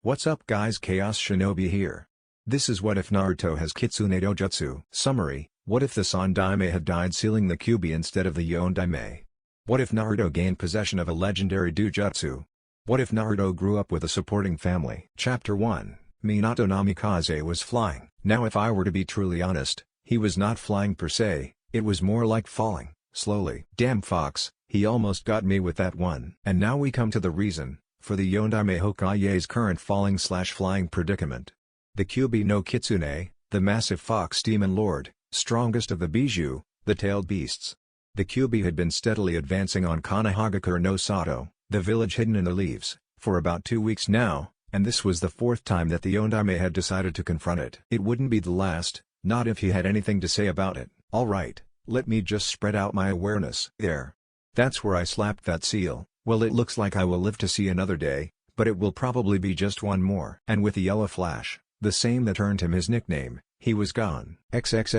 What's up guys, Chaos Shinobi here. This is What If Naruto has Kitsune Dojutsu. Summary: what if the Sandaime had died sealing the Kyuubi instead of the Yondaime? What if Naruto gained possession of a legendary Dojutsu? What if Naruto grew up with a supporting family? Chapter 1, Minato Namikaze was flying. Now if I were to be truly honest, he was not flying per se, it was more like falling, slowly. Damn Fox, he almost got me with that one. And now we come to the reason for the Yondaime Hokage's current falling/flying predicament. The Kyuubi no Kitsune, the massive fox demon lord, strongest of the Bijou, the tailed beasts. The Kyuubi had been steadily advancing on Konohagakure no Sato, the village hidden in the leaves, for about 2 weeks now, and this was the 4th time that the Yondaime had decided to confront it. It wouldn't be the last, not if he had anything to say about it. Alright, let me just spread out my awareness. There. That's where I slapped that seal. Well, it looks like I will live to see another day, but it will probably be just one more. And with the yellow flash, the same that earned him his nickname, he was gone. Jiraiya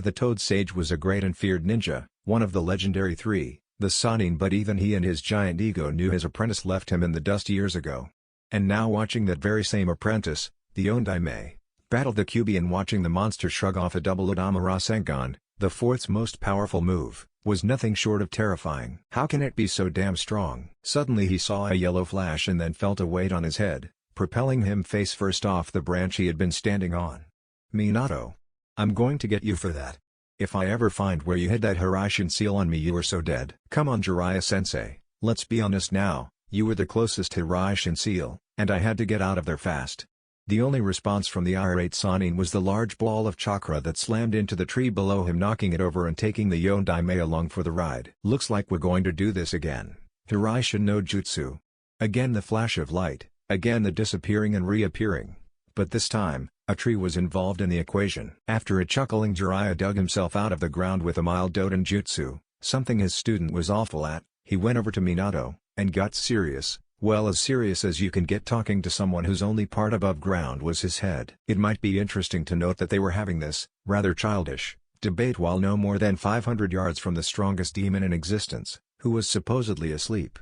the Toad Sage was a great and feared ninja, one of the legendary 3, the Sannin, but even he and his giant ego knew his apprentice left him in the dust years ago. And now watching that very same apprentice, the Yondaime, battle the Kyuubi and watching the monster shrug off a double Odama Rasengan, the 4th's most powerful move, was nothing short of terrifying. How can it be so damn strong? Suddenly he saw a yellow flash and then felt a weight on his head, propelling him face first off the branch he had been standing on. Minato. I'm going to get you for that. If I ever find where you hid that Hiraishin seal on me, you are so dead. Come on Jiraiya-sensei, let's be honest now. You were the closest Hiraishin seal, and I had to get out of there fast. The only response from the irate Sannin was the large ball of chakra that slammed into the tree below him, knocking it over and taking the Yondaime along for the ride. Looks like we're going to do this again. Hiraishin no Jutsu. Again the flash of light, again the disappearing and reappearing. But this time, a tree was involved in the equation. After a chuckling, Jiraiya dug himself out of the ground with a mild Doden Jutsu, something his student was awful at. He went over to Minato, and got serious, well as serious as you can get talking to someone whose only part above ground was his head. It might be interesting to note that they were having this, rather childish, debate while no more than 500 yards from the strongest demon in existence, who was supposedly asleep.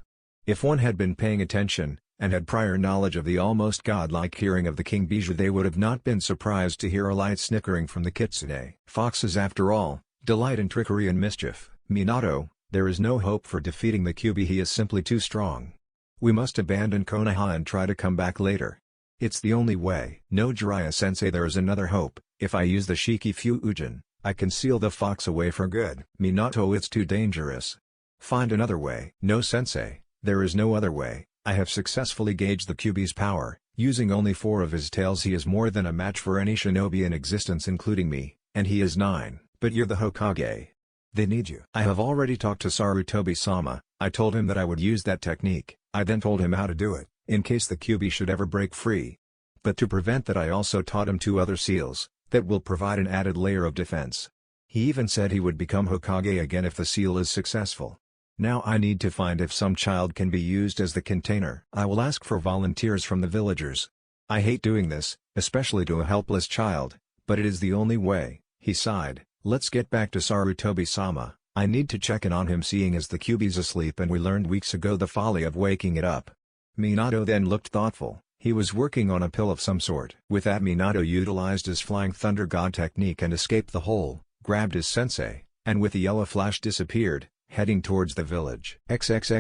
If one had been paying attention, and had prior knowledge of the almost godlike hearing of the King Bijou, they would have not been surprised to hear a light snickering from the Kitsune. Foxes after all, delight in trickery and mischief. Minato, there is no hope for defeating the Kyuubi, he is simply too strong. We must abandon Konoha and try to come back later. It's the only way. No Jiraiya-sensei, there is another hope. If I use the Shiki Fuujin, I can seal the fox away for good. Minato, it's too dangerous. Find another way. No sensei, there is no other way. I have successfully gauged the Kyuubi's power. Using only 4 of his tails, he is more than a match for any shinobi in existence including me, and he is 9, but you're the Hokage. They need you. I have already talked to Sarutobi-sama. I told him that I would use that technique. I then told him how to do it, in case the Kyuubi should ever break free. But to prevent that, I also taught him 2 other seals, that will provide an added layer of defense. He even said he would become Hokage again if the seal is successful. Now I need to find if some child can be used as the container. I will ask for volunteers from the villagers. I hate doing this, especially to a helpless child, but it is the only way. He sighed. Let's get back to Sarutobi-sama. I need to check in on him, seeing as the Kyuubi's asleep and we learned weeks ago the folly of waking it up. Minato then looked thoughtful. He was working on a pill of some sort. With that, Minato utilized his Flying Thunder God technique and escaped the hole, grabbed his sensei, and with the yellow flash disappeared, heading towards the village. Minato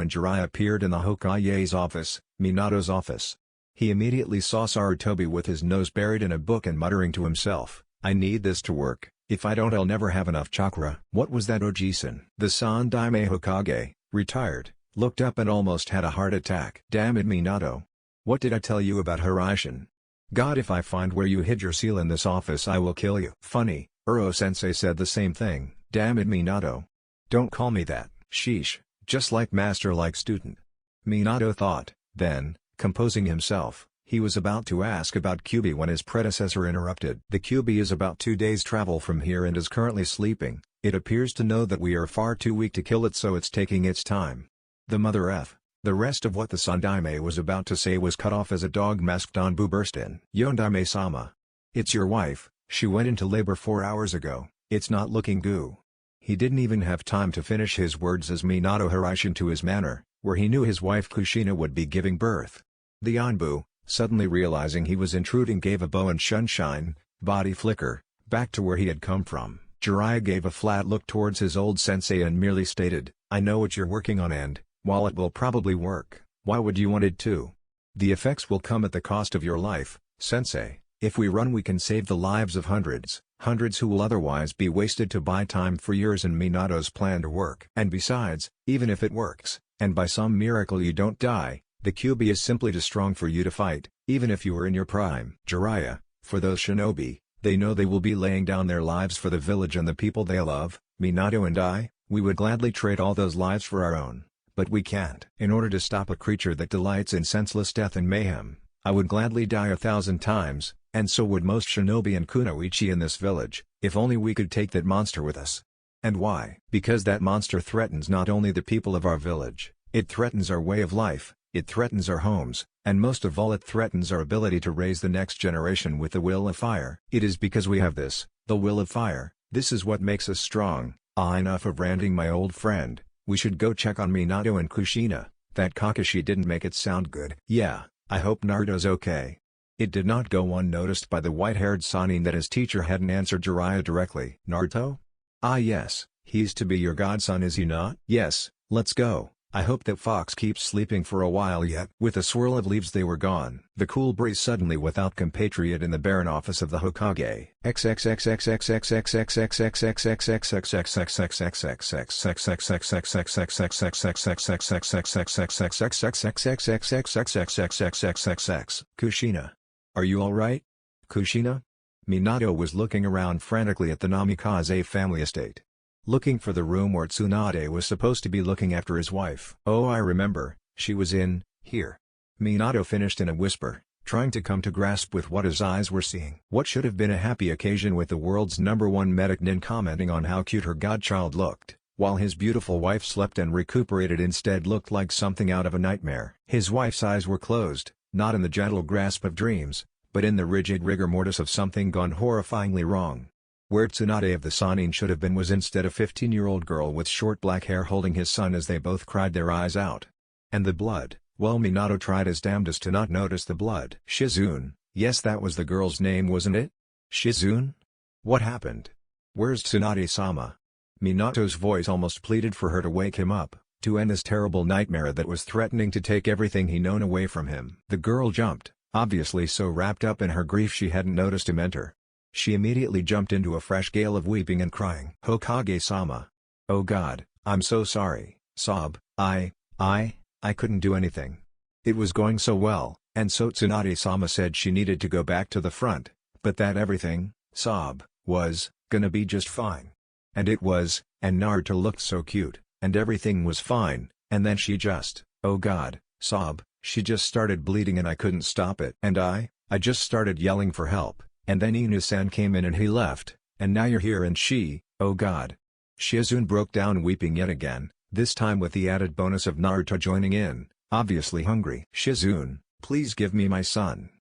and Jiraiya appeared in the Hokage's office, Minato's office. He immediately saw Sarutobi with his nose buried in a book and muttering to himself, I need this to work. If I don't, I'll never have enough chakra. What was that, Oji-san? The Sandaime Hokage, retired, looked up and almost had a heart attack. Damn it, Minato. What did I tell you about Hiraishin? God, if I find where you hid your seal in this office, I will kill you. Funny, Uro-sensei said the same thing. Damn it, Minato. Don't call me that. Sheesh, just like master like student. Minato thought, then, composing himself, He was about to ask about Kyuubi when his predecessor interrupted. The Kyuubi is about 2 days travel from here and is currently sleeping. It appears to know that we are far too weak to kill it, so it's taking its time. The mother F. The rest of what the Sandaime was about to say was cut off as a dog-masked Anbu burst in. Yondaime-sama. It's your wife, she went into labor 4 hours ago, it's not looking good. He didn't even have time to finish his words as Minato hurried into his manor, where he knew his wife Kushina would be giving birth. The Anbu, suddenly realizing he was intruding, gave a bow and sunshine, body flicker, back to where he had come from. Jiraiya gave a flat look towards his old sensei and merely stated, I know what you're working on, and, while it will probably work, why would you want it to? The effects will come at the cost of your life, sensei. If we run, we can save the lives of hundreds who will otherwise be wasted to buy time for years in Minato's plan to work. And besides, even if it works, and by some miracle you don't die, the Kyuubi is simply too strong for you to fight, even if you were in your prime. Jiraiya, for those shinobi, they know they will be laying down their lives for the village and the people they love. Minato and I, we would gladly trade all those lives for our own, but we can't. In order to stop a creature that delights in senseless death and mayhem, I would gladly die 1,000 times, and so would most shinobi and kunoichi in this village, if only we could take that monster with us. And why? Because that monster threatens not only the people of our village, it threatens our way of life, it threatens our homes, and most of all it threatens our ability to raise the next generation with the will of fire. It is because we have this, the will of fire, this is what makes us strong. Enough of ranting, my old friend, we should go check on Minato and Kushina. That Kakashi didn't make it sound good. Yeah, I hope Naruto's okay. It did not go unnoticed by the white-haired Sannin that his teacher hadn't answered Jiraiya directly. Naruto? Ah yes, he's to be your godson, is he not? Yes, let's go. I hope that fox keeps sleeping for a while yet. With a swirl of leaves they were gone. The cool breeze suddenly without compatriot in the barren office of the Hokage. Kushina. Are you alright? Kushina? Minato was looking around frantically at the Namikaze family estate, looking for the room where Tsunade was supposed to be looking after his wife. Oh, I remember, she was in here. Minato finished in a whisper, trying to come to grasp with what his eyes were seeing. What should have been a happy occasion with the world's #1 medic nin commenting on how cute her godchild looked, while his beautiful wife slept and recuperated, instead looked like something out of a nightmare. His wife's eyes were closed, not in the gentle grasp of dreams, but in the rigid rigor mortis of something gone horrifyingly wrong. Where Tsunade of the Sannin should have been was instead a 15-year-old girl with short black hair holding his son as they both cried their eyes out. And the blood, well, Minato tried his damnedest to not notice the blood. Shizune, yes, that was the girl's name, wasn't it? Shizune? What happened? Where's Tsunade-sama? Minato's voice almost pleaded for her to wake him up, to end this terrible nightmare that was threatening to take everything he known away from him. The girl jumped, obviously so wrapped up in her grief she hadn't noticed him enter. She immediately jumped into a fresh gale of weeping and crying. Hokage-sama. Oh God, I'm so sorry. Sob, I couldn't do anything. It was going so well, and so Tsunade-sama said she needed to go back to the front, but that everything, sob, was gonna be just fine. And it was, and Naruto looked so cute, and everything was fine, and then she just, oh God, sob, she just started bleeding and I couldn't stop it. And I just started yelling for help. And then Inu-san came in and he left, and now you're here and she, oh God. Shizune broke down weeping yet again, this time with the added bonus of Naruto joining in, obviously hungry. Shizune, please give me my son.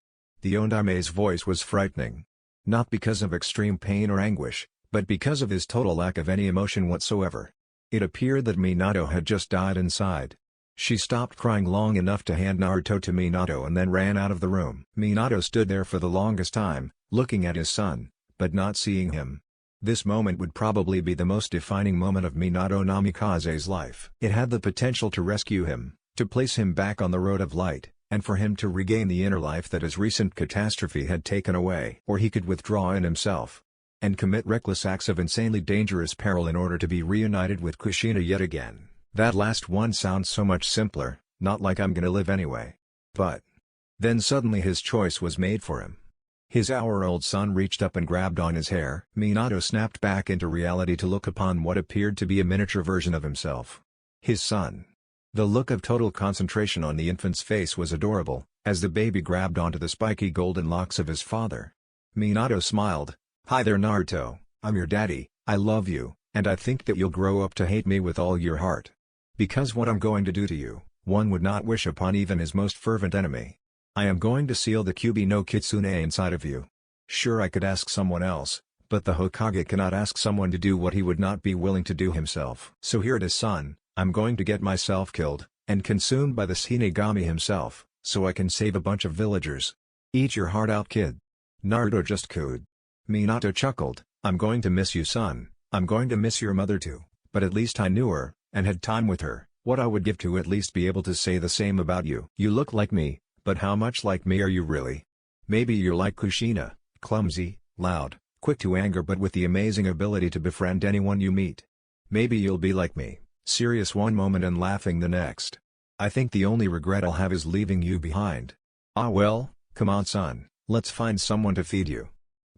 The Ondaime's voice was frightening. Not because of extreme pain or anguish, but because of his total lack of any emotion whatsoever. It appeared that Minato had just died inside. She stopped crying long enough to hand Naruto to Minato and then ran out of the room. Minato stood there for the longest time, looking at his son, but not seeing him. This moment would probably be the most defining moment of Minato Namikaze's life. It had the potential to rescue him, to place him back on the road of light, and for him to regain the inner life that his recent catastrophe had taken away. Or he could withdraw in himself, and commit reckless acts of insanely dangerous peril in order to be reunited with Kushina yet again. That last one sounds so much simpler, not like I'm gonna live anyway. But then suddenly his choice was made for him. His hour-old son reached up and grabbed on his hair. Minato snapped back into reality to look upon what appeared to be a miniature version of himself. His son. The look of total concentration on the infant's face was adorable, as the baby grabbed onto the spiky golden locks of his father. Minato smiled. "Hi there Naruto, I'm your daddy, I love you, and I think that you'll grow up to hate me with all your heart. Because what I'm going to do to you, one would not wish upon even his most fervent enemy. I am going to seal the Kyuubi no Kitsune inside of you. Sure, I could ask someone else, but the Hokage cannot ask someone to do what he would not be willing to do himself. So here it is, son. I'm going to get myself killed, and consumed by the Shinigami himself, so I can save a bunch of villagers. Eat your heart out, kid." Naruto just cooed. Minato chuckled, "I'm going to miss you, son. I'm going to miss your mother too, but at least I knew her, and had time with her. What I would give to at least be able to say the same about you. You look like me, but how much like me are you really? Maybe you're like Kushina, clumsy, loud, quick to anger but with the amazing ability to befriend anyone you meet. Maybe you'll be like me. Serious one moment and laughing the next. I think the only regret I'll have is leaving you behind. Ah well, come on son, let's find someone to feed you.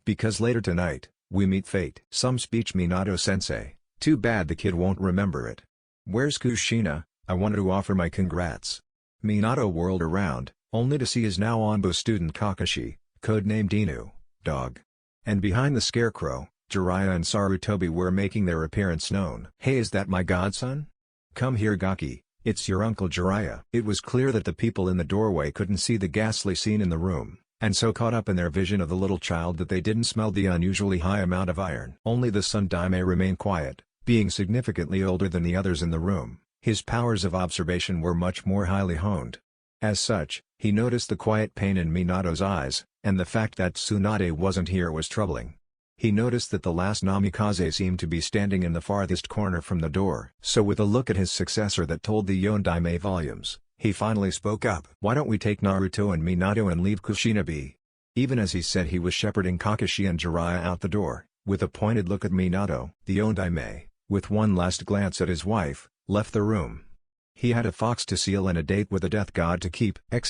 Because later tonight, we meet fate." Some speech Minato-sensei, too bad the kid won't remember it. "Where's Kushina? I wanted to offer my congrats." Minato whirled around, only to see his now Onbo student Kakashi, codenamed Inu, dog. And behind the scarecrow, Jiraiya and Sarutobi were making their appearance known. "Hey, is that my godson? Come here Gaki, it's your uncle Jiraiya." It was clear that the people in the doorway couldn't see the ghastly scene in the room, and so caught up in their vision of the little child that they didn't smell the unusually high amount of iron. Only the son Daime remained quiet, being significantly older than the others in the room. His powers of observation were much more highly honed. As such, he noticed the quiet pain in Minato's eyes, and the fact that Tsunade wasn't here was troubling. He noticed that the last Namikaze seemed to be standing in the farthest corner from the door. So with a look at his successor that told the Yondaime volumes, he finally spoke up. "Why don't we take Naruto and Minato and leave Kushina be?" Even as he said he was shepherding Kakashi and Jiraiya out the door, with a pointed look at Minato. The Yondaime, with one last glance at his wife, left the room. He had a fox to seal and a date with the death god to keep. The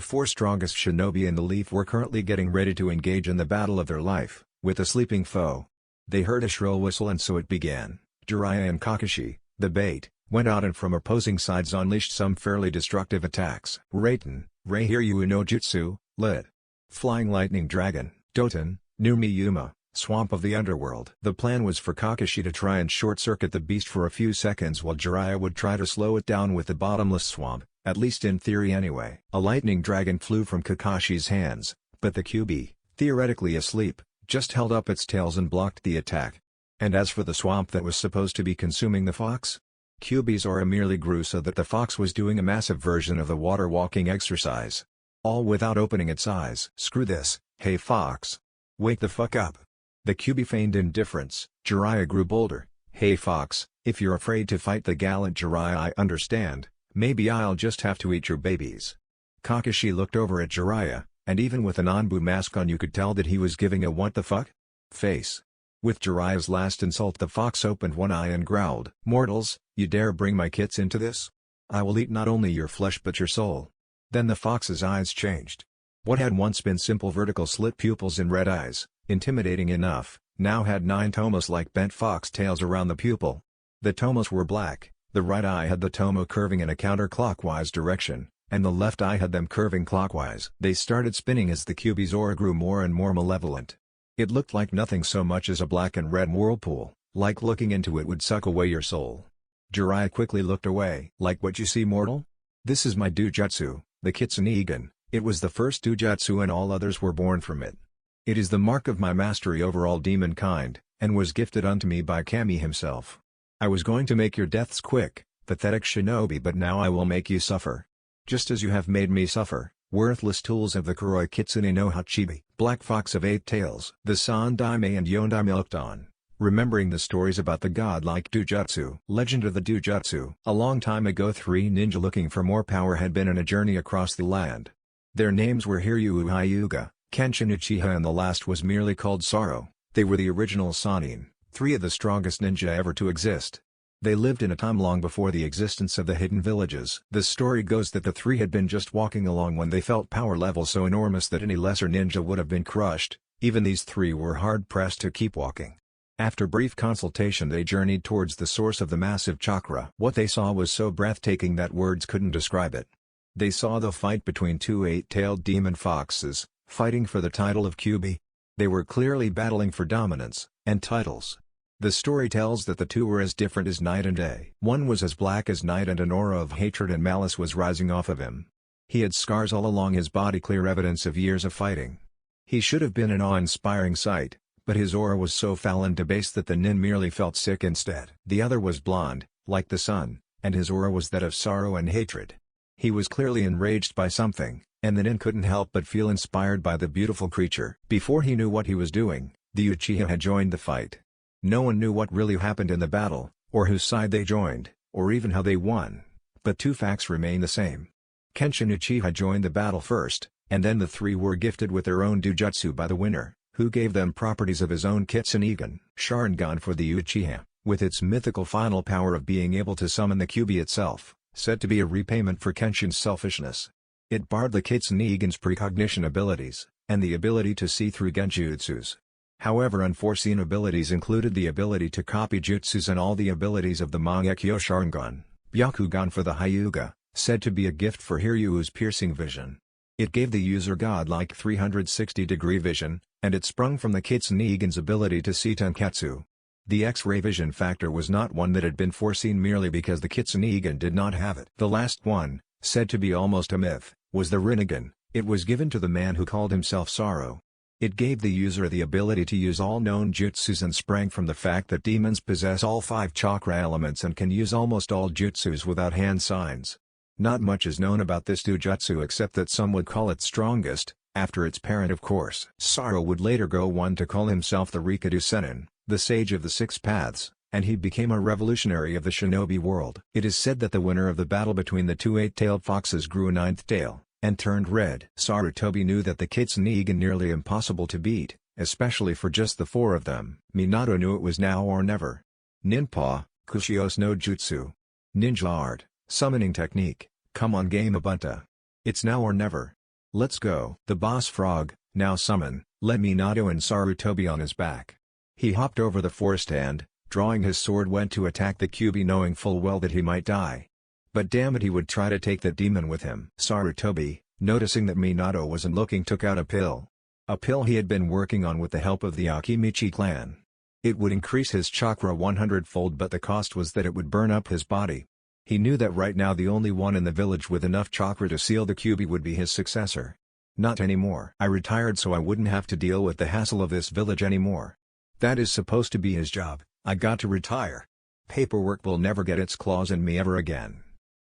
four strongest shinobi in the Leaf were currently getting ready to engage in the battle of their life, with a sleeping foe. They heard a shrill whistle and so it began. Jiraiya and Kakashi, the bait, went out and from opposing sides unleashed some fairly destructive attacks. Raiten, Reihiryu no Jutsu, lit. Flying Lightning Dragon, Doton, Numi Yuma, Swamp of the Underworld. The plan was for Kakashi to try and short-circuit the beast for a few seconds while Jiraiya would try to slow it down with the bottomless swamp, at least in theory anyway. A lightning dragon flew from Kakashi's hands, but the Kyuubi, theoretically asleep, just held up its tails and blocked the attack. And as for the swamp that was supposed to be consuming the fox, Kyuubi's aura merely grew so that the fox was doing a massive version of the water walking exercise. All without opening its eyes. "Screw this, hey fox. Wake the fuck up." The Kyuubi feigned indifference. Jiraiya grew bolder. "Hey fox, if you're afraid to fight the gallant Jiraiya I understand, maybe I'll just have to eat your babies." Kakashi looked over at Jiraiya, and even with an Anbu mask on you could tell that he was giving a what the fuck face. With Jiraiya's last insult the fox opened one eye and growled. "Mortals, you dare bring my kits into this? I will eat not only your flesh but your soul." Then the fox's eyes changed. What had once been simple vertical slit pupils and red eyes, intimidating enough, now had 9 tomos like bent fox tails around the pupil. The tomos were black, the right eye had the tomo curving in a counterclockwise direction, and the left eye had them curving clockwise. They started spinning as the Kyuubi's aura grew more and more malevolent. It looked like nothing so much as a black and red whirlpool, like looking into it would suck away your soul. Jiraiya quickly looked away. "Like what you see, mortal? This is my Dojutsu, the Kitsune. It was the first Dojutsu and all others were born from it. It is the mark of my mastery over all demon kind, and was gifted unto me by Kami himself. I was going to make your deaths quick, pathetic shinobi, but now I will make you suffer. Just as you have made me suffer, worthless tools of the Kuroi Kitsune no Hachibi." Black Fox of 8 Tails. The Sandaime and Yondaime looked on, remembering the stories about the godlike Dojutsu. Legend of the Dojutsu. A long time ago 3 ninja looking for more power had been on a journey across the land. Their names were Hiryu Hyuga, Kenshin Uchiha, and the last was merely called Sorrow. They were the original Sannin, 3 of the strongest ninja ever to exist. They lived in a time long before the existence of the hidden villages. The story goes that the three had been just walking along when they felt power levels so enormous that any lesser ninja would have been crushed. Even these three were hard-pressed to keep walking. After brief consultation they journeyed towards the source of the massive chakra. What they saw was so breathtaking that words couldn't describe it. They saw the fight between two eight-tailed demon foxes, fighting for the title of Kyuubi. They were clearly battling for dominance and titles. The story tells that the two were as different as night and day. One was as black as night and an aura of hatred and malice was rising off of him. He had scars all along his body, clear evidence of years of fighting. He should have been an awe-inspiring sight, but his aura was so foul and debased that the nin merely felt sick instead. The other was blonde, like the sun, and his aura was that of sorrow and hatred. He was clearly enraged by something, and the nin couldn't help but feel inspired by the beautiful creature. Before he knew what he was doing, the Uchiha had joined the fight. No one knew what really happened in the battle, or whose side they joined, or even how they won. But two facts remain the same. Kenshin Uchiha joined the battle first, and then the three were gifted with their own Dojutsu by the winner, who gave them properties of his own Kitsune Sharingan for the Uchiha, with its mythical final power of being able to summon the Kyuubi itself, said to be a repayment for Kenshin's selfishness. It barred the Kitsune's precognition abilities, and the ability to see through genjutsus. However, unforeseen abilities included the ability to copy jutsus and all the abilities of the Mangekyo Sharingan, Byakugan for the Hyuga, said to be a gift for Hiryu's piercing vision. It gave the user godlike 360-degree vision, and it sprung from the Kitsune's ability to see Tenketsu. The X-ray vision factor was not one that had been foreseen merely because the Kitsunegan did not have it. The last one, said to be almost a myth, was the Rinnegan. It was given to the man who called himself Sorrow. It gave the user the ability to use all known jutsus and sprang from the fact that demons possess all 5 chakra elements and can use almost all jutsus without hand signs. Not much is known about this Dojutsu except that some would call it strongest, after its parent of course. Sorrow would later go on to call himself the Rikadu Sennin, the Sage of the Six Paths, and he became a revolutionary of the shinobi world. It is said that the winner of the battle between the two eight-tailed foxes grew a 9th tail, and turned red. Sarutobi knew that the Kitsunegan nearly impossible to beat, especially for just the 4 of them. Minato knew it was now or never. Ninpa, Kushios no Jutsu. Ninja art, summoning technique, come on Game Ubuntu. It's now or never. Let's go. The boss frog, now summon, led Minato and Sarutobi on his back. He hopped over the forest and, drawing his sword, went to attack the Kyuubi knowing full well that he might die. But damn it, he would try to take that demon with him. Sarutobi, noticing that Minato wasn't looking, took out a pill. A pill he had been working on with the help of the Akimichi clan. It would increase his chakra 100-fold, but the cost was that it would burn up his body. He knew that right now the only one in the village with enough chakra to seal the Kyuubi would be his successor. Not anymore. I retired so I wouldn't have to deal with the hassle of this village anymore. That is supposed to be his job. I got to retire. Paperwork will never get its claws in me ever again.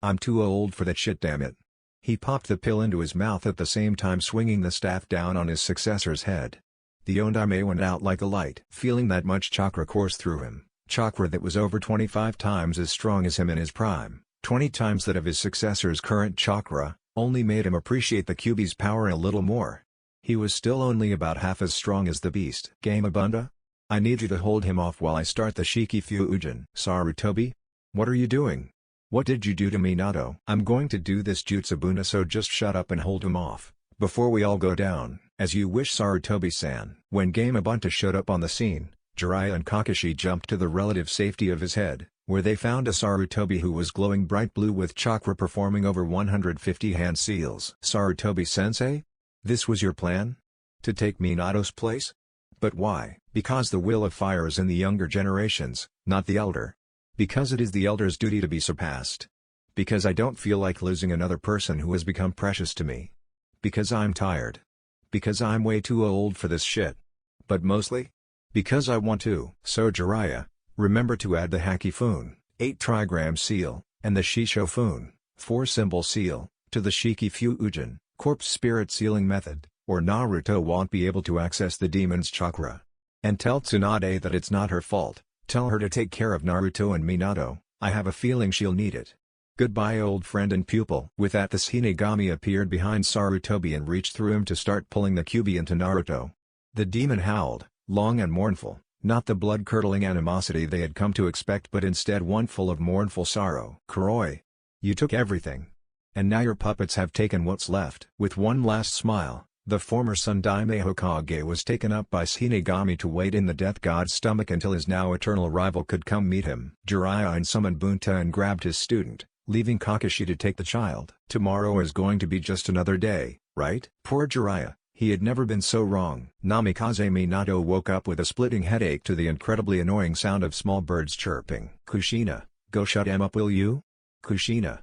I'm too old for that shit, damn it. He popped the pill into his mouth at the same time swinging the staff down on his successor's head. The Ondame went out like a light. Feeling that much chakra course through him, chakra that was over 25 times as strong as him in his prime, 20 times that of his successor's current chakra, only made him appreciate the Kyuubi's power a little more. He was still only about half as strong as the beast. Game Ubuntu? I need you to hold him off while I start the Shikifu Ujin. Sarutobi? What are you doing? What did you do to Minato? I'm going to do this Jutsubuna, so just shut up and hold him off, before we all go down. As you wish, Sarutobi-san. When Game Ubuntu showed up on the scene, Jiraiya and Kakashi jumped to the relative safety of his head, where they found a Sarutobi who was glowing bright blue with chakra performing over 150 hand seals. Sarutobi-sensei? This was your plan? To take Minato's place? But why? Because the will of fire is in the younger generations, not the elder. Because it is the elder's duty to be surpassed. Because I don't feel like losing another person who has become precious to me. Because I'm tired. Because I'm way too old for this shit. But mostly? Because I want to. So Jiraiya, remember to add the Hakifun, 8 trigram seal, and the Shishofun, 4-symbol seal, to the Shikifu Ujin, corpse spirit sealing method, or Naruto won't be able to access the demon's chakra. And tell Tsunade that it's not her fault. Tell her to take care of Naruto and Minato. I have a feeling she'll need it. Goodbye, old friend and pupil. With that, the Shinigami appeared behind Sarutobi and reached through him to start pulling the Kyuubi into Naruto. The demon howled, long and mournful, Not the blood-curdling animosity they had come to expect, but instead one full of mournful sorrow. "Kuroi. You took everything. And now your puppets have taken what's left." With one last smile, the former Sun Daime Hokage was taken up by Shinigami to wait in the death god's stomach until his now eternal rival could come meet him. Jiraiya summoned Bunta and grabbed his student, leaving Kakashi to take the child. "Tomorrow is going to be just another day, right?" Poor Jiraiya, he had never been so wrong. Namikaze Minato woke up with a splitting headache to the incredibly annoying sound of small birds chirping. "Kushina, go shut him up, will you? Kushina,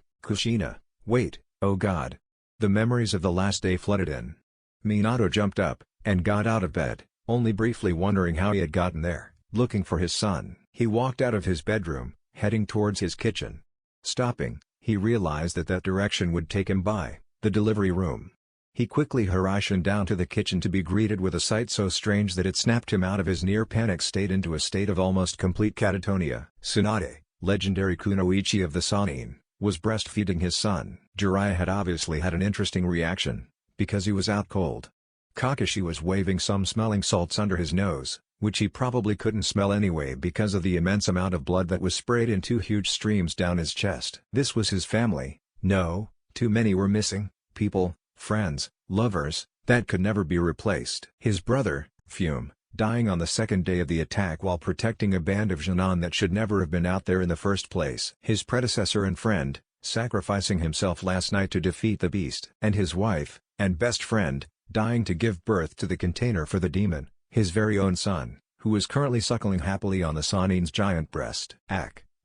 wait, oh god." The memories of the last day flooded in. Minato jumped up, and got out of bed, only briefly wondering how he had gotten there. Looking for his son, he walked out of his bedroom, heading towards his kitchen. Stopping, he realized that that direction would take him by the delivery room. He quickly hurried down to the kitchen to be greeted with a sight so strange that it snapped him out of his near-panic state into a state of almost complete catatonia. Tsunade, legendary kunoichi of the Sannin, was breastfeeding his son. Jiraiya had obviously had an interesting reaction, because he was out cold. Kakashi was waving some smelling salts under his nose, which he probably couldn't smell anyway because of the immense amount of blood that was sprayed in two huge streams down his chest. This was his family. No, too many were missing, people, friends, lovers, that could never be replaced. His brother, Fume, dying on the second day of the attack while protecting a band of Genin that should never have been out there in the first place. His predecessor and friend, sacrificing himself last night to defeat the beast. And his wife, and best friend, dying to give birth to the container for the demon, his very own son, who is currently suckling happily on the Sannin's giant breast.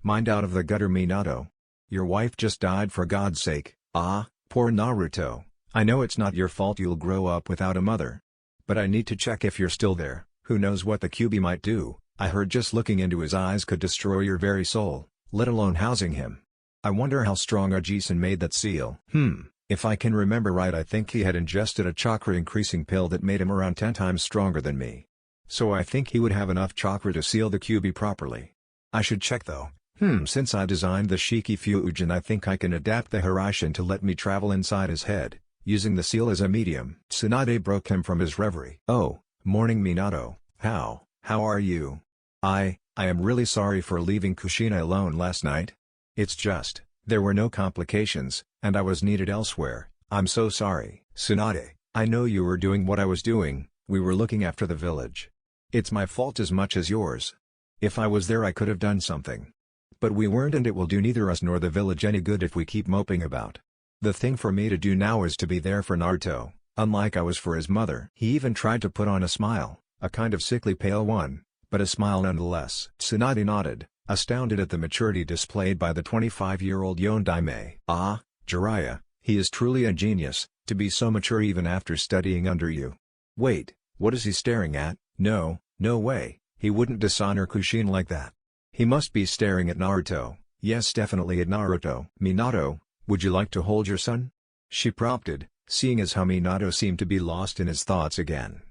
Mind out of the gutter, Minato. Your wife just died, for God's sake. Ah, poor Naruto. I know it's not your fault you'll grow up without a mother. But I need to check if you're still there. Who knows what the Kyuubi might do. I heard just looking into his eyes could destroy your very soul, let alone housing him. I wonder how strong Ajisen made that seal. If I can remember right, I think he had ingested a chakra-increasing pill that made him around 10 times stronger than me. So I think he would have enough chakra to seal the Kyuubi properly. I should check though. Since I designed the Shiki Fuujin, I think I can adapt the Hiraishin to let me travel inside his head, using the seal as a medium. Tsunade broke him from his reverie. "Oh, morning Minato, how are you? I am really sorry for leaving Kushina alone last night. It's just, there were no complications, and I was needed elsewhere. I'm so sorry." "Tsunade, I know you were doing what I was doing, we were looking after the village. It's my fault as much as yours. If I was there I could have done something. But we weren't, and it will do neither us nor the village any good if we keep moping about. The thing for me to do now is to be there for Naruto, unlike I was for his mother." He even tried to put on a smile, a kind of sickly pale one, but a smile nonetheless. Tsunade nodded, astounded at the maturity displayed by the 25-year-old Yondaime. "Ah, Jiraiya, he is truly a genius, to be so mature even after studying under you. Wait, what is he staring at? No way, he wouldn't dishonor Kushina like that. He must be staring at Naruto." "Yes, definitely at Naruto." "Minato, would you like to hold your son?" she prompted, seeing as how Minato seemed to be lost in his thoughts again.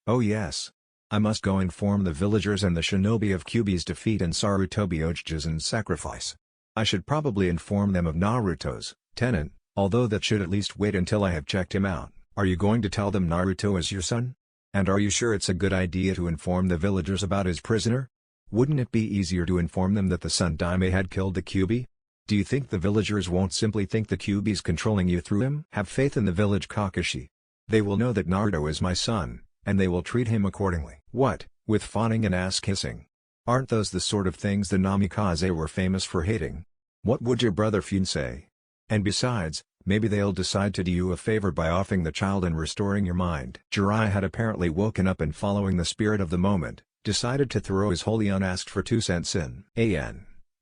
Oh yes. I must go inform the villagers and the shinobi of Kyuubi's defeat and Sarutobi-Ochizin's sacrifice. I should probably inform them of Naruto's tenant, although that should at least wait until I have checked him out." "Are you going to tell them Naruto is your son? And are you sure it's a good idea to inform the villagers about his prisoner? Wouldn't it be easier to inform them that the Sun Daime had killed the Kyuubi? Do you think the villagers won't simply think the Kyuubi's controlling you through him?" "Have faith in the village, Kakashi. They will know that Naruto is my son, and they will treat him accordingly." "What, with fawning and ass-kissing? Aren't those the sort of things the Namikaze were famous for hating? What would your brother Fune say? And besides, maybe they'll decide to do you a favor by offing the child and restoring your mind." Jiraiya had apparently woken up and, following the spirit of the moment, decided to throw his wholly unasked for 2 cents in.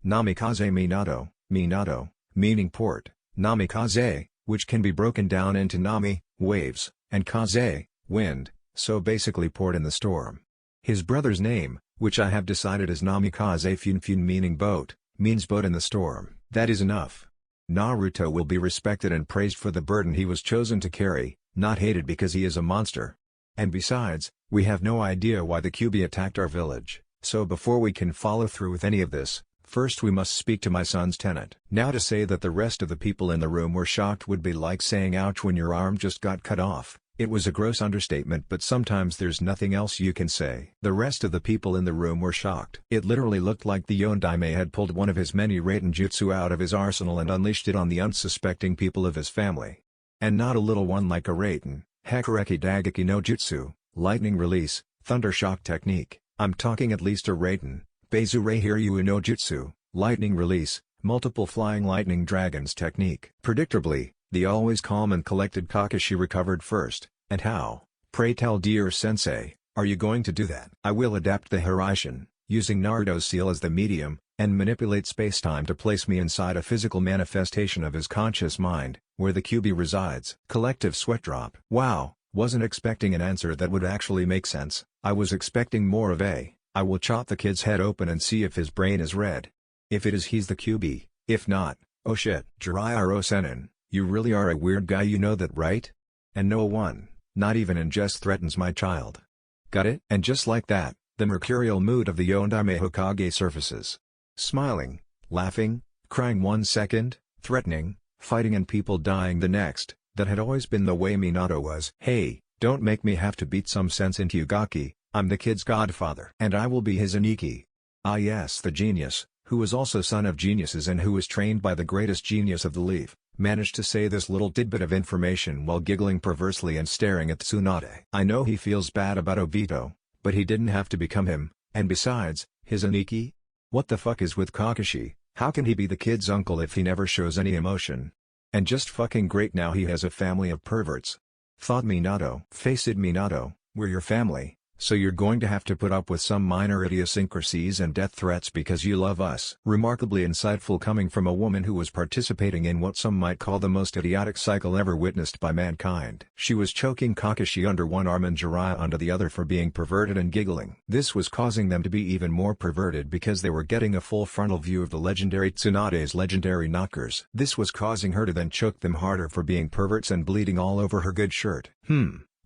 Namikaze Minato, meaning port, Namikaze, which can be broken down into Nami, waves, and Kaze, wind, so basically port in the storm. His brother's name, which I have decided is Namikaze Fune meaning boat, means boat in the storm. That is enough. Naruto will be respected and praised for the burden he was chosen to carry, not hated because he is a monster. And besides, we have no idea why the Kyuubi attacked our village, so before we can follow through with any of this, first we must speak to my son's tenant. Now to say that the rest of the people in the room were shocked would be like saying ouch when your arm just got cut off, It was a gross understatement, but sometimes there's nothing else you can say. The rest of the people in the room were shocked. It literally looked like the Yondaime had pulled one of his many Raiden jutsu out of his arsenal and unleashed it on the unsuspecting people of his family. And not a little one like a Raiden, Hekureki Dageki no Jutsu, Lightning Release, Thunder Shock Technique. I'm talking at least a Raiden, Beizurei Hiryu no Jutsu, Lightning Release, Multiple Flying Lightning Dragons Technique. Predictably, the always calm and collected Kakashi recovered first. And how, pray tell dear sensei, are you going to do that? I will adapt the Hiraishin, using Naruto's seal as the medium, and manipulate space-time to place me inside a physical manifestation of his conscious mind, where the Kyuubi resides. Collective sweat drop. Wow, wasn't expecting an answer that would actually make sense. I was expecting more of a, I will chop the kid's head open and see if his brain is red. If it is, he's the Kyuubi. If not, oh shit. Jiraiya Rosenin. You really are a weird guy, you know that, right? And no one, not even in jest, threatens my child. Got it? And just like that, the mercurial mood of the Yondaime Hokage surfaces. Smiling, laughing, crying one second, threatening, fighting and people dying the next. That had always been the way Minato was. Hey, don't make me have to beat some sense into Yugaki, I'm the kid's godfather. And I will be his Aniki. Ah yes, the genius, who was also son of geniuses and who was trained by the greatest genius of the leaf, managed to say this little tidbit of information while giggling perversely and staring at Tsunade. I know he feels bad about Obito, but he didn't have to become him, and besides, his Aniki? What the fuck is with Kakashi? How can he be the kid's uncle if he never shows any emotion? And just fucking great, now he has a family of perverts. Thought Minato. Face it, Minato, we're your family. So you're going to have to put up with some minor idiosyncrasies and death threats because you love us. Remarkably insightful coming from a woman who was participating in what some might call the most idiotic cycle ever witnessed by mankind. She was choking Kakashi under one arm and Jiraiya under the other for being perverted and giggling. This was causing them to be even more perverted because they were getting a full frontal view of the legendary Tsunade's legendary knockers. This was causing her to then choke them harder for being perverts and bleeding all over her good shirt.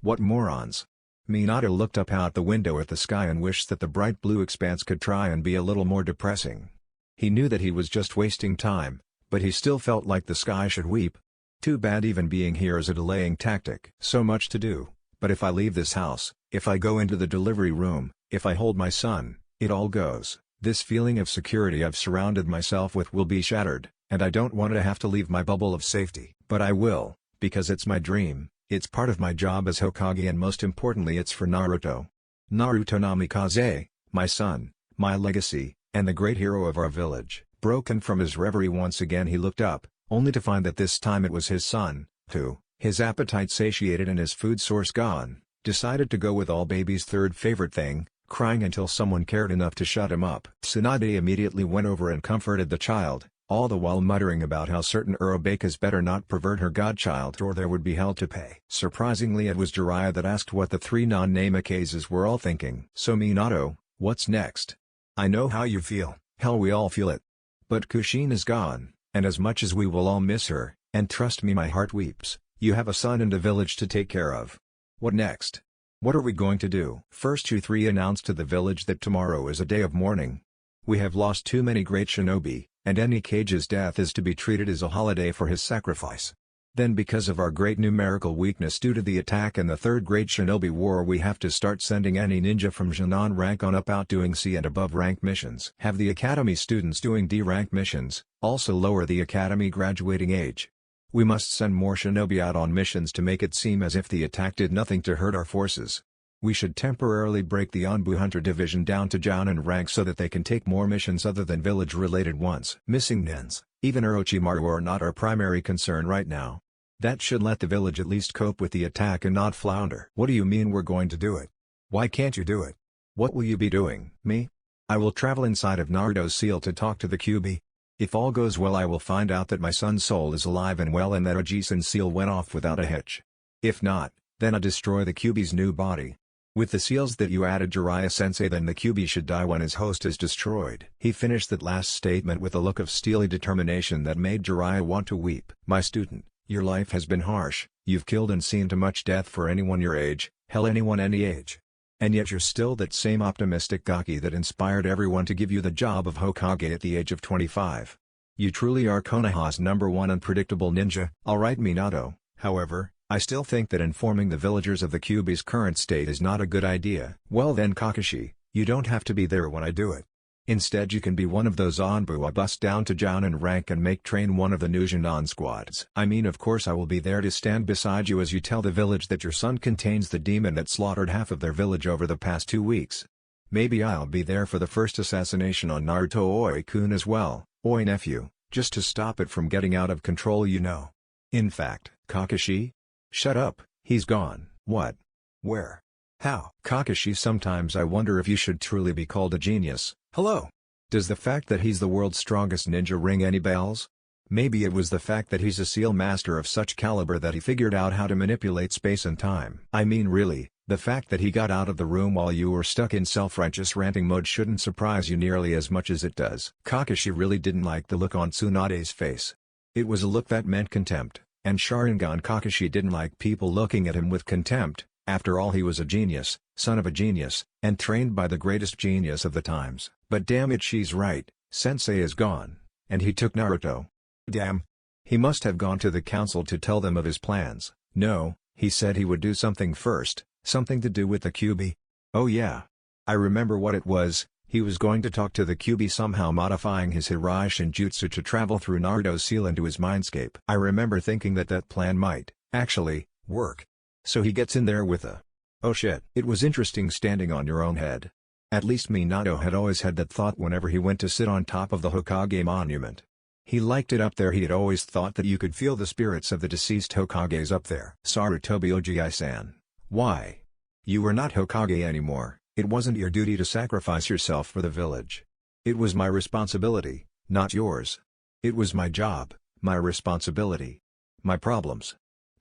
What morons. Minato looked up out the window at the sky and wished that the bright blue expanse could try and be a little more depressing. He knew that he was just wasting time, but he still felt like the sky should weep. Too bad even being here is a delaying tactic. So much to do, but if I leave this house, if I go into the delivery room, if I hold my son, it all goes. This feeling of security I've surrounded myself with will be shattered, and I don't want to have to leave my bubble of safety. But I will, because it's my dream. It's part of my job as Hokage, and most importantly it's for Naruto. Naruto Namikaze, my son, my legacy, and the great hero of our village. Broken from his reverie once again, he looked up, only to find that this time it was his son, who, his appetite satiated and his food source gone, decided to go with all baby's third favorite thing, crying until someone cared enough to shut him up. Tsunade immediately went over and comforted the child, all the while muttering about how certain Urobeka's better not pervert her godchild or there would be hell to pay. Surprisingly, it was Jiraiya that asked what the three non-Namikazes were all thinking. So Minato, what's next? I know how you feel, hell we all feel it. But Kushin is gone, and as much as we will all miss her, and trust me my heart weeps, you have a son and a village to take care of. What next? What are we going to do? First you three announced to the village that tomorrow is a day of mourning. We have lost too many great shinobi, and any Kage's death is to be treated as a holiday for his sacrifice. Then because of our great numerical weakness due to the attack in the Third Great Shinobi War, we have to start sending any ninja from Jonan rank on up out doing C and above rank missions. Have the Academy students doing D rank missions, also lower the Academy graduating age. We must send more shinobi out on missions to make it seem as if the attack did nothing to hurt our forces. We should temporarily break the Anbu Hunter Division down to Jounin rank so that they can take more missions other than village-related ones. Missing nins, even Orochimaru, are not our primary concern right now. That should let the village at least cope with the attack and not flounder. What do you mean we're going to do it? Why can't you do it? What will you be doing? Me? I will travel inside of Naruto's seal to talk to the Kyuubi. If all goes well, I will find out that my son's soul is alive and well and that Ojisen's seal went off without a hitch. If not, then I destroy the Kyuubi's new body. With the seals that you added, Jiraiya-sensei, then the Kyuubi should die when his host is destroyed. He finished that last statement with a look of steely determination that made Jiraiya want to weep. My student, your life has been harsh, you've killed and seen too much death for anyone your age, hell anyone any age. And yet you're still that same optimistic gaki that inspired everyone to give you the job of Hokage at the age of 25. You truly are Konoha's #1 unpredictable ninja. Alright Minato, however, I still think that informing the villagers of the Kyuubi's current state is not a good idea. Well then Kakashi, you don't have to be there when I do it. Instead you can be one of those Anbu I bust down to Jounin rank and make train one of the new Junon squads. I mean of course I will be there to stand beside you as you tell the village that your son contains the demon that slaughtered half of their village over the past 2 weeks. Maybe I'll be there for the first assassination on Naruto Oi-kun as well, Oi nephew, just to stop it from getting out of control you know. In fact, Kakashi? Shut up, he's gone. What? Where? How? Kakashi, sometimes I wonder if you should truly be called a genius. Hello? Does the fact that he's the world's strongest ninja ring any bells? Maybe it was the fact that he's a seal master of such caliber that he figured out how to manipulate space and time. I mean really, the fact that he got out of the room while you were stuck in self-righteous ranting mode shouldn't surprise you nearly as much as it does. Kakashi really didn't like the look on Tsunade's face. It was a look that meant contempt, and Sharingan Kakashi didn't like people looking at him with contempt. After all, he was a genius, son of a genius, and trained by the greatest genius of the times. But damn it, she's right, Sensei is gone, and he took Naruto. Damn. He must have gone to the council to tell them of his plans. No, he said he would do something first, something to do with the Kyuubi. Oh yeah. I remember what it was, he was going to talk to the Kyuubi, somehow modifying his Hirai Shinjutsu to travel through Naruto's seal into his Mindscape. I remember thinking that plan might, actually, work. So he gets in there with a... Oh shit. It was interesting standing on your own head. At least Minato had always had that thought whenever he went to sit on top of the Hokage monument. He liked it up there. He had always thought that you could feel the spirits of the deceased Hokages up there. Sarutobi Ojiai-san. Why? You were not Hokage anymore. It wasn't your duty to sacrifice yourself for the village. It was my responsibility, not yours. It was my job, my responsibility. My problems.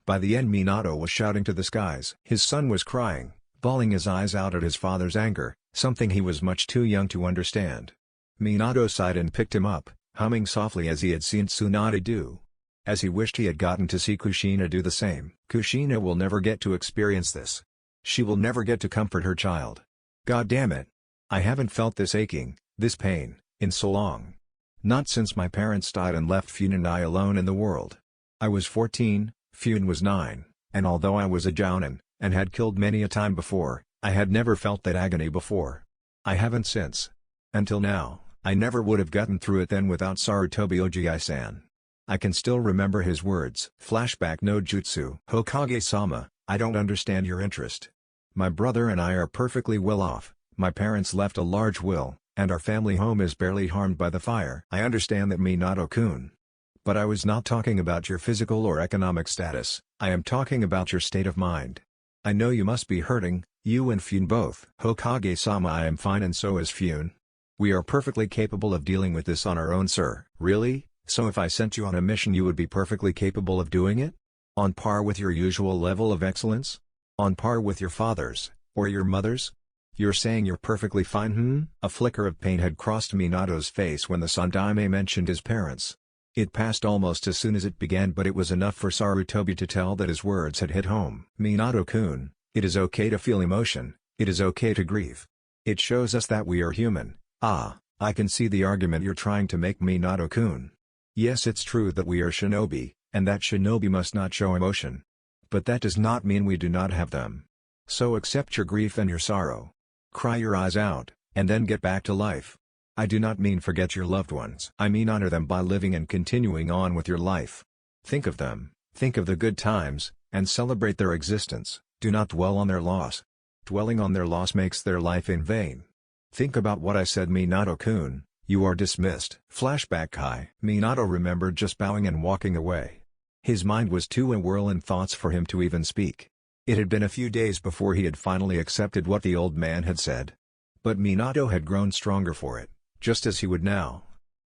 By the end Minato was shouting to the skies. His son was crying, bawling his eyes out at his father's anger, something he was much too young to understand. Minato sighed and picked him up, humming softly as he had seen Tsunade do. As he wished he had gotten to see Kushina do the same. Kushina will never get to experience this. She will never get to comfort her child. God damn it. I haven't felt this aching, this pain, in so long. Not since my parents died and left Fune and I alone in the world. I was 14, Fune was 9, and although I was a Jounin, and had killed many a time before, I had never felt that agony before. I haven't since. Until now, I never would have gotten through it then without Sarutobi Ojiai-san. I can still remember his words. Flashback no jutsu. Hokage-sama, I don't understand your interest. My brother and I are perfectly well off, my parents left a large will, and our family home is barely harmed by the fire. I understand that Minato-kun. But I was not talking about your physical or economic status, I am talking about your state of mind. I know you must be hurting, you and Fune both. Hokage-sama, I am fine and so is Fune. We are perfectly capable of dealing with this on our own, sir. Really? So if I sent you on a mission you would be perfectly capable of doing it? On par with your usual level of excellence? On par with your father's, or your mother's? You're saying you're perfectly fine, A flicker of pain had crossed Minato's face when the Sandaime mentioned his parents. It passed almost as soon as it began, but it was enough for Sarutobi to tell that his words had hit home. Minato-kun, it is okay to feel emotion, it is okay to grieve. It shows us that we are human. Ah, I can see the argument you're trying to make, Minato-kun. Yes, it's true that we are shinobi, and that shinobi must not show emotion. But that does not mean we do not have them. So accept your grief and your sorrow. Cry your eyes out, and then get back to life. I do not mean forget your loved ones. I mean honor them by living and continuing on with your life. Think of them, think of the good times, and celebrate their existence. Do not dwell on their loss. Dwelling on their loss makes their life in vain. Think about what I said, Minato-kun. You are dismissed. Flashback Kai. Minato remembered just bowing and walking away. His mind was too awhirl in thoughts for him to even speak. It had been a few days before he had finally accepted what the old man had said. But Minato had grown stronger for it, just as he would now.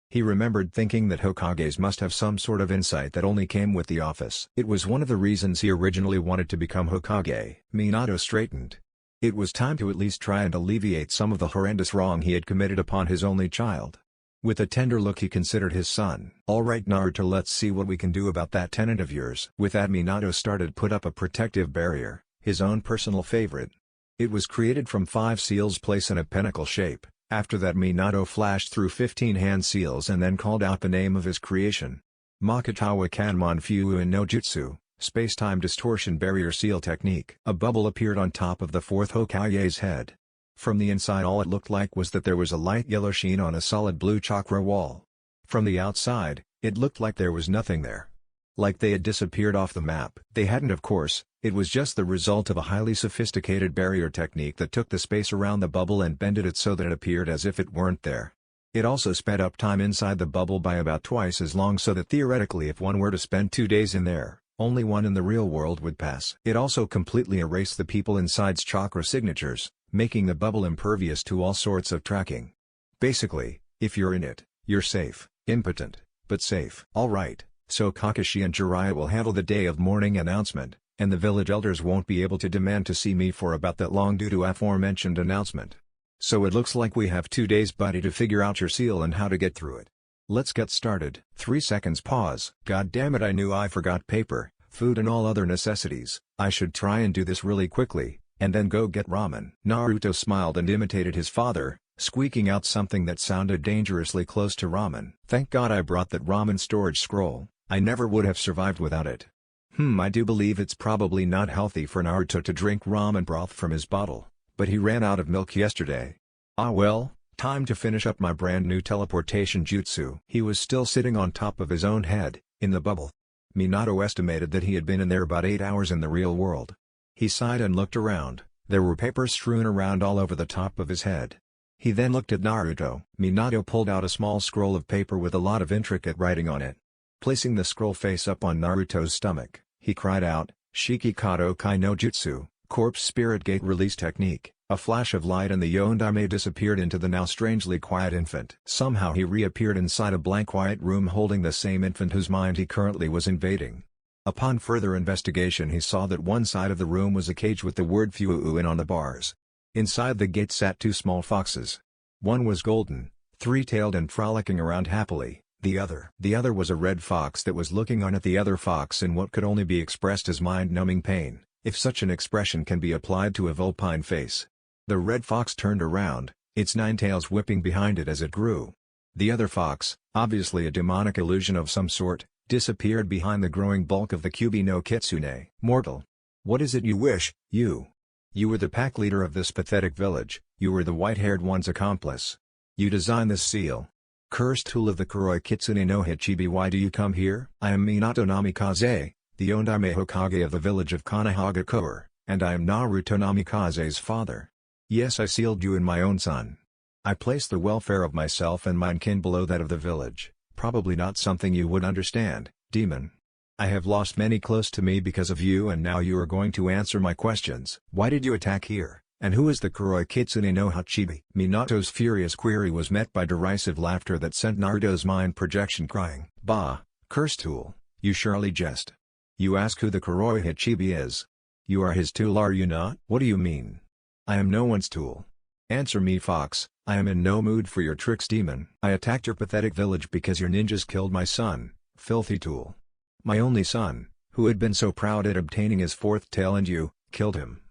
He remembered thinking that Hokages must have some sort of insight that only came with the office. It was one of the reasons he originally wanted to become Hokage. Minato straightened. It was time to at least try and alleviate some of the horrendous wrong he had committed upon his only child. With a tender look he considered his son. Alright Naruto, let's see what we can do about that tenant of yours. With that Minato started put up a protective barrier, his own personal favorite. It was created from 5 seals placed in a pentacle shape. After that Minato flashed through 15 hand seals and then called out the name of his creation. Makatawa Kanmon Fuin no Jutsu, Space-time distortion barrier seal technique. A bubble appeared on top of the fourth Hokage's head. From the inside all it looked like was that there was a light yellow sheen on a solid blue chakra wall. From the outside, it looked like there was nothing there. Like they had disappeared off the map. They hadn't, of course, it was just the result of a highly sophisticated barrier technique that took the space around the bubble and bended it so that it appeared as if it weren't there. It also sped up time inside the bubble by about twice as long, so that theoretically if one were to spend 2 days in there, only one in the real world would pass. It also completely erased the people inside's chakra signatures, making the bubble impervious to all sorts of tracking. Basically, if you're in it, you're safe, impotent, but safe. Alright, so Kakashi and Jiraiya will handle the day of mourning announcement, and the village elders won't be able to demand to see me for about that long due to aforementioned announcement. So it looks like we have 2 days, buddy, to figure out your seal and how to get through it. Let's get started. 3 seconds pause. God damn it, I knew I forgot paper, food and all other necessities. I should try and do this really quickly, and then go get ramen. Naruto smiled and imitated his father, squeaking out something that sounded dangerously close to ramen. Thank God I brought that ramen storage scroll, I never would have survived without it. I do believe it's probably not healthy for Naruto to drink ramen broth from his bottle, but he ran out of milk yesterday. Ah well, time to finish up my brand new teleportation jutsu. He was still sitting on top of his own head, in the bubble. Minato estimated that he had been in there about 8 hours in the real world. He sighed and looked around. There were papers strewn around all over the top of his head. He then looked at Naruto. Minato pulled out a small scroll of paper with a lot of intricate writing on it. Placing the scroll face up on Naruto's stomach, he cried out, Shikikato Kai no Jutsu, Corpse Spirit Gate Release Technique. A flash of light and the Yondaime disappeared into the now strangely quiet infant. Somehow he reappeared inside a blank quiet room holding the same infant whose mind he currently was invading. Upon further investigation he saw that one side of the room was a cage with the word Fuuin on the bars. Inside the gate sat 2 small foxes. One was golden, 3-tailed and frolicking around happily, the other was a red fox that was looking on at the other fox in what could only be expressed as mind-numbing pain, if such an expression can be applied to a vulpine face. The red fox turned around, its 9 tails whipping behind it as it grew. The other fox, obviously a demonic illusion of some sort, disappeared behind the growing bulk of the Kyuubi no Kitsune. Mortal. What is it you wish, you? You were the pack leader of this pathetic village, you were the white-haired one's accomplice. You designed this seal. Cursed tool of the Kuroi Kitsune no Hichibi, why do you come here? I am Minato Namikaze, the Yondaime Hokage of the village of Kanahagakour, and I am Naruto Namikaze's father. Yes, I sealed you in my own son. I placed the welfare of myself and mine kin below that of the village, probably not something you would understand, demon. I have lost many close to me because of you, and now you are going to answer my questions. Why did you attack here, and who is the Kuroi Kitsune no Hichibi? Minato's furious query was met by derisive laughter that sent Naruto's mind projection crying. Bah, curse tool, you surely jest. You ask who the Kuroi Hichibi is. You are his tool, are you not? What do you mean? I am no one's tool. Answer me, fox, I am in no mood for your tricks, demon. I attacked your pathetic village because your ninjas killed my son, filthy tool. My only son, who had been so proud at obtaining his 4th tail, and you killed him.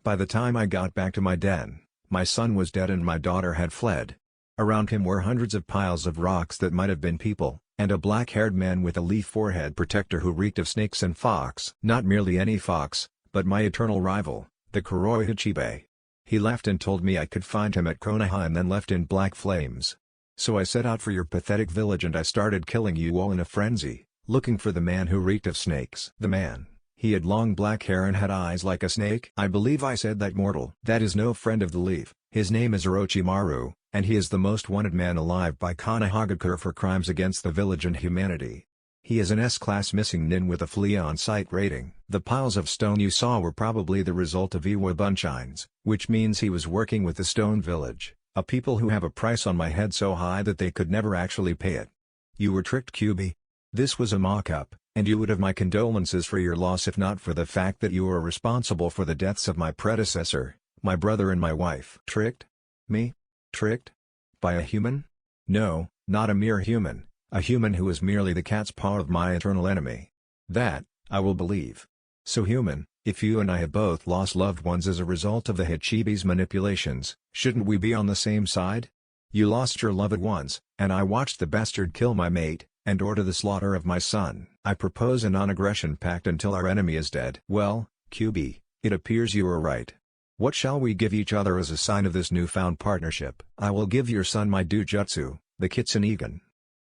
By the time I got back to my den, my son was dead and my daughter had fled. Around him were hundreds of piles of rocks that might have been people, and a black-haired man with a leaf forehead protector who reeked of snakes and fox. Not merely any fox, but my eternal rival, the Kuroi Hichibi. He left and told me I could find him at Konoha and then left in black flames. So I set out for your pathetic village and I started killing you all in a frenzy, looking for the man who reeked of snakes. The man. He had long black hair and had eyes like a snake. I believe I said that, mortal. That is no friend of the leaf. His name is Orochimaru, and he is the most wanted man alive by Kanahagakour for crimes against the village and humanity. He is an S-class missing nin with a flea on sight rating. The piles of stone you saw were probably the result of Iwa Bunshines, which means he was working with the Stone Village, a people who have a price on my head so high that they could never actually pay it. You were tricked, Kyuubi. This was a mock-up, and you would have my condolences for your loss if not for the fact that you are responsible for the deaths of my predecessor, my brother and my wife. Tricked? Me? Tricked? By a human? No, not a mere human. A human who is merely the cat's paw of my eternal enemy. That, I will believe. So human, if you and I have both lost loved ones as a result of the Hichibi's manipulations, shouldn't we be on the same side? You lost your loved ones, and I watched the bastard kill my mate, and order the slaughter of my son. I propose a non-aggression pact until our enemy is dead." "Well, QB, it appears you are right. What shall we give each other as a sign of this newfound partnership?" "I will give your son my Dojutsu, the Kitsune.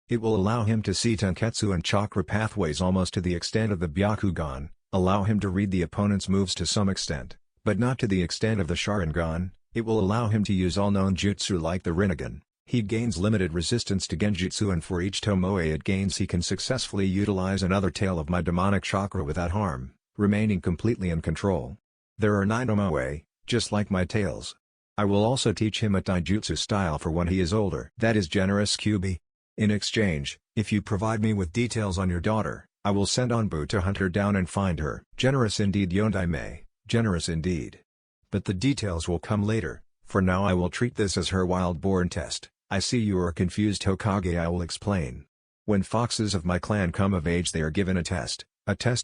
It will allow him to see Tenketsu and chakra pathways almost to the extent of the Byakugan, allow him to read the opponent's moves to some extent, but not to the extent of the Sharingan. It will allow him to use all known jutsu like the Rinnegan. He gains limited resistance to Genjutsu, and for each Tomoe it gains he can successfully utilize another tail of my demonic chakra without harm, remaining completely in control. There are 9 Tomoe, just like my tails. I will also teach him a taijutsu style for when he is older." "That is generous, QB. In exchange, if you provide me with details on your daughter, I will send Anbu to hunt her down and find her." "Generous indeed, Yondaime, generous indeed. But the details will come later, for now I will treat this as her wild-born test." "I see you are confused, Hokage. I will explain. When foxes of my clan come of age they are given a test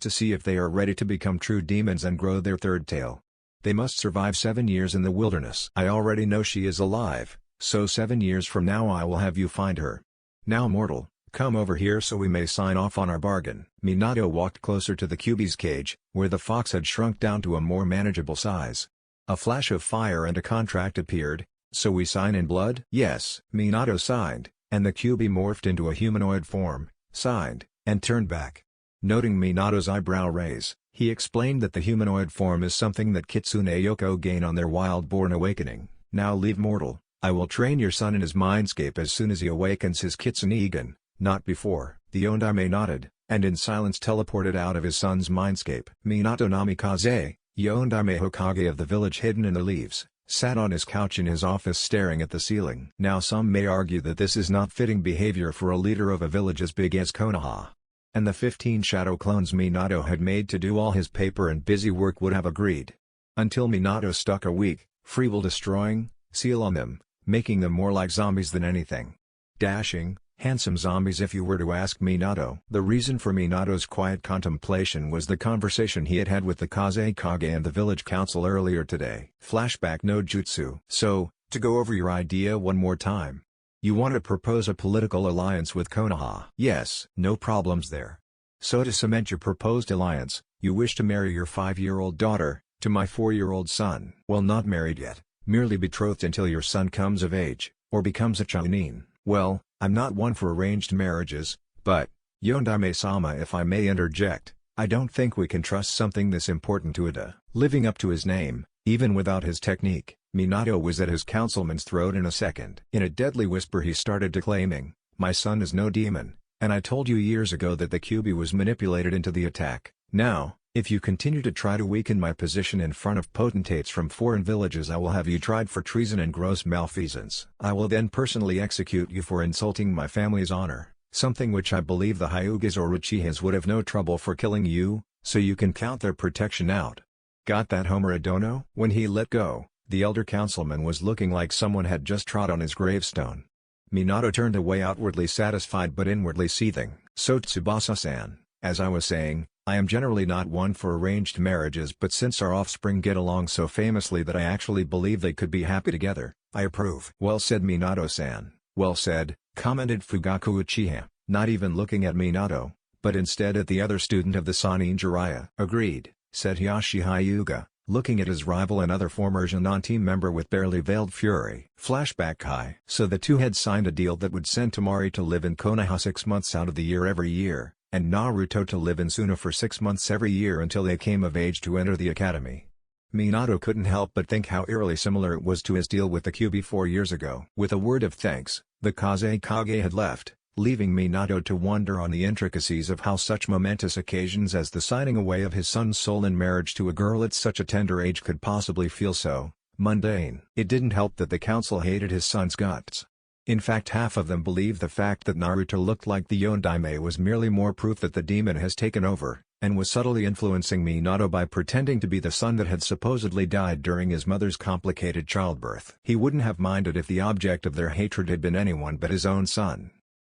to see if they are ready to become true demons and grow their third tail. They must survive 7 years in the wilderness. I already know she is alive, so 7 years from now I will have you find her. Now mortal, come over here so we may sign off on our bargain." Minato walked closer to the QB's cage, where the fox had shrunk down to a more manageable size. A flash of fire and a contract appeared. "So we sign in blood?" "Yes." Minato signed, and the QB morphed into a humanoid form, signed, and turned back. Noting Minato's eyebrow raise, he explained that the humanoid form is something that Kitsune Yoko gain on their wild-born awakening. "Now leave, mortal. I will train your son in his Mindscape as soon as he awakens his Kitsune, not before." The Yondaime nodded, and in silence teleported out of his son's Mindscape. Minato Namikaze, Yondaime Hokage of the village hidden in the leaves, sat on his couch in his office staring at the ceiling. Now some may argue that this is not fitting behavior for a leader of a village as big as Konoha. And the 15 shadow clones Minato had made to do all his paper and busy work would have agreed. Until Minato stuck a weak, free will destroying seal on them, making them more like zombies than anything. Dashing, handsome zombies if you were to ask Minato. The reason for Minato's quiet contemplation was the conversation he had had with the Kazekage and the village council earlier today. Flashback no jutsu. "So, to go over your idea one more time. You want to propose a political alliance with Konoha?" "Yes." "No problems there. So to cement your proposed alliance, you wish to marry your 5-year-old daughter, to my 4-year-old son." "Well, not married yet, merely betrothed until your son comes of age, or becomes a Chunin." "Well, I'm not one for arranged marriages, but, Yondaime-sama, if I may interject, I don't think we can trust something this important to Ida." Living up to his name, even without his technique, Minato was at his councilman's throat in a second. In a deadly whisper he started declaiming, "My son is no demon, and I told you years ago that the QB was manipulated into the attack. Now, if you continue to try to weaken my position in front of potentates from foreign villages, I will have you tried for treason and gross malfeasance. I will then personally execute you for insulting my family's honor, something which I believe the Hyugas or Uchihas would have no trouble for killing you, so you can count their protection out. Got that, Homer Adono?" When he let go, the elder councilman was looking like someone had just trod on his gravestone. Minato turned away, outwardly satisfied but inwardly seething. "So Tsubasa-san, as I was saying, I am generally not one for arranged marriages, but since our offspring get along so famously that I actually believe they could be happy together, I approve." "Well said, Minato-san, well said," commented Fugaku Uchiha, not even looking at Minato, but instead at the other student of the Sannin Jiraiya. "Agreed," said Hiyashi Hyuga, looking at his rival and other former Genin team member with barely veiled fury. Flashback Kai. So the two had signed a deal that would send Temari to live in Konoha 6 months out of the year every year, and Naruto to live in Suna for 6 months every year until they came of age to enter the academy. Minato couldn't help but think how eerily similar it was to his deal with the QB 4 years ago. With a word of thanks, the Kazekage had left, leaving Minato to wonder on the intricacies of how such momentous occasions as the signing away of his son's soul in marriage to a girl at such a tender age could possibly feel so mundane. It didn't help that the council hated his son's guts. In fact, half of them believed the fact that Naruto looked like the Yondaime was merely more proof that the demon has taken over, and was subtly influencing Minato by pretending to be the son that had supposedly died during his mother's complicated childbirth. He wouldn't have minded if the object of their hatred had been anyone but his own son.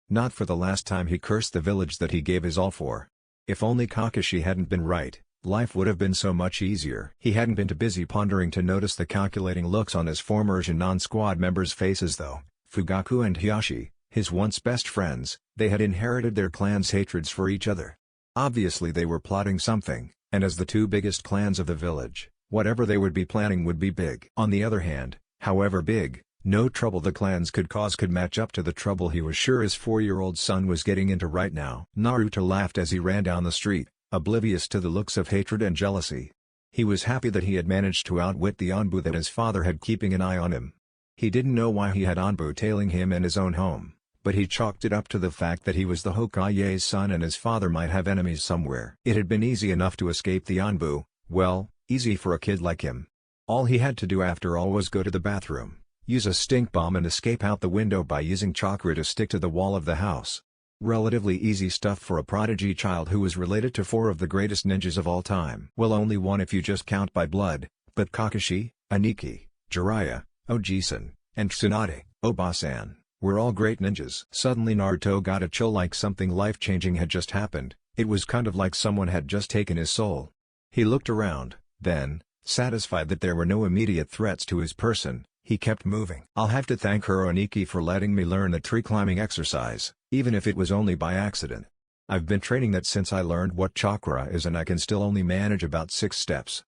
Not for the last time he cursed the village that he gave his all for. If only Kakashi hadn't been right, life would have been so much easier. He hadn't been too busy pondering to notice the calculating looks on his former Genin squad members' faces though. Fugaku and Hiyashi, His once best friends, they had inherited their clans' hatreds for each other. Obviously they were plotting something, and as the two biggest clans of the village, whatever they would be planning would be big. On the other hand, however big, no trouble the clans could cause could match up to the trouble he was sure his 4-year-old son was getting into right now. Naruto laughed as he ran down the street, oblivious to the looks of hatred and jealousy. He was happy that he had managed to outwit the Anbu that his father had keeping an eye on him. He didn't know why he had Anbu tailing him in his own home, but he chalked it up to the fact that he was the Hokage's son and his father might have enemies somewhere. It had been easy enough to escape the Anbu, well, easy for a kid like him. All he had to do after all was go to the bathroom, use a stink bomb and escape out the window by using chakra to stick to the wall of the house. Relatively easy stuff for a prodigy child who was related to 4 of the greatest ninjas of all time. Well, only one if you just count by blood, but Kakashi, Aniki, Jiraiya, Oji-san, and Tsunade, Oba-san, were all great ninjas. Suddenly Naruto got a chill like something life-changing had just happened. It was kind of like someone had just taken his soul. He looked around, then, satisfied that there were no immediate threats to his person, he kept moving. I'll have to thank her Aniki for letting me learn the tree climbing exercise, even if it was only by accident. I've been training that since I learned what chakra is and I can still only manage about 6 steps.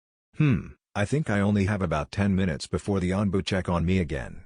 I think I only have about 10 minutes before the Anbu check on me again.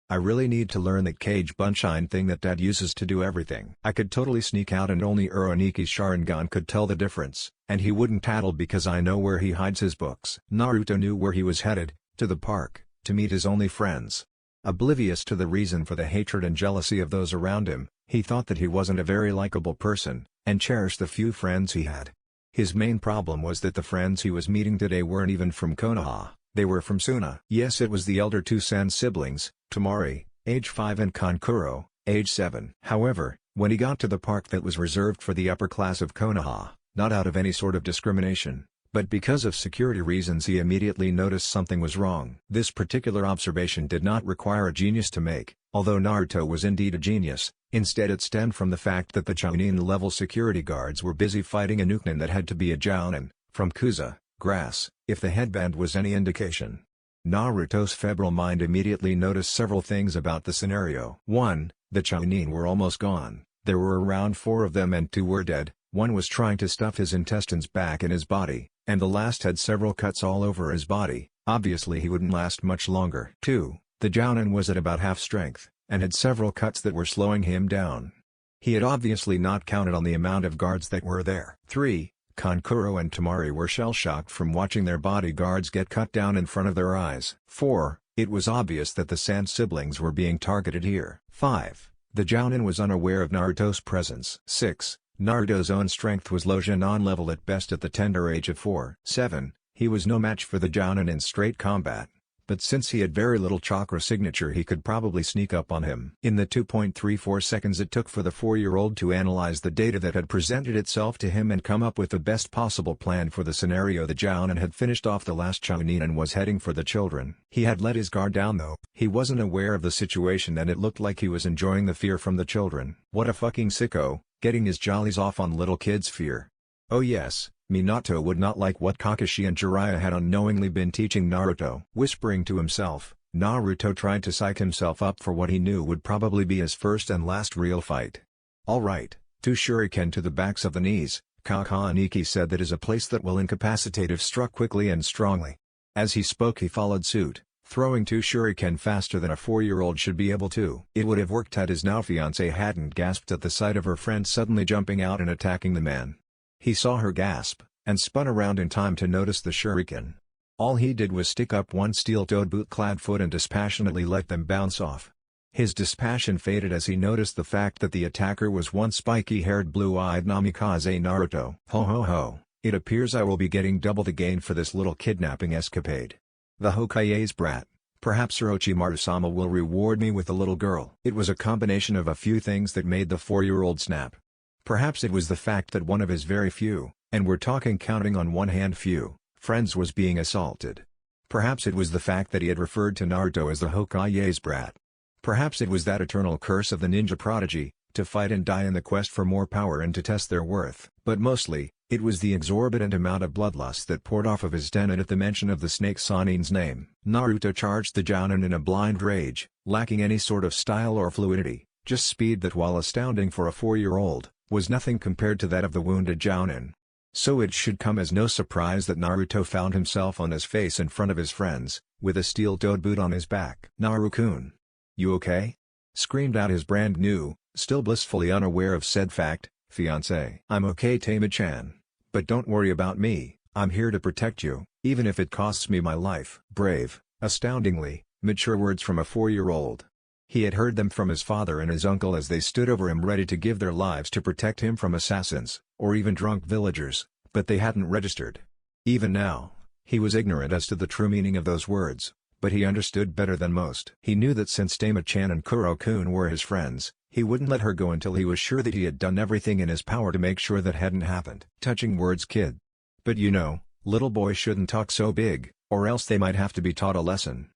I really need to learn that cage bunshine thing that Dad uses to do everything. I could totally sneak out and only Uraniki's Sharingan could tell the difference, and he wouldn't tattle because I know where he hides his books. Naruto knew where he was headed, to the park, to meet his only friends. Oblivious to the reason for the hatred and jealousy of those around him, he thought that he wasn't a very likable person, and cherished the few friends he had. His main problem was that the friends he was meeting today weren't even from Konoha, they were from Suna. Yes, it was the elder 2 San siblings, Tamari, age 5 and Kankuro, age 7. However, when he got to the park that was reserved for the upper class of Konoha, not out of any sort of discrimination, but because of security reasons he immediately noticed something was wrong. This particular observation did not require a genius to make, although Naruto was indeed a genius. Instead it stemmed from the fact that the Chunin-level security guards were busy fighting a Nukenin that had to be a Jounin, from Kuza, grass, if the headband was any indication. Naruto's febrile mind immediately noticed several things about the scenario. 1. The Chunin were almost gone, there were around 4 of them and 2 were dead, 1 was trying to stuff his intestines back in his body, and the last had several cuts all over his body, obviously he wouldn't last much longer. 2. The Jounin was at about half strength, and had several cuts that were slowing him down. He had obviously not counted on the amount of guards that were there. 3. Kankuro and Tamari were shell-shocked from watching their bodyguards get cut down in front of their eyes. 4. It was obvious that the San siblings were being targeted here. 5. The Jounin was unaware of Naruto's presence. 6. Naruto's own strength was low Genin level at best at the tender age of 4. 7. He was no match for the Jounin in straight combat, but since he had very little chakra signature he could probably sneak up on him. In the 2.34 seconds it took for the 4-year-old to analyze the data that had presented itself to him and come up with the best possible plan for the scenario. The Jounin had finished off the last Chunin and was heading for the children. He had let his guard down though. He wasn't aware of the situation and it looked like he was enjoying the fear from the children. What a fucking sicko, getting his jollies off on little kids' fear. Oh yes, Minato would not like what Kakashi and Jiraiya had unknowingly been teaching Naruto. Whispering to himself, Naruto tried to psych himself up for what he knew would probably be his first and last real fight. Alright, 2 shuriken to the backs of the knees, Aniki said. That is a place that will incapacitate if struck quickly and strongly. As he spoke he followed suit, throwing 2 shuriken faster than a 4-year-old should be able to. It would have worked had his now fiancée hadn't gasped at the sight of her friend suddenly jumping out and attacking the man. He saw her gasp, and spun around in time to notice the shuriken. All he did was stick up one steel-toed boot-clad foot and dispassionately let them bounce off. His dispassion faded as he noticed the fact that the attacker was one spiky-haired blue-eyed namikaze Naruto. Ho ho ho, it appears I will be getting double the gain for this little kidnapping escapade. The Hokage's brat, perhaps Orochimaru-sama will reward me with a little girl. It was a combination of a few things that made the 4-year-old snap. Perhaps it was the fact that one of his very few, and we're talking counting on one hand few, friends was being assaulted. Perhaps it was the fact that he had referred to Naruto as the Hokage's brat. Perhaps it was that eternal curse of the ninja prodigy, to fight and die in the quest for more power and to test their worth. But mostly, it was the exorbitant amount of bloodlust that poured off of his den at the mention of the snake Sanin's name. Naruto charged the Jounin in a blind rage, lacking any sort of style or fluidity. just speed that, while astounding for a 4-year-old, was nothing compared to that of the wounded Jounin. So it should come as no surprise that Naruto found himself on his face in front of his friends, with a steel-toed boot on his back. "Naru-kun. You okay?" screamed out his brand new, still blissfully unaware of said fact, fiancé. "I'm okay, Tama-chan. But don't worry about me, I'm here to protect you, even if it costs me my life." Brave, astoundingly, mature words from a 4-year-old. He had heard them from his father and his uncle as they stood over him ready to give their lives to protect him from assassins, or even drunk villagers, but they hadn't registered. Even now, he was ignorant as to the true meaning of those words, but he understood better than most. He knew that since Tama-chan and Kuro-kun were his friends, he wouldn't let her go until he was sure that he had done everything in his power to make sure that hadn't happened. Touching words, kid. But you know, little boys shouldn't talk so big, or else they might have to be taught a lesson.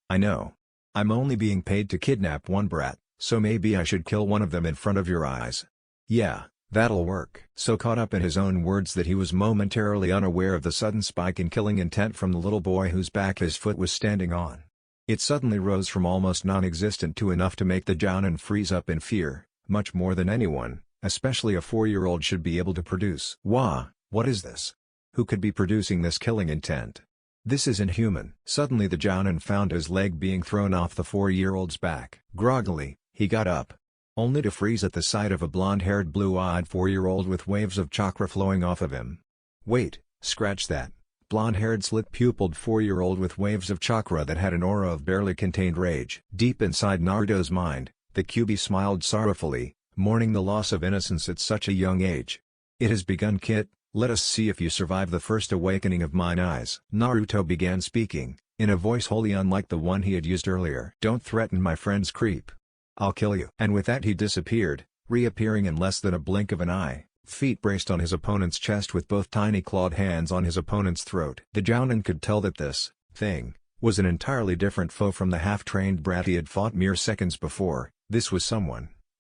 I know. I'm only being paid to kidnap one brat, so maybe I should kill one of them in front of your eyes. Yeah, that'll work. So caught up in his own words that he was momentarily unaware of the sudden spike in killing intent from the little boy whose back his foot was standing on. It suddenly rose from almost non-existent to enough to make the Jounin freeze up in fear, much more than anyone, especially a 4-year-old, should be able to produce. Wah, what is this? Who could be producing this killing intent? This is inhuman. Suddenly the Jounin found his leg being thrown off the 4-year-old's back. Groggily, he got up, only to freeze at the sight of a blonde-haired blue-eyed 4-year-old with waves of chakra flowing off of him. Wait, scratch that. Blonde-haired slit-pupiled 4-year-old with waves of chakra that had an aura of barely contained rage. Deep inside Naruto's mind, the Kyuubi smiled sorrowfully, mourning the loss of innocence at such a young age. "It has begun, Kit. Let us see if you survive the first awakening of mine eyes." Naruto began speaking, in a voice wholly unlike the one he had used earlier. "Don't threaten my friend's creep. I'll kill you." And with that he disappeared, reappearing in less than a blink of an eye, feet braced on his opponent's chest with both tiny clawed hands on his opponent's throat. The Jounin could tell that this thing was an entirely different foe from the half-trained brat he had fought mere seconds before. This was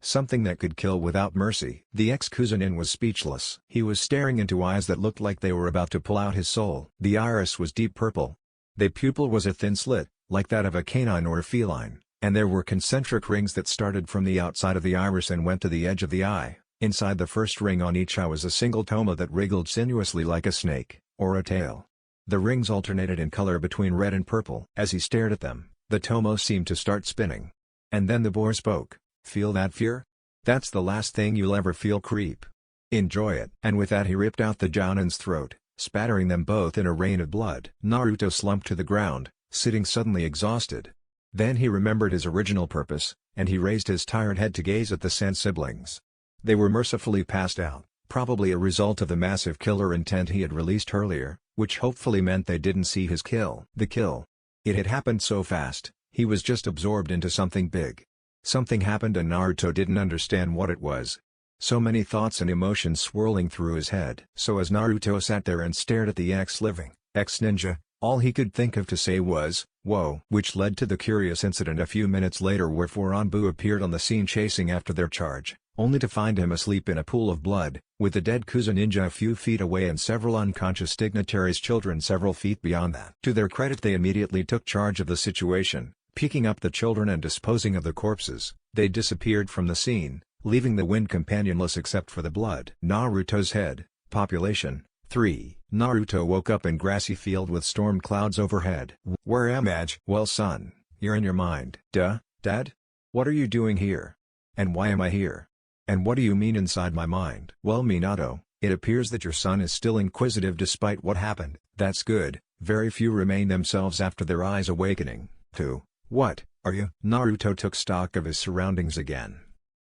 something that could kill without mercy. The ex-Kuzunin was speechless. He was staring into eyes that looked like they were about to pull out his soul. The iris was deep purple. The pupil was a thin slit, like that of a canine or a feline, and there were concentric rings that started from the outside of the iris and went to the edge of the eye. Inside the first ring on each eye was a single toma that wriggled sinuously like a snake, or a tail. The rings alternated in color between red and purple. As he stared at them, the tomo seemed to start spinning. And then the boy spoke. "Feel that fear? That's the last thing you'll ever feel, creep. Enjoy it." And with that he ripped out the Jounin's throat, spattering them both in a rain of blood. Naruto slumped to the ground, sitting suddenly exhausted. Then he remembered his original purpose, and he raised his tired head to gaze at the Sen siblings. They were mercifully passed out, probably a result of the massive killer intent he had released earlier, which hopefully meant they didn't see his kill. The kill. It had happened so fast, he was just absorbed into something big. Something happened and Naruto didn't understand what it was. So many thoughts and emotions swirling through his head. So as Naruto sat there and stared at the ex-living, ex-ninja, all he could think of to say was, "Whoa." Which led to the curious incident a few minutes later where Furanbu appeared on the scene chasing after their charge, only to find him asleep in a pool of blood, with the dead Kuzu ninja a few feet away and several unconscious dignitaries' children several feet beyond that. To their credit they immediately took charge of the situation, picking up the children and disposing of the corpses. They disappeared from the scene, leaving the wind companionless except for the blood. Naruto's head, population, 3. Naruto woke up in grassy field with storm clouds overhead. "Where am I?" "Well son, you're in your mind." "Duh, Dad? What are you doing here? And why am I here? And what do you mean inside my mind?" "Well Minato, it appears that your son is still inquisitive despite what happened." "That's good, very few remain themselves after their eyes awakening." "Who? What are you?" Naruto took stock of his surroundings again.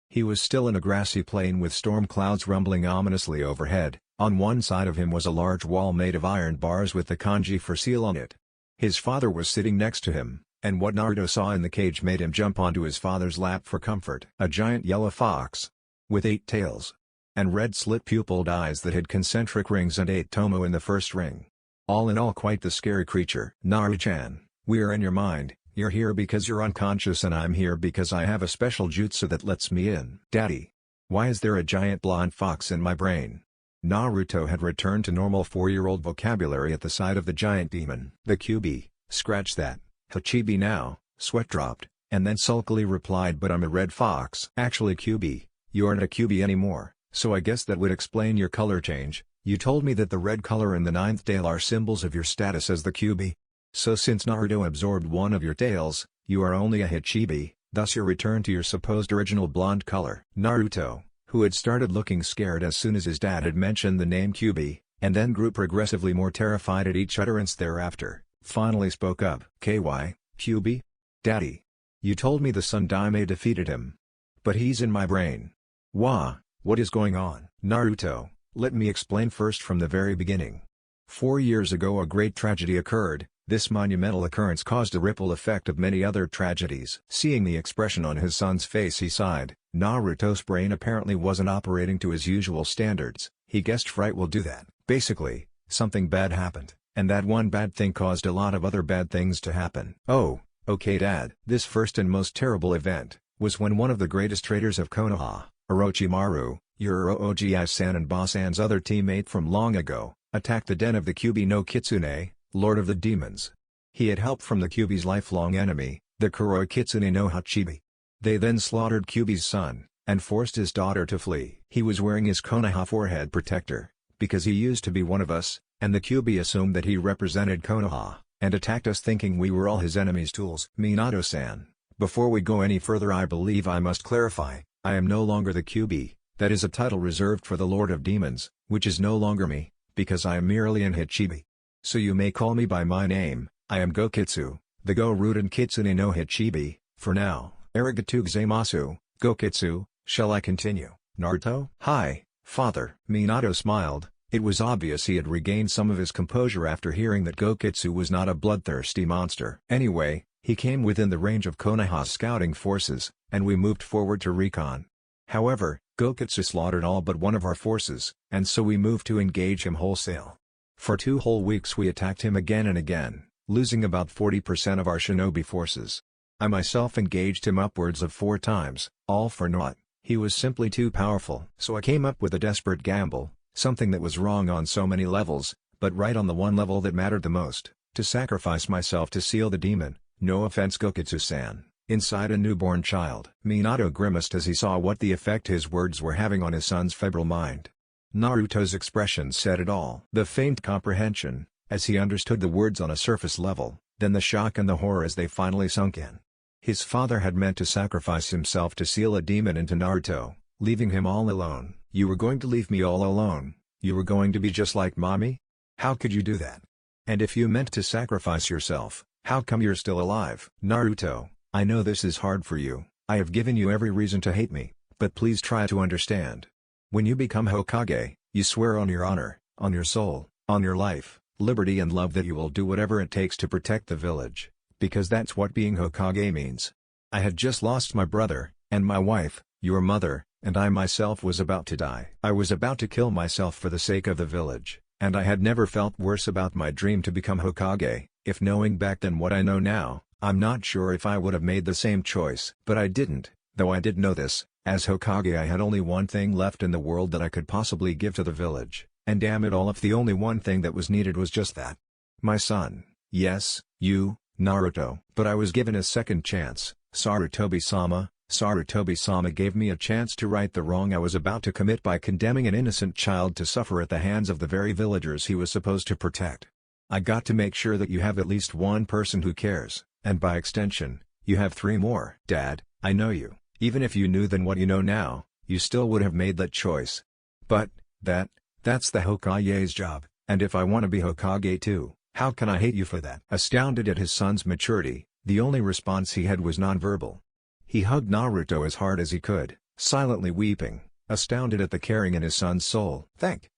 He was still in a grassy plain with storm clouds rumbling ominously overhead. On one side of him was a large wall made of iron bars with the kanji for seal on it. His father was sitting next to him, and what Naruto saw in the cage made him jump onto his father's lap for comfort. A giant yellow fox, with 8 tails, and red slit-pupiled eyes that had concentric rings and 8 tomo in the first ring. All in all quite the scary creature. "Naru-chan, we are in your mind. You're here because you're unconscious and I'm here because I have a special jutsu that lets me in." "Daddy, why is there a giant blonde fox in my brain?" Naruto had returned to normal 4-year-old vocabulary at the sight of the giant demon. The Kyuubi, scratch that, Hachibi now, sweat dropped, and then sulkily replied, "But I'm a red fox." "Actually QB, you aren't a QB anymore, so I guess that would explain your color change. You told me that the red color and the ninth tail are symbols of your status as the QB. So since Naruto absorbed one of your tails, you are only a Hichibi, thus your return to your supposed original blonde color." Naruto, who had started looking scared as soon as his dad had mentioned the name QB, and then grew progressively more terrified at each utterance thereafter, finally spoke up. "KY, QB? Daddy. You told me the Sun Daime defeated him. But he's in my brain. What is going on?" "Naruto, let me explain first from the very beginning. 4 years ago a great tragedy occurred. This monumental occurrence caused a ripple effect of many other tragedies." Seeing the expression on his son's face, he sighed. Naruto's brain apparently wasn't operating to his usual standards. He guessed fright will do that. Basically, something bad happened, and that one bad thing caused a lot of other bad things to happen. "Oh, okay Dad." This first and most terrible event was when one of the greatest traitors of Konoha, Orochimaru, your Uchiha-san and Ba-san's other teammate from long ago, attacked the den of the Kyuubi no Kitsune, Lord of the Demons. He had help from the Kyuubi's lifelong enemy, the Kuroi Kitsune no Hachibi. They then slaughtered Kyuubi's son, and forced his daughter to flee. He was wearing his Konoha forehead protector, because he used to be one of us, and the Kyuubi assumed that he represented Konoha, and attacked us thinking we were all his enemy's tools. "Minato-san, before we go any further I believe I must clarify, I am no longer the Kyuubi, that is a title reserved for the Lord of Demons, which is no longer me, because I am merely an Hichibi. So you may call me by my name, I am Gokitsu, the Go-rooted Kitsune no Hichibi, for now. Arigatou gozaimasu, Gokitsu." "Shall I continue, Naruto?" "Hi, father." Minato smiled. It was obvious he had regained some of his composure after hearing that Gokitsu was not a bloodthirsty monster. "Anyway, he came within the range of Konoha's scouting forces, and we moved forward to recon. However, Gokitsu slaughtered all but one of our forces, and so we moved to engage him wholesale. For 2 whole weeks we attacked him again and again, losing about 40% of our shinobi forces. I myself engaged him upwards of 4 times, all for naught. He was simply too powerful. So I came up with a desperate gamble, something that was wrong on so many levels, but right on the one level that mattered the most, to sacrifice myself to seal the demon, no offense Gokitsu-san, inside a newborn child." Minato grimaced as he saw what the effect his words were having on his son's febrile mind. Naruto's expression said it all. The faint comprehension, as he understood the words on a surface level, then the shock and the horror as they finally sunk in. His father had meant to sacrifice himself to seal a demon into Naruto, leaving him all alone. "You were going to leave me all alone? You were going to be just like mommy? How could you do that? And if you meant to sacrifice yourself, how come you're still alive?" "Naruto, I know this is hard for you, I have given you every reason to hate me, but please try to understand. When you become Hokage, you swear on your honor, on your soul, on your life, liberty and love that you will do whatever it takes to protect the village, because that's what being Hokage means. I had just lost my brother, and my wife, your mother, and I myself was about to die. I was about to kill myself for the sake of the village, and I had never felt worse about my dream to become Hokage. If knowing back then what I know now, I'm not sure if I would have made the same choice. But I didn't, though I did know this. As Hokage I had only one thing left in the world that I could possibly give to the village, and damn it all if the only one thing that was needed was just that. My son. Yes, you, Naruto. But I was given a second chance. Sarutobi-sama. Sarutobi-sama gave me a chance to right the wrong I was about to commit by condemning an innocent child to suffer at the hands of the very villagers he was supposed to protect. I got to make sure that you have at least one person who cares, and by extension, you have 3 more. Dad, I know you. Even if you knew then what you know now, you still would have made that choice. But, that's the Hokage's job, and if I want to be Hokage too, how can I hate you for that?" Astounded at his son's maturity, the only response he had was nonverbal. He hugged Naruto as hard as he could, silently weeping, astounded at the caring in his son's soul. Thank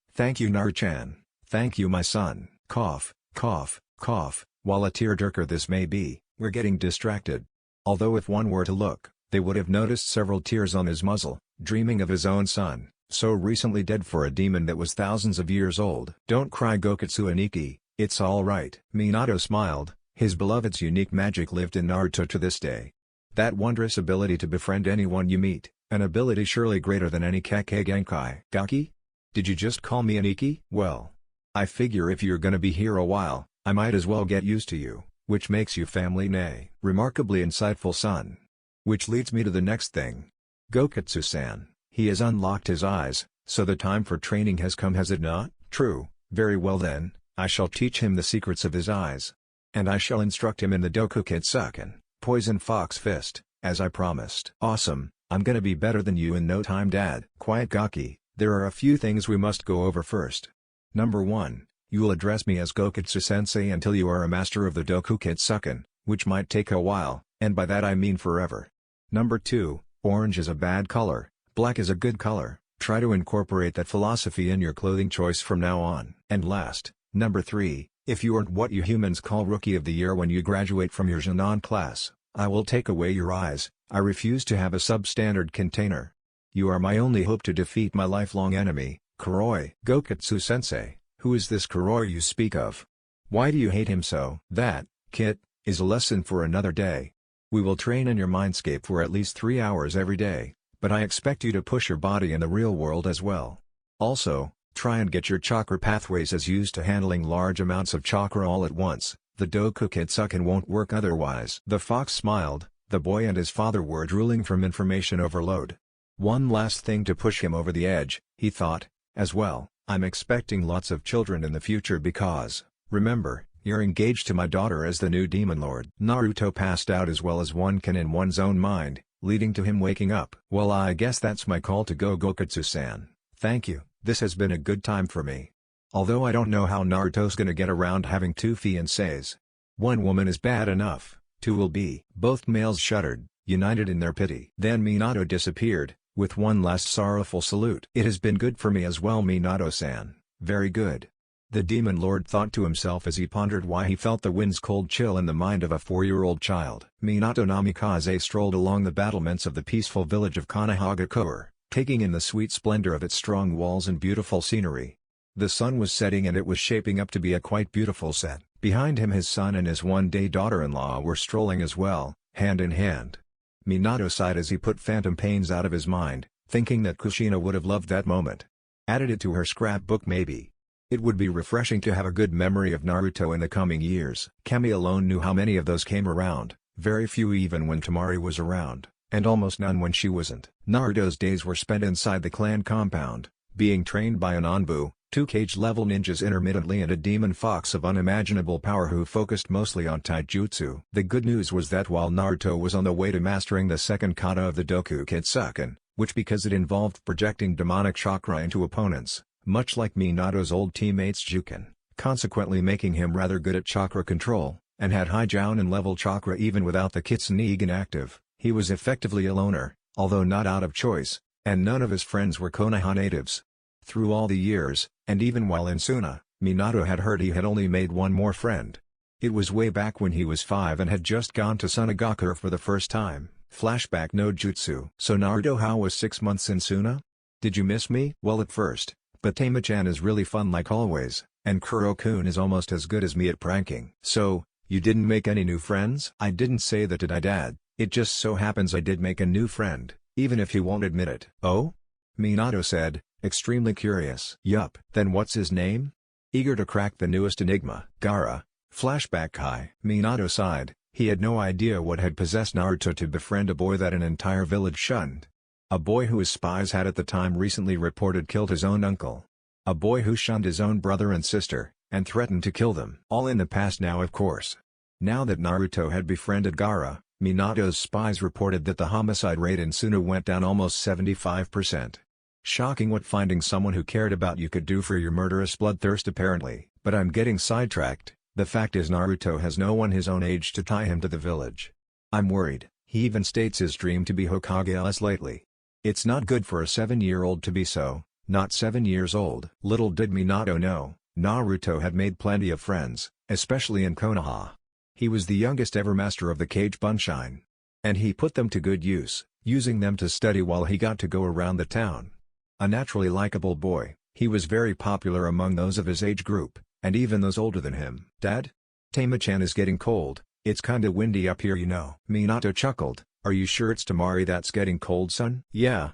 you Naruto-chan. Thank you my son." Cough, cough, cough. While a tearjerker this may be, we're getting distracted. Although if one were to look, they would have noticed several tears on his muzzle, dreaming of his own son, so recently dead for a demon that was thousands of years old. "Don't cry Gokitsu Aniki, it's all right." Minato smiled, his beloved's unique magic lived in Naruto to this day. That wondrous ability to befriend anyone you meet, an ability surely greater than any Kekkei Genkai. "Gaki? Did you just call me Aniki?" "Well, I figure if you're gonna be here a while, I might as well get used to you. which makes you family nay. Remarkably insightful son. Which leads me to the next thing. Gokutsu-san, he has unlocked his eyes, so the time for training has come, has it not? True, very well then, I shall teach him the secrets of his eyes. And I shall instruct him in the Dokuketsuken, Poison Fox Fist, as I promised. Awesome, I'm gonna be better than you in no time, Dad. Quiet Gaki, there are a few things we must go over first. Number 1, you will address me as Gokutsu-sensei until you are a master of the Dokuketsuken, which might take a while, and by that I mean forever. Number 2, orange is a bad color, black is a good color. Try to incorporate that philosophy in your clothing choice from now on. And last, number 3, if you aren't what you humans call Rookie of the Year when you graduate from your Junon class, I will take away your eyes. I refuse to have a substandard container. You are my only hope to defeat my lifelong enemy, Kuroi. Gokutsu-sensei, who is this Kuroi you speak of? Why do you hate him so? That, Kit, is a lesson for another day. We will train in your Mindscape for at least 3 hours every day. But I expect you to push your body in the real world as well. Also, try and get your chakra pathways as used to handling large amounts of chakra all at once. The Dokuketsuken won't work otherwise. The fox smiled. The boy and his father were drooling from information overload. One last thing to push him over the edge, he thought, as well. I'm expecting lots of children in the future because, remember, you're engaged to my daughter as the new Demon Lord. Naruto passed out as well as one can in one's own mind, leading to him waking up. Well, I guess that's my call to go, Gokutsu-san. Thank you, this has been a good time for me. Although I don't know how Naruto's gonna get around having 2 fiancées. One woman is bad enough, 2 will be. Both males shuddered, united in their pity. Then Minato disappeared, with one last sorrowful salute. It has been good for me as well, Minato-san, very good. The Demon Lord thought to himself as he pondered why he felt the wind's cold chill in the mind of a 4-year-old child. Minato Namikaze strolled along the battlements of the peaceful village of Konohagakure, taking in the sweet splendor of its strong walls and beautiful scenery. The sun was setting and it was shaping up to be a quite beautiful set. Behind him his son and his one-day daughter-in-law were strolling as well, hand in hand. Minato sighed as he put phantom pains out of his mind, thinking that Kushina would have loved that moment. Added it to her scrapbook maybe. It would be refreshing to have a good memory of Naruto in the coming years. Kami alone knew how many of those came around, very few even when Temari was around, and almost none when she wasn't. Naruto's days were spent inside the clan compound, being trained by an Anbu, 2 cage-level ninjas intermittently and a demon fox of unimaginable power who focused mostly on taijutsu. The good news was that while Naruto was on the way to mastering the second kata of the Dokuketsuken, which because it involved projecting demonic chakra into opponents, much like Minato's old teammates Juken, consequently making him rather good at chakra control, and had high Jounin level chakra even without the Kitsune active, he was effectively a loner, although not out of choice, and none of his friends were Konoha natives. Through all the years, and even while in Suna, Minato had heard he had only made one more friend. It was way back when he was 5 and had just gone to Sunagakure for the first time. Flashback no jutsu. So Naruto, how was 6 months in Suna? Did you miss me? Well, at first. But Tama-chan is really fun like always, and Kuro-kun is almost as good as me at pranking. So, you didn't make any new friends? I didn't say that, did I, Dad? It just so happens I did make a new friend, even if he won't admit it. Oh? Minato said, extremely curious. Yup. Then what's his name? Eager to crack the newest enigma. Gaara. Flashback Kai. Minato sighed, he had no idea what had possessed Naruto to befriend a boy that an entire village shunned. A boy who his spies had at the time recently reported killed his own uncle. A boy who shunned his own brother and sister, and threatened to kill them. All in the past now, of course. Now that Naruto had befriended Gaara, Minato's spies reported that the homicide rate in Suna went down almost 75%. Shocking what finding someone who cared about you could do for your murderous bloodthirst apparently. But I'm getting sidetracked. The fact is Naruto has no one his own age to tie him to the village. I'm worried. He even states his dream to be Hokage lately. It's not good for a 7-year-old to be so, not 7 years old. Little did Minato know, Naruto had made plenty of friends, especially in Konoha. He was the youngest ever master of the Cage Bunshine. And he put them to good use, using them to study while he got to go around the town. A naturally likable boy, he was very popular among those of his age group, and even those older than him. Dad? Tama-chan is getting cold, it's kinda windy up here, you know. Minato chuckled. Are you sure it's Temari that's getting cold, son? Yeah.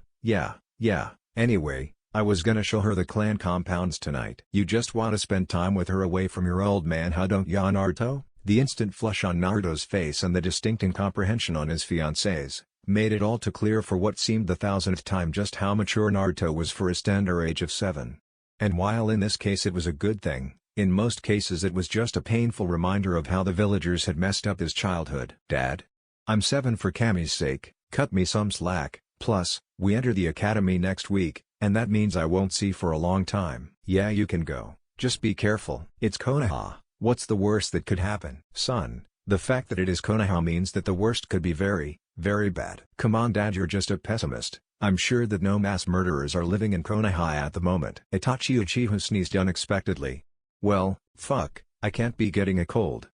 Anyway, I was gonna show her the clan compounds tonight. You just wanna spend time with her away from your old man, huh, don't ya, Naruto? The instant flush on Naruto's face and the distinct incomprehension on his fiancée's made it all too clear for what seemed the thousandth time just how mature Naruto was for his tender age of 7. And while in this case it was a good thing, in most cases it was just a painful reminder of how the villagers had messed up his childhood. "Dad? I'm 7 for Kami's sake, cut me some slack, plus, we enter the academy next week, and that means I won't see for a long time." "Yeah, you can go, just be careful." "It's Konoha, what's the worst that could happen?" "Son, the fact that it is Konoha means that the worst could be very, very bad." "Come on Dad, you're just a pessimist. I'm sure that no mass murderers are living in Konoha at the moment." Itachi Uchiha sneezed unexpectedly. "Well, fuck, I can't be getting a cold.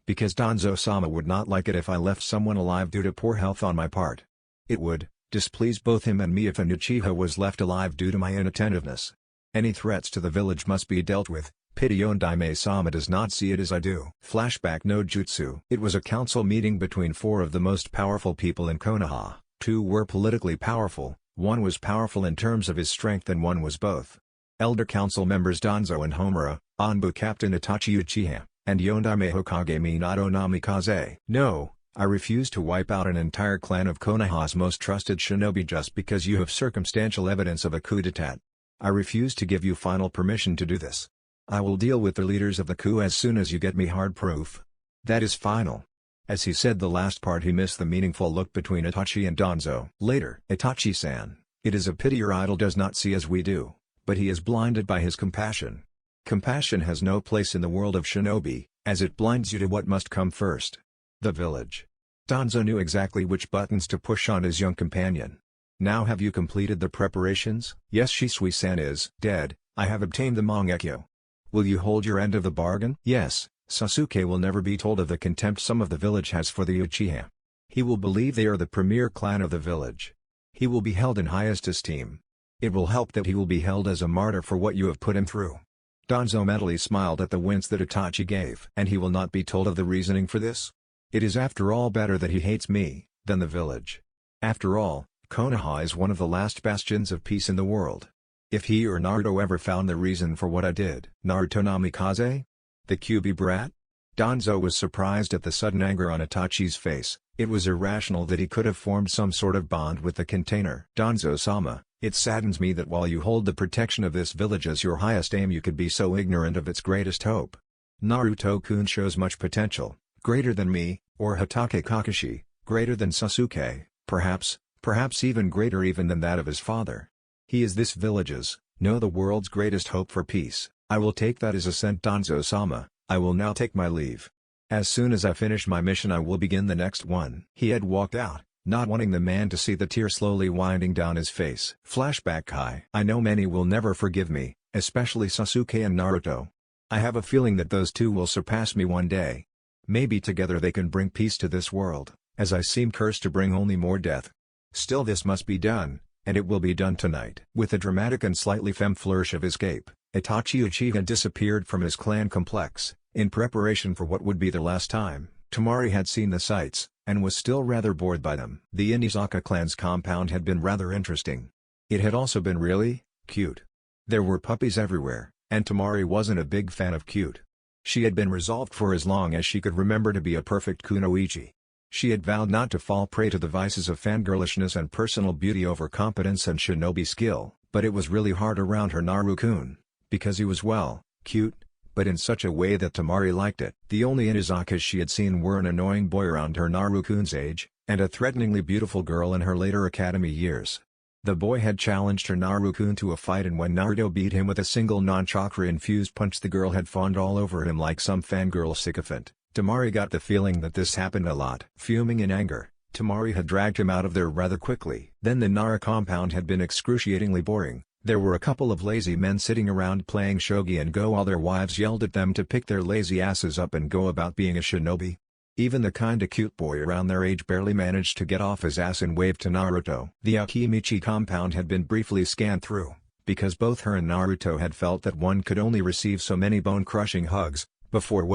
Because Danzo-sama would not like it if I left someone alive due to poor health on my part. It would displease both him and me if an Uchiha was left alive due to my inattentiveness. Any threats to the village must be dealt with. Pity Yondaime-sama does not see it as I do." Flashback no jutsu. It was a council meeting between 4 of the most powerful people in Konoha. 2 were politically powerful, 1 was powerful in terms of his strength and 1 was both. Elder Council members Danzo and Homura, Anbu Captain Itachi Uchiha, and Yondaime Hokage Minato Namikaze. "No, I refuse to wipe out an entire clan of Konoha's most trusted shinobi just because you have circumstantial evidence of a coup d'etat. I refuse to give you final permission to do this. I will deal with the leaders of the coup as soon as you get me hard proof. That is final." As he said the last part he missed the meaningful look between Itachi and Danzo. Later, "Itachi-san, it is a pity your idol does not see as we do, but he is blinded by his compassion. Compassion has no place in the world of shinobi, as it blinds you to what must come first. The village." Danzo knew exactly which buttons to push on his young companion. "Now have you completed the preparations?" "Yes, Shisui-san is dead. I have obtained the Mangekyo." "Will you hold your end of the bargain?" "Yes, Sasuke will never be told of the contempt some of the village has for the Uchiha. He will believe they are the premier clan of the village. He will be held in highest esteem. It will help that he will be held as a martyr for what you have put him through." Danzo mentally smiled at the wince that Itachi gave. "And he will not be told of the reasoning for this? It is after all better that he hates me, than the village. After all, Konoha is one of the last bastions of peace in the world. If he or Naruto ever found the reason for what I did." "Naruto Namikaze? The Kyuubi brat?" Danzo was surprised at the sudden anger on Itachi's face. It was irrational that he could have formed some sort of bond with the container. "Danzo-sama, it saddens me that while you hold the protection of this village as your highest aim you could be so ignorant of its greatest hope. Naruto-kun shows much potential, greater than me, or Hatake Kakashi, greater than Sasuke, perhaps even greater even than that of his father. He is this village's, no the world's greatest hope for peace. I will take that as assent Danzo-sama, I will now take my leave. As soon as I finish my mission I will begin the next one." He had walked out, not wanting the man to see the tear slowly winding down his face. Flashback Kai. "I know many will never forgive me, especially Sasuke and Naruto. I have a feeling that those 2 will surpass me one day. Maybe together they can bring peace to this world, as I seem cursed to bring only more death. Still this must be done, and it will be done tonight." With a dramatic and slightly femme flourish of escape, Itachi Uchiha disappeared from his clan complex, in preparation for what would be the last time. Temari had seen the sights, and was still rather bored by them. The Inizaka clan's compound had been rather interesting. It had also been really cute. There were puppies everywhere, and Temari wasn't a big fan of cute. She had been resolved for as long as she could remember to be a perfect kunoichi. She had vowed not to fall prey to the vices of fangirlishness and personal beauty over competence and shinobi skill, but it was really hard around her Naru-kun, because he was well, cute, but in such a way that Temari liked it. The only Inizakas she had seen were an annoying boy around her Naru-kun's age, and a threateningly beautiful girl in her later academy years. The boy had challenged her Naru-kun to a fight, and when Naruto beat him with a single non-chakra-infused punch the girl had fawned all over him like some fangirl sycophant. Temari got the feeling that this happened a lot. Fuming in anger, Temari had dragged him out of there rather quickly. Then the Nara compound had been excruciatingly boring. There were a couple of lazy men sitting around playing shogi and go while their wives yelled at them to pick their lazy asses up and go about being a shinobi. Even the kinda cute boy around their age barely managed to get off his ass and wave to Naruto. The Akimichi compound had been briefly scanned through, because both her and Naruto had felt that one could only receive so many bone-crushing hugs, before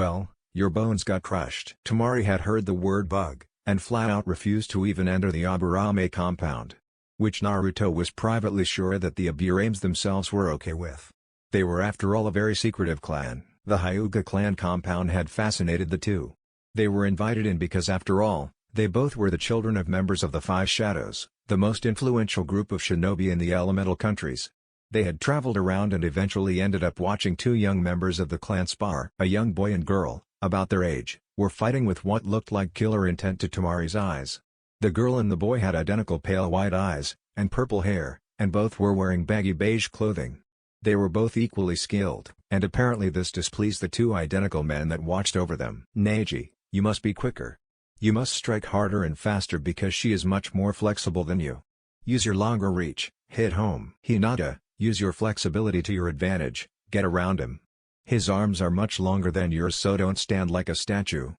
your bones got crushed. Temari had heard the word bug, and flat out refused to even enter the Aburame compound. Which Naruto was privately sure that the Aburames themselves were okay with. They were after all a very secretive clan. The Hyuga clan compound had fascinated the two. They were invited in because after all, they both were the children of members of the Five Shadows, the most influential group of shinobi in the elemental countries. They had traveled around and eventually ended up watching two young members of the clan spar. A young boy and girl, about their age, were fighting with what looked like killer intent to Tamari's eyes. The girl and the boy had identical pale white eyes, and purple hair, and both were wearing baggy beige clothing. They were both equally skilled, and apparently this displeased the two identical men that watched over them. Neji, you must be quicker. You must strike harder and faster because she is much more flexible than you. Use your longer reach, hit home. Hinata, use your flexibility to your advantage, get around him. His arms are much longer than yours, so don't stand like a statue.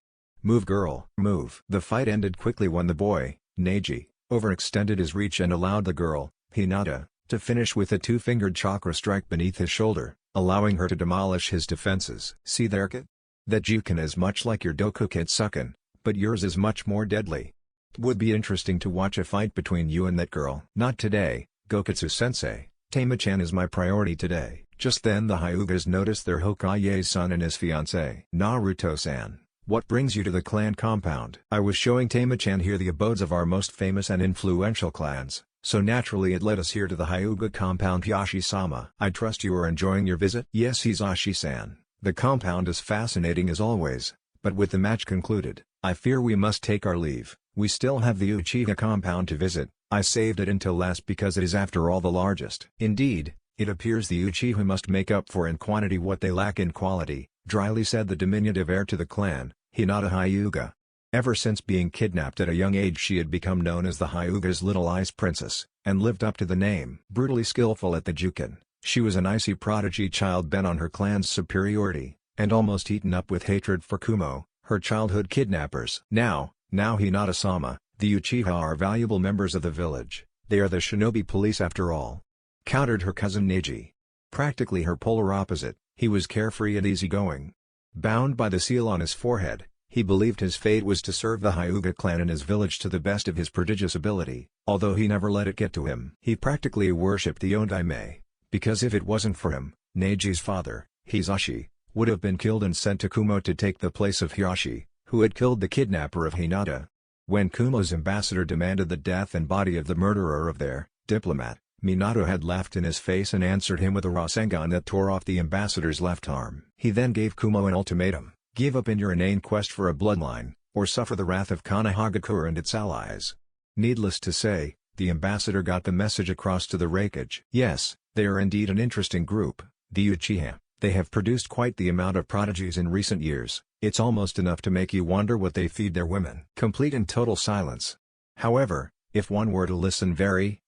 Move, girl, move. The fight ended quickly when the boy, Neji, overextended his reach and allowed the girl, Hinata, to finish with a two-fingered chakra strike beneath his shoulder, allowing her to demolish his defenses. See there, kid? That Juken is much like your Doku Kitsuken, but yours is much more deadly. Would be interesting to watch a fight between you and that girl. Not today, Gokatsu-sensei. Tama-chan is my priority today. Just then the Hyugas noticed their Hokage's son and his fiancée. Naruto-san, what brings you to the clan compound? I was showing Tama-chan here the abodes of our most famous and influential clans, so naturally it led us here to the Hyuga compound. Hisashi-sama. I trust you are enjoying your visit? Yes, Hisashi-san. The compound is fascinating as always, but with the match concluded, I fear we must take our leave. We still have the Uchiha compound to visit. I saved it until last because it is after all the largest. Indeed, it appears the Uchiha must make up for in quantity what they lack in quality, dryly said the diminutive heir to the clan, Hinata Hyuga. Ever since being kidnapped at a young age she had become known as the Hyuga's Little Ice Princess, and lived up to the name. Brutally skillful at the Juken, she was an icy prodigy child bent on her clan's superiority, and almost eaten up with hatred for Kumo, her childhood kidnappers. Now Hinata-sama, the Uchiha are valuable members of the village, they are the shinobi police after all. Countered her cousin Neji. Practically her polar opposite, he was carefree and easygoing. Bound by the seal on his forehead, he believed his fate was to serve the Hyuga clan in his village to the best of his prodigious ability, although he never let it get to him. He practically worshipped the Ondaime, because if it wasn't for him, Neji's father, Hisashi, would have been killed and sent to Kumo to take the place of Hisashi, who had killed the kidnapper of Hinata. When Kumo's ambassador demanded the death and body of the murderer of their diplomat, Minato had laughed in his face and answered him with a Rasengan that tore off the ambassador's left arm. He then gave Kumo an ultimatum: give up in your inane quest for a bloodline, or suffer the wrath of Konohagakure and its allies. Needless to say, the ambassador got the message across to the Raikage. Yes, they are indeed an interesting group, the Uchiha. They have produced quite the amount of prodigies in recent years, it's almost enough to make you wonder what they feed their women. Complete and total silence. However, if one were to listen very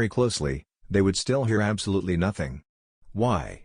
closely, they would still hear absolutely nothing. Why?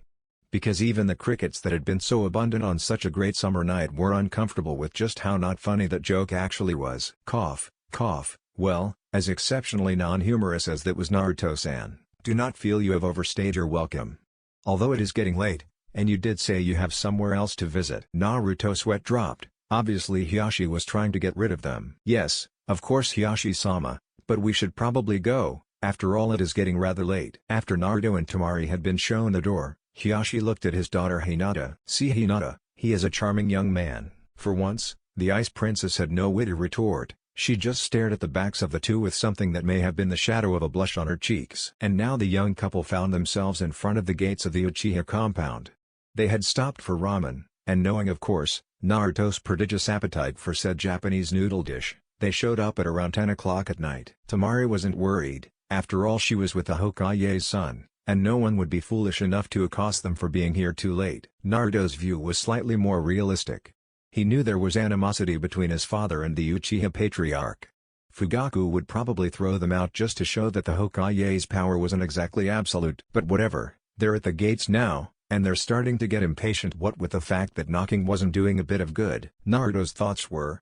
Because even the crickets that had been so abundant on such a great summer night were uncomfortable with just how not funny that joke actually was. Cough, cough. Well, as exceptionally non-humorous as that was, Naruto-san, do not feel you have overstayed your welcome. Although it is getting late, and you did say you have somewhere else to visit. Naruto's sweat dropped. Obviously Hisashi was trying to get rid of them. Yes, of course Hisashi-sama, but we should probably go, after all it is getting rather late. After Naruto and Tamari had been shown the door, Hisashi looked at his daughter Hinata. See Hinata, he is a charming young man. For once, the Ice Princess had no witty retort. She just stared at the backs of the two with something that may have been the shadow of a blush on her cheeks. And now the young couple found themselves in front of the gates of the Uchiha compound. They had stopped for ramen, and knowing of course, Naruto's prodigious appetite for said Japanese noodle dish, they showed up at around 10 o'clock at night. Tamari wasn't worried, after all she was with the Hokage's son, and no one would be foolish enough to accost them for being here too late. Naruto's view was slightly more realistic. He knew there was animosity between his father and the Uchiha patriarch. Fugaku would probably throw them out just to show that the Hokage's power wasn't exactly absolute. But whatever, they're at the gates now, and they're starting to get impatient what with the fact that knocking wasn't doing a bit of good. Naruto's thoughts were,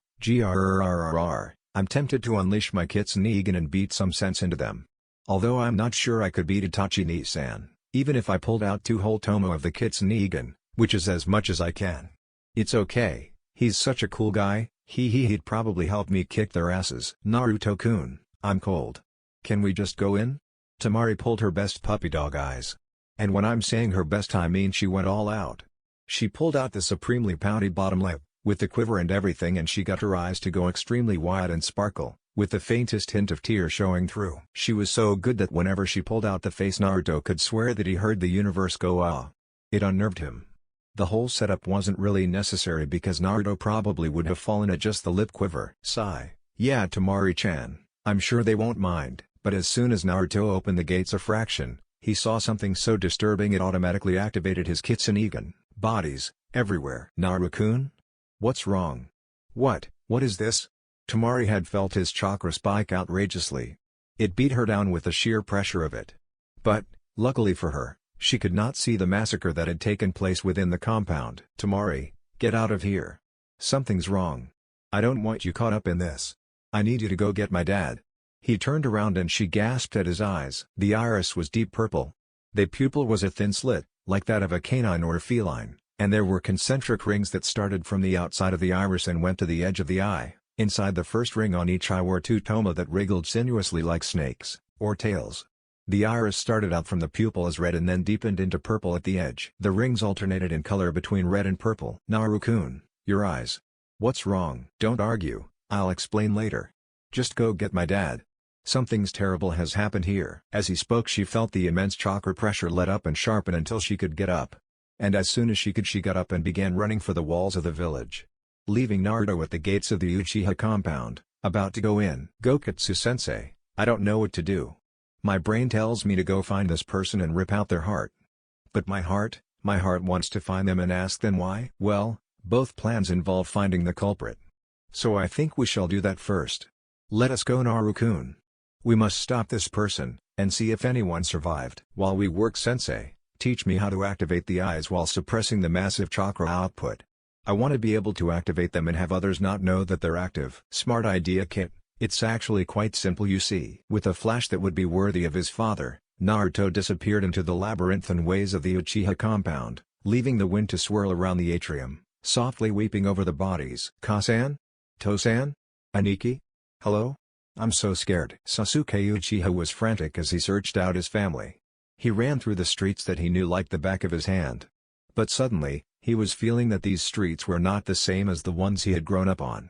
I'm tempted to unleash my Kitsune and beat some sense into them. Although I'm not sure I could beat Itachi-ni-san, even if I pulled out 2 whole tomo of the Kitsune, which is as much as I can. It's okay. He's such a cool guy, he'd probably help me kick their asses. Naruto-kun, I'm cold. Can we just go in? Tamari pulled her best puppy dog eyes. And when I'm saying her best I mean she went all out. She pulled out the supremely pouty bottom lip, with the quiver and everything, and she got her eyes to go extremely wide and sparkle, with the faintest hint of tear showing through. She was so good that whenever she pulled out the face, Naruto could swear that he heard the universe go ah. It unnerved him. The whole setup wasn't really necessary because Naruto probably would have fallen at just the lip quiver. Sigh. Yeah, Temari-chan, I'm sure they won't mind, but as soon as Naruto opened the gates a fraction, he saw something so disturbing it automatically activated his Kitsune bodies, everywhere. Naru-kun? What's wrong? What is this? Temari had felt his chakra spike outrageously. It beat her down with the sheer pressure of it. But, luckily for her, she could not see the massacre that had taken place within the compound. Temari, get out of here. Something's wrong. I don't want you caught up in this. I need you to go get my dad. He turned around and she gasped at his eyes. The iris was deep purple. The pupil was a thin slit, like that of a canine or a feline, and there were concentric rings that started from the outside of the iris and went to the edge of the eye. Inside the first ring on each eye were two toma that wriggled sinuously like snakes, or tails. The iris started out from the pupil as red and then deepened into purple at the edge. The rings alternated in color between red and purple. Naru-kun, your eyes. What's wrong? Don't argue, I'll explain later. Just go get my dad. Something's terrible has happened here. As he spoke, she felt the immense chakra pressure let up and sharpen until she could get up. And as soon as she could, she got up and began running for the walls of the village. Leaving Naruto at the gates of the Uchiha compound, about to go in. Gokatsu-sensei, I don't know what to do. My brain tells me to go find this person and rip out their heart. But my heart wants to find them and ask them why. Well, both plans involve finding the culprit. So I think we shall do that first. Let us go, Naru-kun. We must stop this person, and see if anyone survived. While we work, sensei, teach me how to activate the eyes while suppressing the massive chakra output. I want to be able to activate them and have others not know that they're active. Smart idea, Kit. It's actually quite simple, you see. With a flash that would be worthy of his father, Naruto disappeared into the labyrinthine ways of the Uchiha compound, leaving the wind to swirl around the atrium, softly weeping over the bodies. Kasan? Tosan? Aniki? Hello? I'm so scared. Sasuke Uchiha was frantic as he searched out his family. He ran through the streets that he knew like the back of his hand. But suddenly, he was feeling that these streets were not the same as the ones he had grown up on.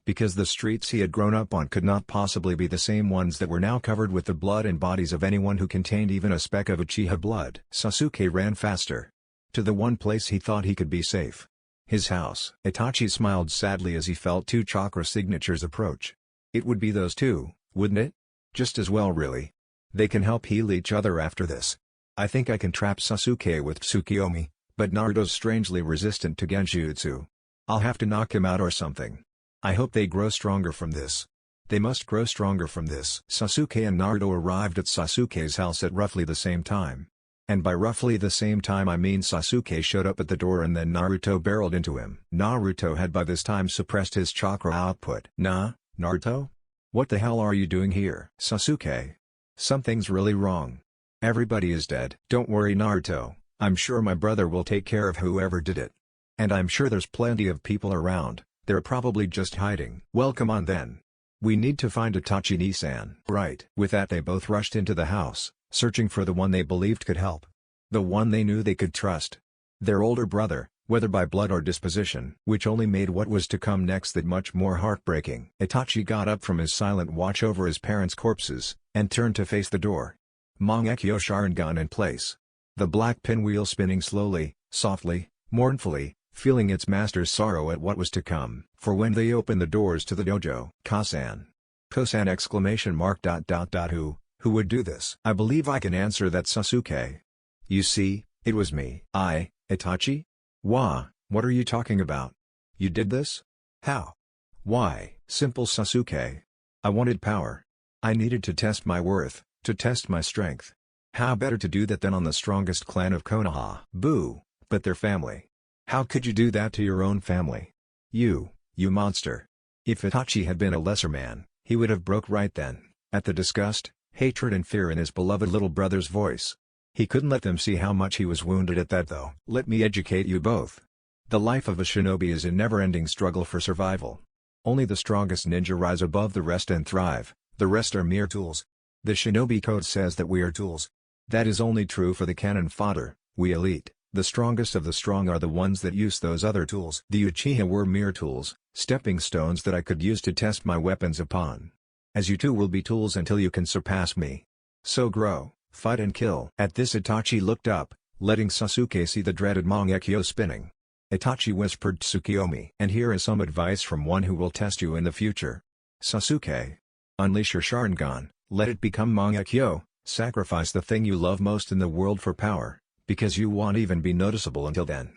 Because the streets he had grown up on could not possibly be the same ones that were now covered with the blood and bodies of anyone who contained even a speck of Uchiha blood. Sasuke ran faster. To the one place he thought he could be safe. His house. Itachi smiled sadly as he felt two chakra signatures approach. It would be those two, wouldn't it? Just as well, really. They can help heal each other after this. I think I can trap Sasuke with Tsukiyomi, but Naruto's strangely resistant to Genjutsu. I'll have to knock him out or something. I hope they grow stronger from this. They must grow stronger from this. Sasuke and Naruto arrived at Sasuke's house at roughly the same time. And by roughly the same time I mean Sasuke showed up at the door and then Naruto barreled into him. Naruto had by this time suppressed his chakra output. Naruto? What the hell are you doing here? Sasuke. Something's really wrong. Everybody is dead. Don't worry, Naruto, I'm sure my brother will take care of whoever did it. And I'm sure there's plenty of people around. They're probably just hiding. Well, come on then. We need to find Itachi-san. Right. With that they both rushed into the house, searching for the one they believed could help. The one they knew they could trust. Their older brother, whether by blood or disposition. Which only made what was to come next that much more heartbreaking. Itachi got up from his silent watch over his parents' corpses, and turned to face the door. Mangekyo Sharingan in place. The black pinwheel spinning slowly, softly, mournfully, feeling its master's sorrow at what was to come. For when they opened the doors to the dojo, Kosan. Who would do this? I believe I can answer that, Sasuke. You see, it was me. Itachi? What are you talking about? You did this? How? Why? Simple, Sasuke. I wanted power. I needed to test my worth, to test my strength. How better to do that than on the strongest clan of Konoha? Boo, but their family. How could you do that to your own family? You monster. If Itachi had been a lesser man, he would have broke right then, at the disgust, hatred and fear in his beloved little brother's voice. He couldn't let them see how much he was wounded at that though. Let me educate you both. The life of a shinobi is a never-ending struggle for survival. Only the strongest ninja rise above the rest and thrive, the rest are mere tools. The shinobi code says that we are tools. That is only true for the cannon fodder, we elite. The strongest of the strong are the ones that use those other tools. The Uchiha were mere tools, stepping stones that I could use to test my weapons upon. As you too will be tools until you can surpass me. So grow, fight and kill." At this Itachi looked up, letting Sasuke see the dreaded Mangekyo spinning. Itachi whispered to Tsukiyomi, "And here is some advice from one who will test you in the future. Sasuke. Unleash your Sharingan, let it become Mangekyo, sacrifice the thing you love most in the world for power, because you won't even be noticeable until then.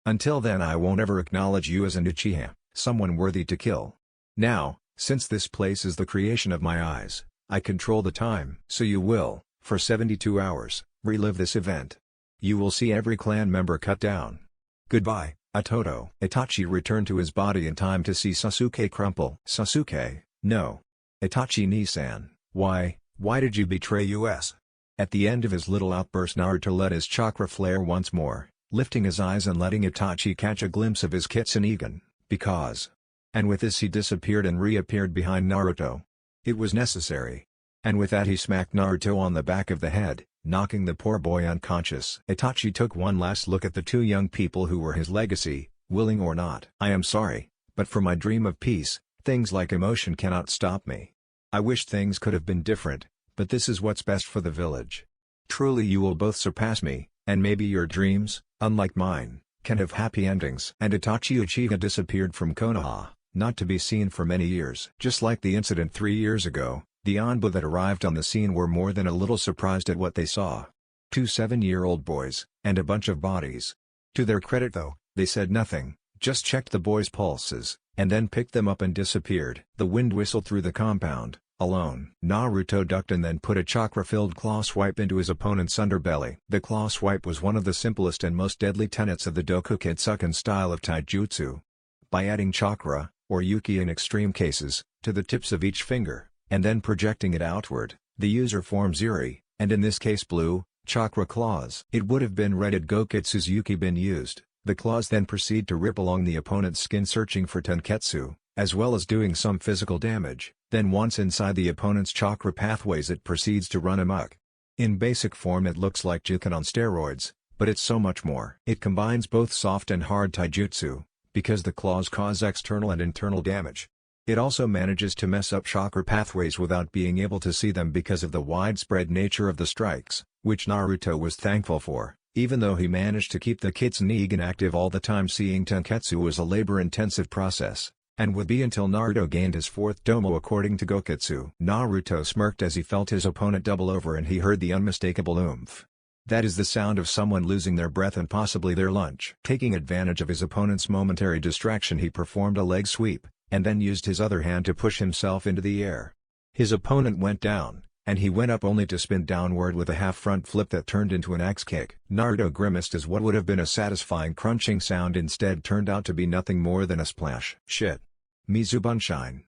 Until then I won't ever acknowledge you as an Uchiha, someone worthy to kill. Now, since this place is the creation of my eyes, I control the time. So you will, for 72 hours, relive this event. You will see every clan member cut down. Goodbye, Itoto." Itachi returned to his body in time to see Sasuke crumple. "Sasuke, no. Itachi Nisan, why did you betray us?" At the end of his little outburst Naruto let his chakra flare once more, lifting his eyes and letting Itachi catch a glimpse of his Kitsune. "Because." And with this he disappeared and reappeared behind Naruto. It was necessary. And with that he smacked Naruto on the back of the head, knocking the poor boy unconscious. Itachi took one last look at the two young people who were his legacy, willing or not. "I am sorry, but for my dream of peace, things like emotion cannot stop me. I wish things could have been different, but this is what's best for the village. Truly you will both surpass me, and maybe your dreams, unlike mine, can have happy endings." And Itachi Uchiha disappeared from Konoha, not to be seen for many years. Just like the incident 3 years ago, the Anbu that arrived on the scene were more than a little surprised at what they saw. 2 7-year-old boys, and a bunch of bodies. To their credit though, they said nothing, just checked the boys' pulses, and then picked them up and disappeared. The wind whistled through the compound, alone. Naruto ducked and then put a chakra-filled claw swipe into his opponent's underbelly. The claw swipe was one of the simplest and most deadly tenets of the Dokuketsuken style of taijutsu. By adding chakra, or yuki in extreme cases, to the tips of each finger, and then projecting it outward, the user forms Uri, and in this case blue, chakra claws. It would have been red had Goketsu's yuki been used. The claws then proceed to rip along the opponent's skin searching for tenketsu, as well as doing some physical damage. Then once inside the opponent's chakra pathways it proceeds to run amok. In basic form it looks like Juken on steroids, but it's so much more. It combines both soft and hard taijutsu, because the claws cause external and internal damage. It also manages to mess up chakra pathways without being able to see them because of the widespread nature of the strikes, which Naruto was thankful for, even though he managed to keep the Kitsune active all the time. Seeing tenketsu was a labor-intensive process, and would be until Naruto gained his 4th domo according to Goketsu. Naruto smirked as he felt his opponent double over and he heard the unmistakable oomph. That is the sound of someone losing their breath and possibly their lunch. Taking advantage of his opponent's momentary distraction he performed a leg sweep, and then used his other hand to push himself into the air. His opponent went down, and he went up only to spin downward with a half-front flip that turned into an axe kick. Naruto grimaced as what would have been a satisfying crunching sound instead turned out to be nothing more than a splash. Shit. Mizubanshine.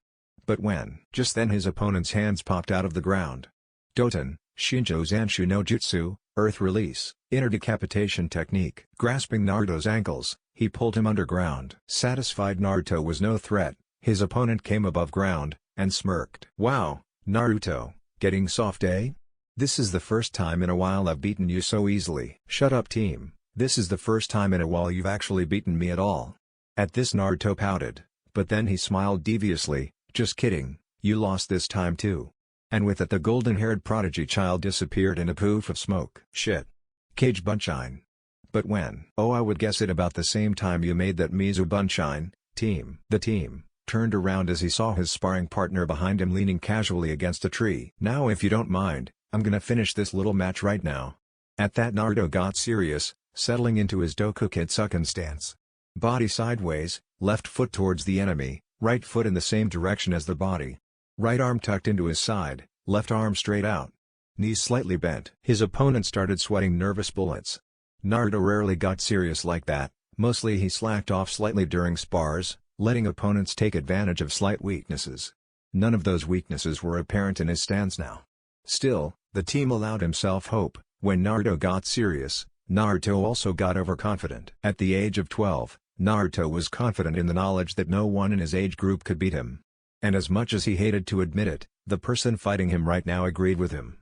But when? Just then his opponent's hands popped out of the ground. Doton, Shinjo Zanshu no Jutsu, Earth Release, Inner Decapitation Technique. Grasping Naruto's ankles, he pulled him underground. Satisfied Naruto was no threat, his opponent came above ground, and smirked. "Wow, Naruto, getting soft eh? This is the first time in a while I've beaten you so easily." "Shut up team, this is the first time in a while you've actually beaten me at all." At this Naruto pouted, but then he smiled deviously, "Just kidding, you lost this time too." And with it the golden-haired prodigy child disappeared in a poof of smoke. "Shit. Cage Bunshine. But when?" "Oh, I would guess it about the same time you made that Mizu Bunshine, team." The team turned around as he saw his sparring partner behind him leaning casually against a tree. "Now if you don't mind, I'm gonna finish this little match right now." At that Naruto got serious, settling into his Dokuketsuken stance. Body sideways, left foot towards the enemy, right foot in the same direction as the body. Right arm tucked into his side, left arm straight out. Knees slightly bent. His opponent started sweating nervous bullets. Naruto rarely got serious like that, mostly he slacked off slightly during spars, letting opponents take advantage of slight weaknesses. None of those weaknesses were apparent in his stance now. Still, the team allowed himself hope. When Naruto got serious, Naruto also got overconfident. At the age of 12, Naruto was confident in the knowledge that no one in his age group could beat him. And as much as he hated to admit it, the person fighting him right now agreed with him.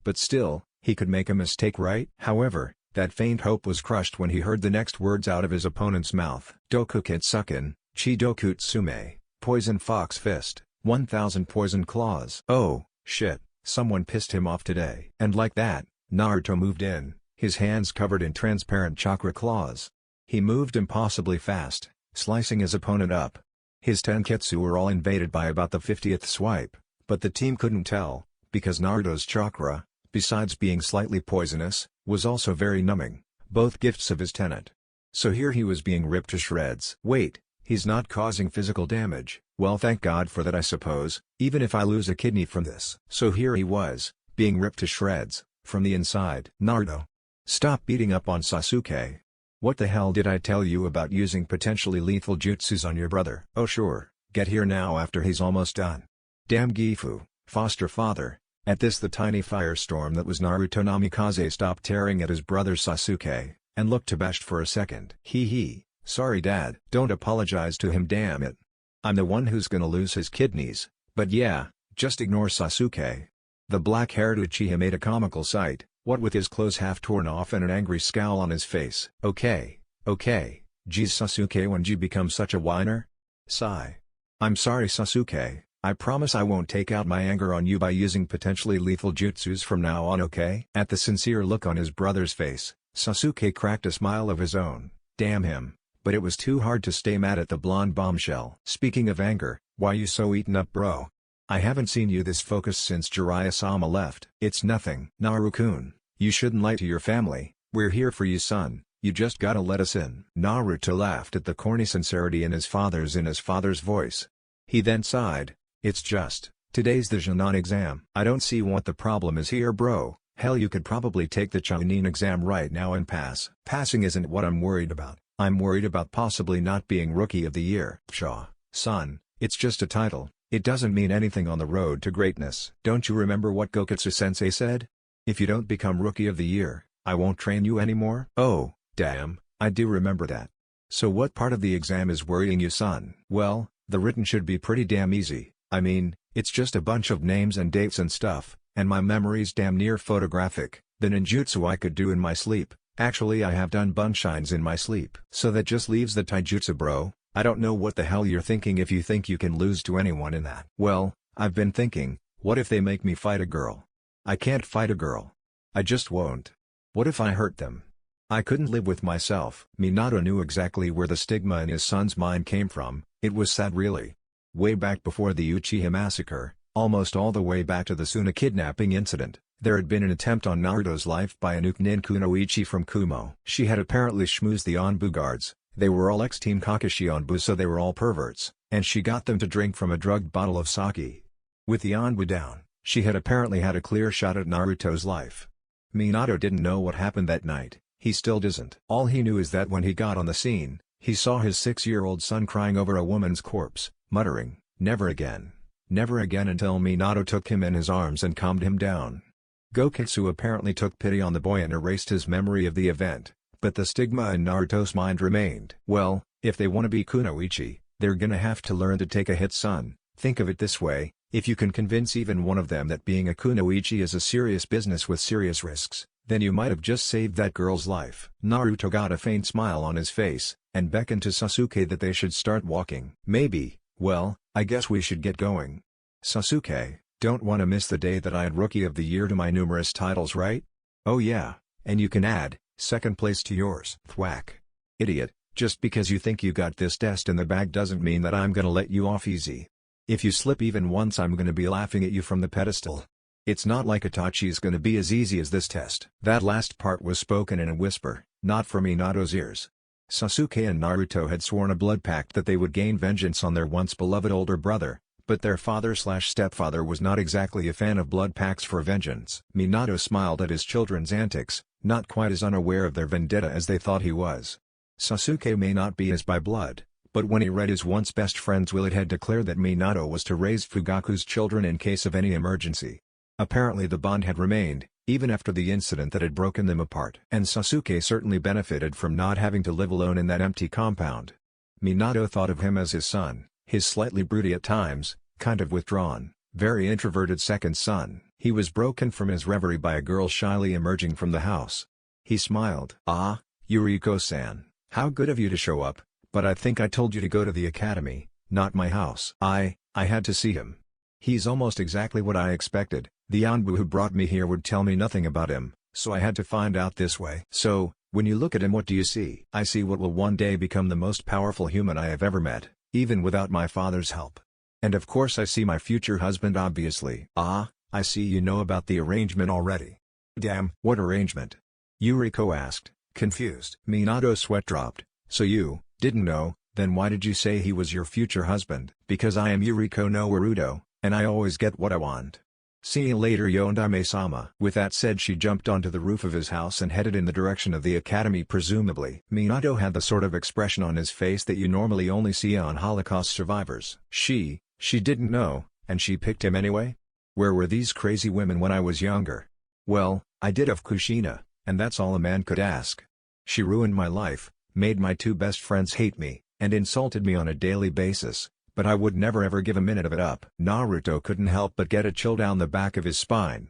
But still, he could make a mistake, right? However, That faint hope was crushed when he heard the next words out of his opponent's mouth. Dokukitsuken, Chidokutsume, Poison Fox Fist, 1000 Poison Claws. Oh, shit, someone pissed him off today. And like that, Naruto moved in, his hands covered in transparent chakra claws. He moved impossibly fast, slicing his opponent up. His tenketsu were all invaded by about the 50th swipe, but the team couldn't tell, because Naruto's chakra, besides being slightly poisonous, was also very numbing, both gifts of his tenet. So here he was being ripped to shreds. Wait, he's not causing physical damage. Well, thank God for that, I suppose, even if I lose a kidney from this. So here he was, being ripped to shreds, from the inside. Naruto, stop beating up on Sasuke. What the hell did I tell you about using potentially lethal jutsus on your brother? Oh sure, get here now after he's almost done. Damn Gifu, foster father. At this the tiny firestorm that was Naruto Namikaze stopped tearing at his brother Sasuke, and looked abashed for a second. Hee, sorry dad. Don't apologize to him, damn it. I'm the one who's gonna lose his kidneys, but yeah, just ignore Sasuke. The black-haired Uchiha made a comical sight, what with his clothes half torn off and an angry scowl on his face. Okay, geez Sasuke, when'd you become such a whiner? Sigh. I'm sorry Sasuke. I promise I won't take out my anger on you by using potentially lethal jutsus from now on, okay? At the sincere look on his brother's face, Sasuke cracked a smile of his own. Damn him, but it was too hard to stay mad at the blonde bombshell. Speaking of anger, why you so eaten up, bro? I haven't seen you this focused since Jiraiya-sama left. It's nothing. Naru-kun, you shouldn't lie to your family. We're here for you, son. You just gotta let us in. Naruto laughed at the corny sincerity in his father's voice. He then sighed. It's just, today's the Chunin exam. I don't see what the problem is here, bro. Hell, you could probably take the Chunin exam right now and pass. Passing isn't what I'm worried about. I'm worried about possibly not being Rookie of the Year. Pshaw, son, it's just a title. It doesn't mean anything on the road to greatness. Don't you remember what Gokutsu-sensei said? If you don't become Rookie of the Year, I won't train you anymore? Oh, damn, I do remember that. So what part of the exam is worrying you, son? Well, the written should be pretty damn easy. I mean, it's just a bunch of names and dates and stuff, and my memory's damn near photographic. The ninjutsu I could do in my sleep. Actually, I have done bunshines in my sleep. So that just leaves the taijutsu, bro. I don't know what the hell you're thinking if you think you can lose to anyone in that. Well, I've been thinking, what if they make me fight a girl? I can't fight a girl. I just won't. What if I hurt them? I couldn't live with myself. Minato knew exactly where the stigma in his son's mind came from. It was sad, really. Way back before the Uchiha massacre, almost all the way back to the Suna kidnapping incident, there had been an attempt on Naruto's life by a Nin Kunoichi from Kumo. She had apparently schmoozed the Anbu guards. They were all ex-Team Kakashi Anbu, so they were all perverts, and she got them to drink from a drugged bottle of sake. With the Anbu down, she had apparently had a clear shot at Naruto's life. Minato didn't know what happened that night. He still doesn't. All he knew is that when he got on the scene, he saw his 6-year-old son crying over a woman's corpse, muttering, "Never again. Never again," until Minato took him in his arms and calmed him down. Gokitsu apparently took pity on the boy and erased his memory of the event, but the stigma in Naruto's mind remained. Well, if they want to be Kunoichi, they're gonna have to learn to take a hit, son. Think of it this way, if you can convince even one of them that being a Kunoichi is a serious business with serious risks, then you might have just saved that girl's life. Naruto got a faint smile on his face, and beckoned to Sasuke that they should start walking. Maybe. Well, I guess we should get going. Sasuke, don't want to miss the day that I had Rookie of the Year to my numerous titles, right? Oh yeah, and you can add, second place to yours. Thwack. Idiot, just because you think you got this test in the bag doesn't mean that I'm gonna let you off easy. If you slip even once, I'm gonna be laughing at you from the pedestal. It's not like Itachi's gonna be as easy as this test. That last part was spoken in a whisper, not from Minato's ears. Sasuke and Naruto had sworn a blood pact that they would gain vengeance on their once-beloved older brother, but their father/stepfather was not exactly a fan of blood pacts for vengeance. Minato smiled at his children's antics, not quite as unaware of their vendetta as they thought he was. Sasuke may not be his by blood, but when he read his once best friend's will, it had declared that Minato was to raise Fugaku's children in case of any emergency. Apparently the bond had remained, even after the incident that had broken them apart. And Sasuke certainly benefited from not having to live alone in that empty compound. Minato thought of him as his son, his slightly broody at times, kind of withdrawn, very introverted second son. He was broken from his reverie by a girl shyly emerging from the house. He smiled. "Ah, Yuriko-san, how good of you to show up, but I think I told you to go to the academy, not my house." I had to see him. He's almost exactly what I expected. The Anbu who brought me here would tell me nothing about him, so I had to find out this way. "So, when you look at him, what do you see?" "I see what will one day become the most powerful human I have ever met, even without my father's help. And of course I see my future husband, obviously." "Ah, I see you know about the arrangement already." "Damn, what arrangement?" Yuriko asked, confused. Minato's sweat dropped. "So you didn't know, then why did you say he was your future husband?" "Because I am Yuriko no Naruto, and I always get what I want. See you later, Yondaime-sama." With that said, she jumped onto the roof of his house and headed in the direction of the academy, presumably. Minato had the sort of expression on his face that you normally only see on Holocaust survivors. She didn't know, and she picked him anyway? Where were these crazy women when I was younger? Well, I did have Kushina, and that's all a man could ask. She ruined my life, made my two best friends hate me, and insulted me on a daily basis, but I would never ever give a minute of it up. Naruto couldn't help but get a chill down the back of his spine.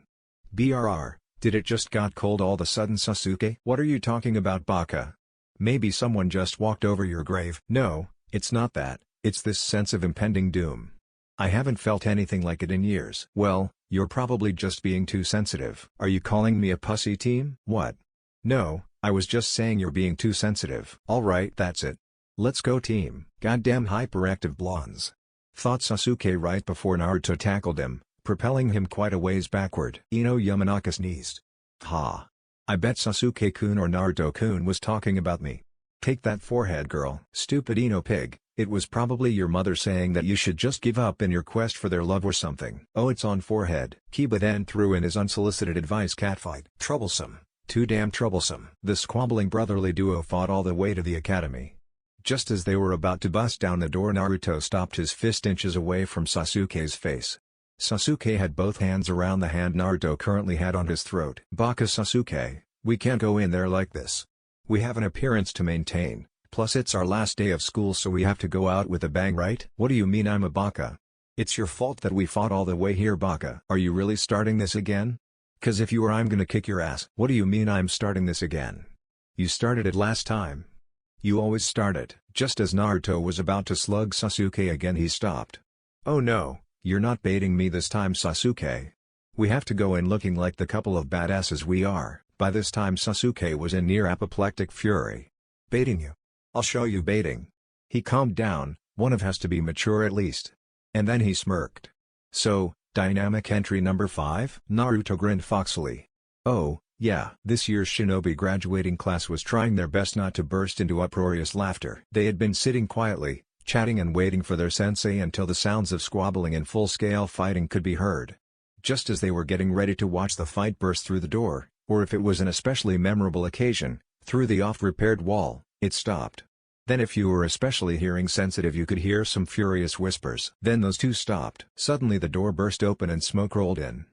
"BRR, did it just got cold all of a sudden, Sasuke?" "What are you talking about, Baka? Maybe someone just walked over your grave." "No, it's not that, it's this sense of impending doom. I haven't felt anything like it in years." "Well, you're probably just being too sensitive." "Are you calling me a pussy team?" "What? No, I was just saying you're being too sensitive." "Alright, that's it. Let's go team." "Goddamn hyperactive blondes," thought Sasuke right before Naruto tackled him, propelling him quite a ways backward. Ino Yamanaka sneezed. "Ha. I bet Sasuke-kun or Naruto-kun was talking about me. Take that forehead, girl." "Stupid Ino pig, it was probably your mother saying that you should just give up in your quest for their love or something." "Oh, it's on forehead." Kiba then threw in his unsolicited advice: "Catfight." "Troublesome. Too damn troublesome." The squabbling brotherly duo fought all the way to the academy. Just as they were about to bust down the door, Naruto stopped his fist inches away from Sasuke's face. Sasuke had both hands around the hand Naruto currently had on his throat. "Baka Sasuke, we can't go in there like this. We have an appearance to maintain, plus it's our last day of school, so we have to go out with a bang, right?" "What do you mean I'm a baka? It's your fault that we fought all the way here, Baka." "Are you really starting this again? 'Cause if you are, I'm gonna kick your ass." "What do you mean I'm starting this again? You started it last time. You always start it." Just as Naruto was about to slug Sasuke again, he stopped. "Oh no, you're not baiting me this time, Sasuke. We have to go in looking like the couple of badasses we are." By this time Sasuke was in near apoplectic fury. "Baiting you? I'll show you baiting." He calmed down, one of has to be mature at least. And then he smirked. "So, dynamic entry number 5? Naruto grinned foxily. "Oh, yeah." This year's shinobi graduating class was trying their best not to burst into uproarious laughter. They had been sitting quietly, chatting and waiting for their sensei until the sounds of squabbling and full-scale fighting could be heard. Just as they were getting ready to watch the fight burst through the door, or if it was an especially memorable occasion, through the oft-repaired wall, it stopped. Then if you were especially hearing sensitive, you could hear some furious whispers. Then those two stopped. Suddenly the door burst open and smoke rolled in.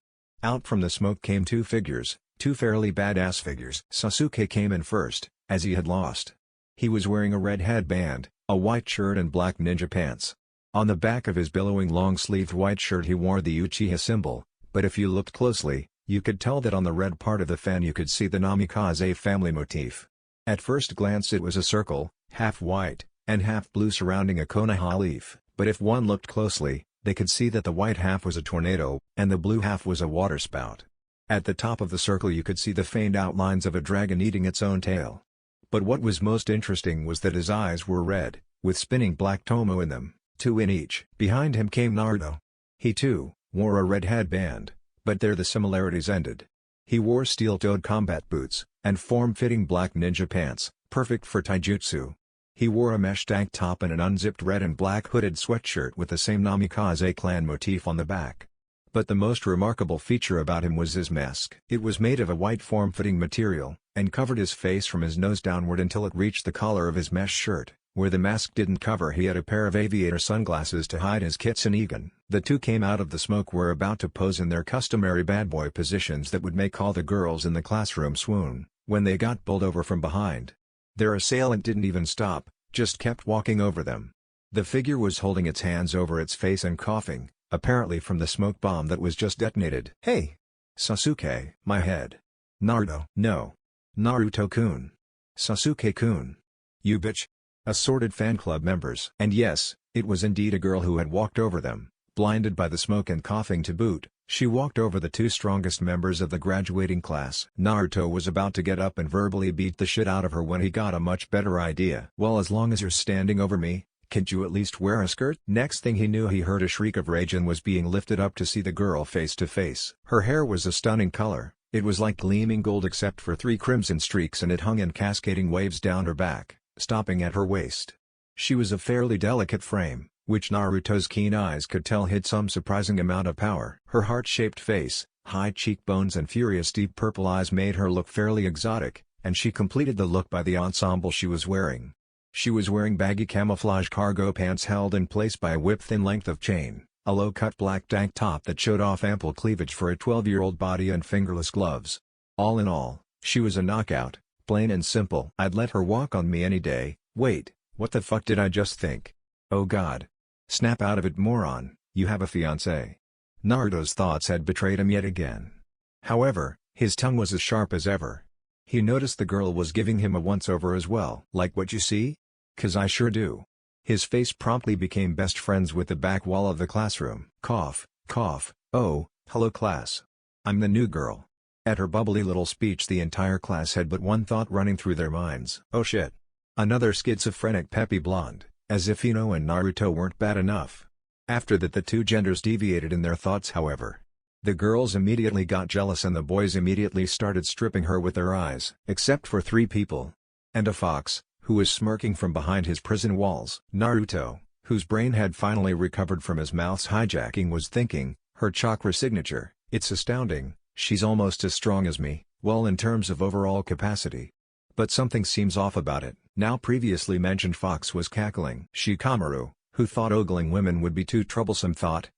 Out from the smoke came two figures, two fairly badass figures. Sasuke came in first, as he had lost. He was wearing a red headband, a white shirt and black ninja pants. On the back of his billowing long-sleeved white shirt he wore the Uchiha symbol, but if you looked closely, you could tell that on the red part of the fan you could see the Namikaze family motif. At first glance it was a circle, half white, and half blue surrounding a Konoha leaf, but if one looked closely, they could see that the white half was a tornado, and the blue half was a waterspout. At the top of the circle you could see the faint outlines of a dragon eating its own tail. But what was most interesting was that his eyes were red, with spinning black tomo in them, 2 in each. Behind him came Naruto. He too wore a red headband, but there the similarities ended. He wore steel-toed combat boots, and form-fitting black ninja pants, perfect for taijutsu. He wore a mesh tank top and an unzipped red and black hooded sweatshirt with the same Namikaze clan motif on the back. But the most remarkable feature about him was his mask. It was made of a white form-fitting material, and covered his face from his nose downward until it reached the collar of his mesh shirt. Where the mask didn't cover, he had a pair of aviator sunglasses to hide his kitsune. The two came out of the smoke, were about to pose in their customary bad boy positions that would make all the girls in the classroom swoon, when they got bowled over from behind. Their assailant didn't even stop, just kept walking over them. The figure was holding its hands over its face and coughing, apparently from the smoke bomb that was just detonated. "Hey! Sasuke!" "My head." "Naruto!" "No. Naruto-kun. Sasuke-kun. You bitch. Assorted fan club members. And yes, it was indeed a girl who had walked over them, blinded by the smoke and coughing to boot. She walked over the two strongest members of the graduating class. Naruto was about to get up and verbally beat the shit out of her when he got a much better idea. Well, as long as you're standing over me, can't you at least wear a skirt? Next thing he knew, he heard a shriek of rage and was being lifted up to see the girl face to face. Her hair was a stunning color. It was like gleaming gold except for 3 crimson streaks, and it hung in cascading waves down her back, stopping at her waist. She was a fairly delicate frame, which Naruto's keen eyes could tell hid some surprising amount of power. Her heart-shaped face, high cheekbones and furious deep purple eyes made her look fairly exotic, and she completed the look by the ensemble she was wearing. She was wearing baggy camouflage cargo pants held in place by a whip-thin length of chain, a low-cut black tank top that showed off ample cleavage for a 12-year-old body, and fingerless gloves. All in all, she was a knockout, plain and simple. I'd let her walk on me any day. Wait, what the fuck did I just think? Oh god. Snap out of it, moron, you have a fiancé. Naruto's thoughts had betrayed him yet again. However, his tongue was as sharp as ever. He noticed the girl was giving him a once-over as well. Like what you see? 'Cause I sure do. His face promptly became best friends with the back wall of the classroom. Cough, cough, oh, hello class. I'm the new girl. At her bubbly little speech, the entire class had but one thought running through their minds. Oh shit. Another schizophrenic peppy blonde, as if Ino and Naruto weren't bad enough. After that, the two genders deviated in their thoughts, however. The girls immediately got jealous and the boys immediately started stripping her with their eyes. Except for 3 people. And a fox, who was smirking from behind his prison walls. Naruto, whose brain had finally recovered from his mouth's hijacking, was thinking, her chakra signature, it's astounding, she's almost as strong as me, well, in terms of overall capacity. But something seems off about it. Now previously mentioned fox was cackling. Shikamaru, who thought ogling women would be too troublesome, thought,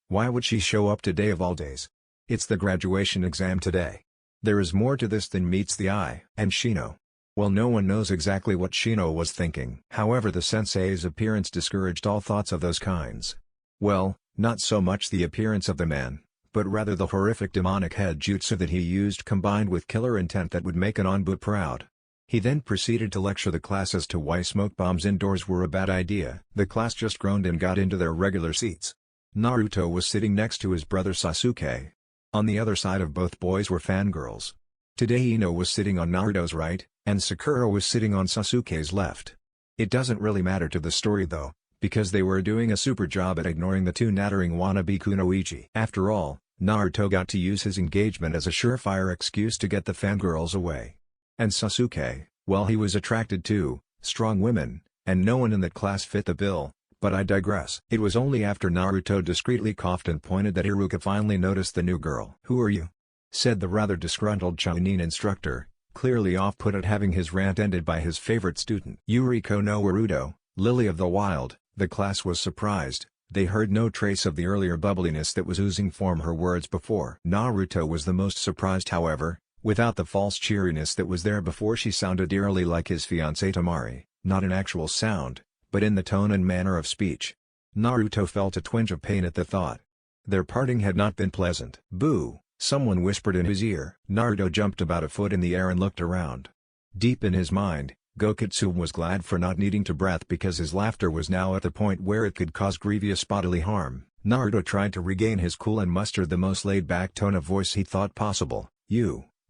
why would she show up today of all days? It's the graduation exam today. There is more to this than meets the eye. And Shino. Well, no one knows exactly what Shino was thinking. However, the sensei's appearance discouraged all thoughts of those kinds. Well, not so much the appearance of the man, but rather the horrific demonic head jutsu that he used, combined with killer intent that would make an onbu proud. He then proceeded to lecture the class as to why smoke bombs indoors were a bad idea. The class just groaned and got into their regular seats. Naruto was sitting next to his brother Sasuke. On the other side of both boys were fangirls. Today Ino was sitting on Naruto's right, and Sakura was sitting on Sasuke's left. It doesn't really matter to the story though, because they were doing a super job at ignoring the two nattering wannabe kunoichi. After all, Naruto got to use his engagement as a surefire excuse to get the fangirls away. And Sasuke, well, he was attracted to strong women, and no one in that class fit the bill. But I digress. It was only after Naruto discreetly coughed and pointed that Iruka finally noticed the new girl. "Who are you?" said the rather disgruntled Chunin instructor, clearly off-put at having his rant ended by his favorite student. Yuriko no Naruto, Lily of the Wild. The class was surprised. They heard no trace of the earlier bubbliness that was oozing from her words before. Naruto was the most surprised, however, without the false cheeriness that was there before. She sounded eerily like his fiancée Tamari, not in actual sound, but in the tone and manner of speech. Naruto felt a twinge of pain at the thought. Their parting had not been pleasant. "Boo," someone whispered in his ear. Naruto jumped about a foot in the air and looked around. Deep in his mind, Gokitsu was glad for not needing to breath, because his laughter was now at the point where it could cause grievous bodily harm. Naruto tried to regain his cool and mustered the most laid-back tone of voice he thought possible.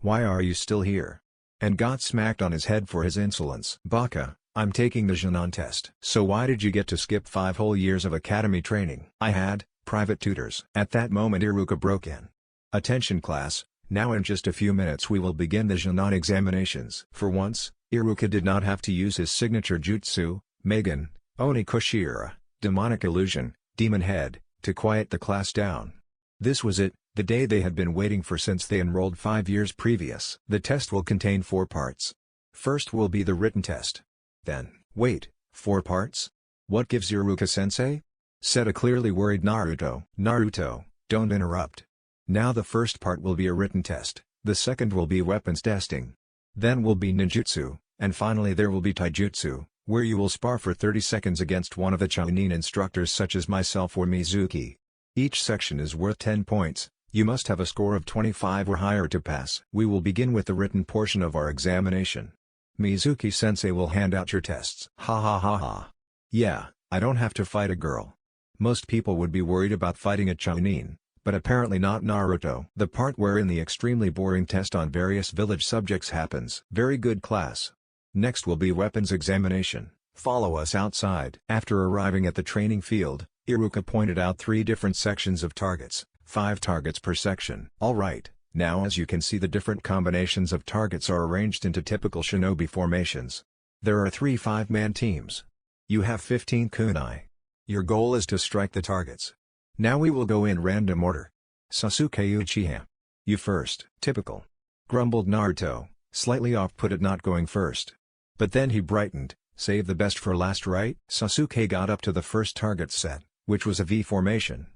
Why are you still here?" And got smacked on his head for his insolence. "Baka, I'm taking the Junon test." "So why did you get to skip 5 whole years of academy training?" "I had private tutors." At that moment Iruka broke in. "Attention class, now in just a few minutes we will begin the Junon examinations." For once, Iruka did not have to use his signature jutsu, Megan, Oni Kushira, demonic illusion, demon head, to quiet the class down. This was it, the day they had been waiting for since they enrolled 5 years previous. The test will contain 4 parts. First will be the written test. Then, wait, 4 parts? What gives Iruka-sensei? Said a clearly worried Naruto. "Naruto, don't interrupt. Now the first part will be a written test, the second will be weapons testing. Then will be ninjutsu, and finally there will be taijutsu, where you will spar for 30 seconds against one of the Chunin instructors such as myself or Mizuki. Each section is worth 10 points, You must have a score of 25 or higher to pass. We will begin with the written portion of our examination. Mizuki-sensei will hand out your tests. Ha ha ha ha. Yeah, I don't have to fight a girl. Most people would be worried about fighting a Chunin, but apparently not Naruto. The part wherein the extremely boring test on various village subjects happens. Very good class. Next will be weapons examination. Follow us outside. After arriving at the training field, Iruka pointed out 3 different sections of targets, 5 targets per section. Alright, now as you can see the different combinations of targets are arranged into typical shinobi formations. There are 3 5-man teams. You have 15 kunai. Your goal is to strike the targets. Now we will go in random order. Sasuke Uchiha. You first. Typical. Grumbled Naruto, slightly off-put at not going first. But then he brightened, save the best for last, right? Sasuke got up to the first target set, which was a V formation.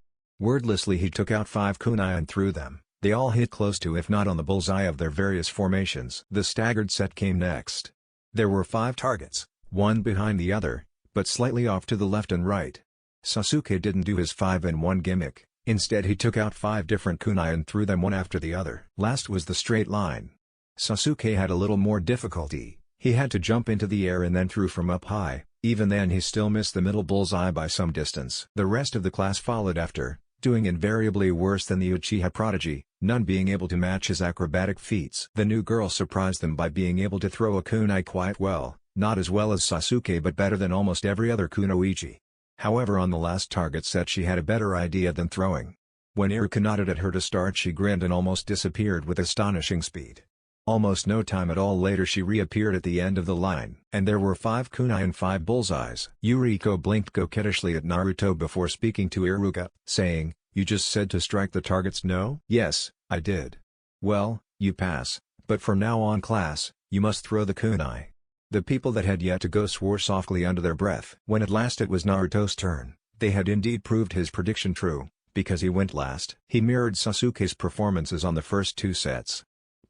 Wordlessly he took out 5 kunai and threw them. They all hit close to if not on the bullseye of their various formations. The staggered set came next. There were 5 targets, one behind the other, but slightly off to the left and right. Sasuke didn't do his 5-in-1 gimmick, instead he took out 5 different kunai and threw them one after the other. Last was the straight line. Sasuke had a little more difficulty. He had to jump into the air and then threw from up high. Even then he still missed the middle bullseye by some distance. The rest of the class followed after, doing invariably worse than the Uchiha prodigy, none being able to match his acrobatic feats. The new girl surprised them by being able to throw a kunai quite well, not as well as Sasuke but better than almost every other kunoichi. However, on the last target set she had a better idea than throwing. When Iruka nodded at her to start she grinned and almost disappeared with astonishing speed. Almost no time at all later she reappeared at the end of the line. And there were 5 kunai and 5 bullseyes. Yuriko blinked coquettishly at Naruto before speaking to Iruka, saying, "You just said to strike the targets, no?" "Yes, I did." "Well, you pass, but from now on class, you must throw the kunai." The people that had yet to go swore softly under their breath. When at last it was Naruto's turn, they had indeed proved his prediction true, because he went last. He mirrored Sasuke's performances on the first 2 sets.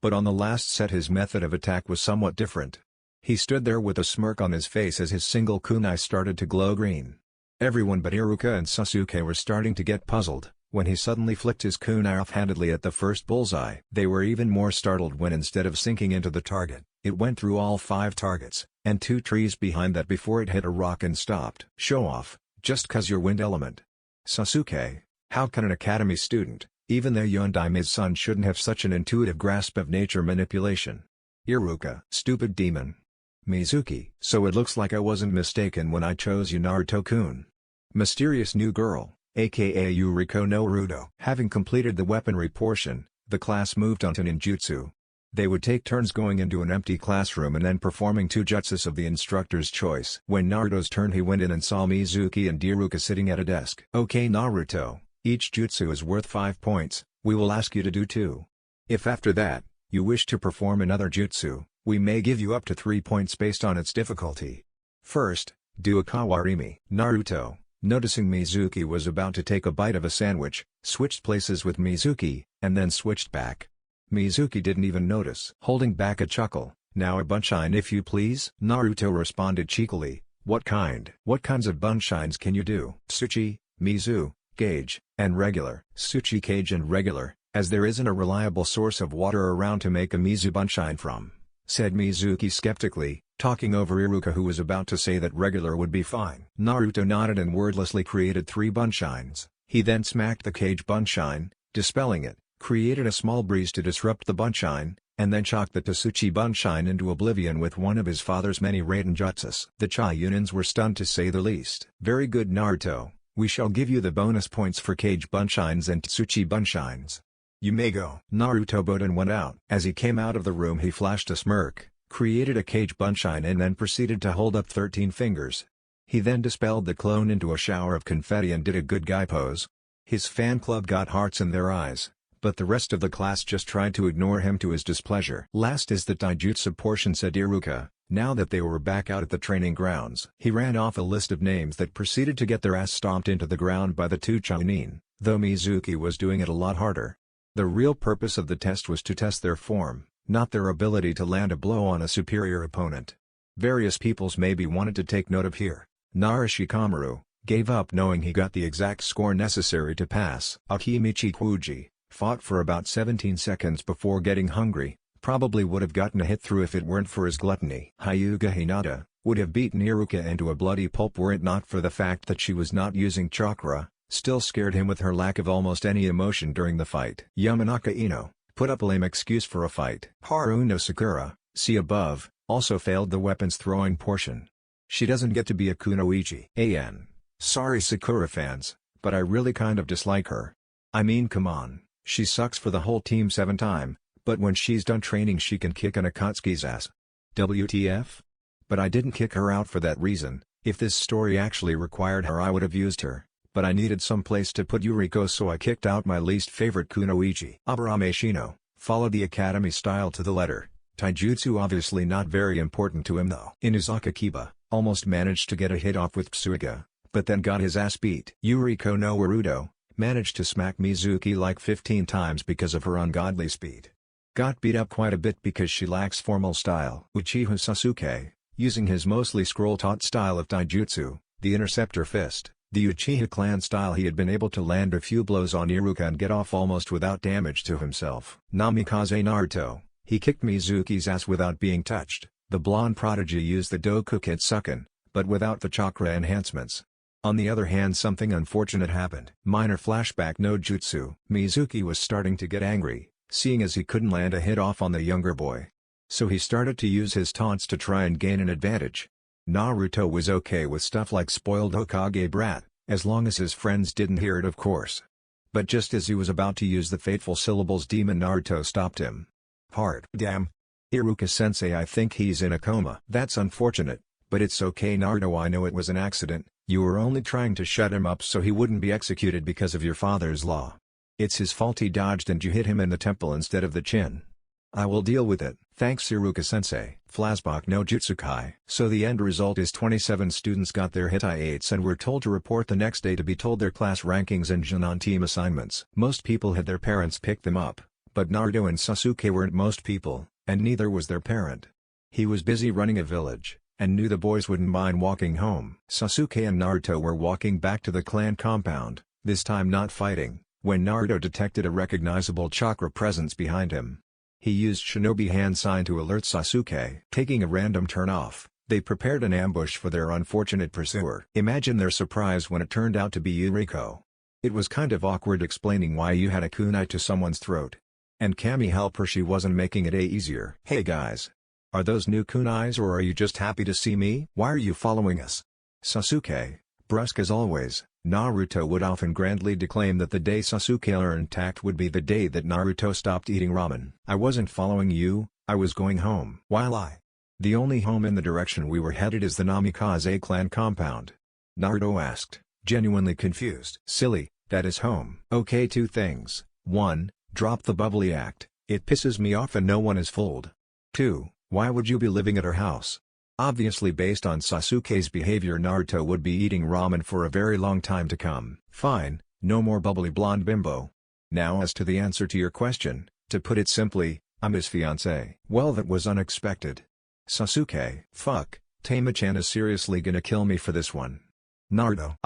But on the last set his method of attack was somewhat different. He stood there with a smirk on his face as his single kunai started to glow green. Everyone but Iruka and Sasuke were starting to get puzzled, when he suddenly flicked his kunai offhandedly at the first bullseye. They were even more startled when instead of sinking into the target, it went through all 5 targets, and 2 trees behind that before it hit a rock and stopped. "Show off, just 'cause you're wind element." "Sasuke, how can an academy student, even though Yondaime's son shouldn't have such an intuitive grasp of nature manipulation?" "Iruka, stupid demon." "Mizuki, so it looks like I wasn't mistaken when I chose you, Naruto-kun." Mysterious new girl, aka Yuriko no Rudo. Having completed the weaponry portion, the class moved on to ninjutsu. They would take turns going into an empty classroom and then performing 2 jutsus of the instructor's choice. When Naruto's turn he went in and saw Mizuki and Iruka sitting at a desk. "Okay Naruto, each jutsu is worth 5 points, we will ask you to do 2. If after that, you wish to perform another jutsu, we may give you up to 3 points based on its difficulty. First, do a kawarimi." Naruto, noticing Mizuki was about to take a bite of a sandwich, switched places with Mizuki, and then switched back. Mizuki didn't even notice. Holding back a chuckle, "Now a bunshine if you please." Naruto responded cheekily, "What kind?" "What kinds of bunshines can you do?" "Tsuchi, Mizu, gauge, and regular." "Tsuchi, gauge and regular, as there isn't a reliable source of water around to make a Mizu bunshine from," said Mizuki skeptically, talking over Iruka who was about to say that regular would be fine. Naruto nodded and wordlessly created 3 bunshines. He then smacked the cage bunshine, dispelling it, created a small breeze to disrupt the bunshine, and then chalked the Tsuchi bunshine into oblivion with one of his father's many raiden jutsus. The Chiyunins were stunned to say the least. "Very good Naruto, we shall give you the bonus points for cage bunshines and Tsuchi bunshines. You may go." Naruto bowed and went out. As he came out of the room he flashed a smirk, created a cage bunshine and then proceeded to hold up 13 fingers. He then dispelled the clone into a shower of confetti and did a good guy pose. His fan club got hearts in their eyes, but the rest of the class just tried to ignore him to his displeasure. "Last is the taijutsu portion," said Iruka, now that they were back out at the training grounds. He ran off a list of names that proceeded to get their ass stomped into the ground by the 2 Chunin, though Mizuki was doing it a lot harder. The real purpose of the test was to test their form, not their ability to land a blow on a superior opponent. Various peoples may be wanted to take note of here. Narashikamaru gave up knowing he got the exact score necessary to pass. Akimichi Kuji, Fought for about 17 seconds before getting hungry, probably would have gotten a hit through if it weren't for his gluttony. Hyuga Hinata would have beaten Iruka into a bloody pulp were it not for the fact that she was not using chakra, still scared him with her lack of almost any emotion during the fight. Yamanaka Ino put up a lame excuse for a fight. Haruno Sakura, see above, also failed the weapons throwing portion. She doesn't get to be a kunoichi. Sorry Sakura fans, but I really kind of dislike her. I mean come on, she sucks for the whole team 7 times, but when she's done training she can kick an Akatsuki's ass. WTF? But I didn't kick her out for that reason. If this story actually required her I would have used her, but I needed some place to put Yuriko so I kicked out my least favorite kunoichi. Aburame Shino followed the academy style to the letter. Taijutsu obviously not very important to him though. Inuzaka Kiba almost managed to get a hit off with Tsuga, but then got his ass beat. Yuriko no Naruto managed to smack Mizuki like 15 times because of her ungodly speed. Got beat up quite a bit because she lacks formal style. Uchiha Sasuke, using his mostly scroll-taught style of taijutsu, the interceptor fist, the Uchiha clan style, he had been able to land a few blows on Iruka and get off almost without damage to himself. Namikaze Naruto, he kicked Mizuki's ass without being touched. The blonde prodigy used the Doku Kitsuken, but without the chakra enhancements. On the other hand, something unfortunate happened. Minor flashback no jutsu. Mizuki was starting to get angry, seeing as he couldn't land a hit off on the younger boy. So he started to use his taunts to try and gain an advantage. Naruto was okay with stuff like spoiled Hokage brat, as long as his friends didn't hear it of course. But just as he was about to use the fateful syllables demon, Naruto stopped him. Hard. Damn. Iruka-sensei, I think he's in a coma. That's unfortunate, but it's okay Naruto, I know it was an accident, you were only trying to shut him up so he wouldn't be executed because of your father's law. It's his fault he dodged and you hit him in the temple instead of the chin. I will deal with it. Thanks Iruka-sensei. Flashback no Jutsukai. So the end result is 27 students got their Hitai-8s and were told to report the next day to be told their class rankings and Junon team assignments. Most people had their parents pick them up, but Naruto and Sasuke weren't most people, and neither was their parent. He was busy running a village, and knew the boys wouldn't mind walking home. Sasuke and Naruto were walking back to the clan compound, this time not fighting, when Naruto detected a recognizable chakra presence behind him. He used shinobi hand sign to alert Sasuke. Taking a random turn off, they prepared an ambush for their unfortunate pursuer. Imagine their surprise when it turned out to be Yuriko. It was kind of awkward explaining why you had a kunai to someone's throat. And Kami help her, she wasn't making it easier. Hey guys. Are those new kunais or are you just happy to see me? Why are you following us? Sasuke, brusque as always, Naruto would often grandly declaim that the day Sasuke learned tact would be the day that Naruto stopped eating ramen. I wasn't following you, I was going home. The only home in the direction we were headed is the Namikaze clan compound. Naruto asked, genuinely confused. Silly, that is home. Okay, 2 things. 1. Drop the bubbly act, it pisses me off and no one is fooled. 2. Why would you be living at her house? Obviously based on Sasuke's behavior Naruto would be eating ramen for a very long time to come. Fine, no more bubbly blonde bimbo. Now as to the answer to your question, to put it simply, I'm his fiancé. Well, that was unexpected. Sasuke, fuck, Tama-chan is seriously gonna kill me for this one. Naruto,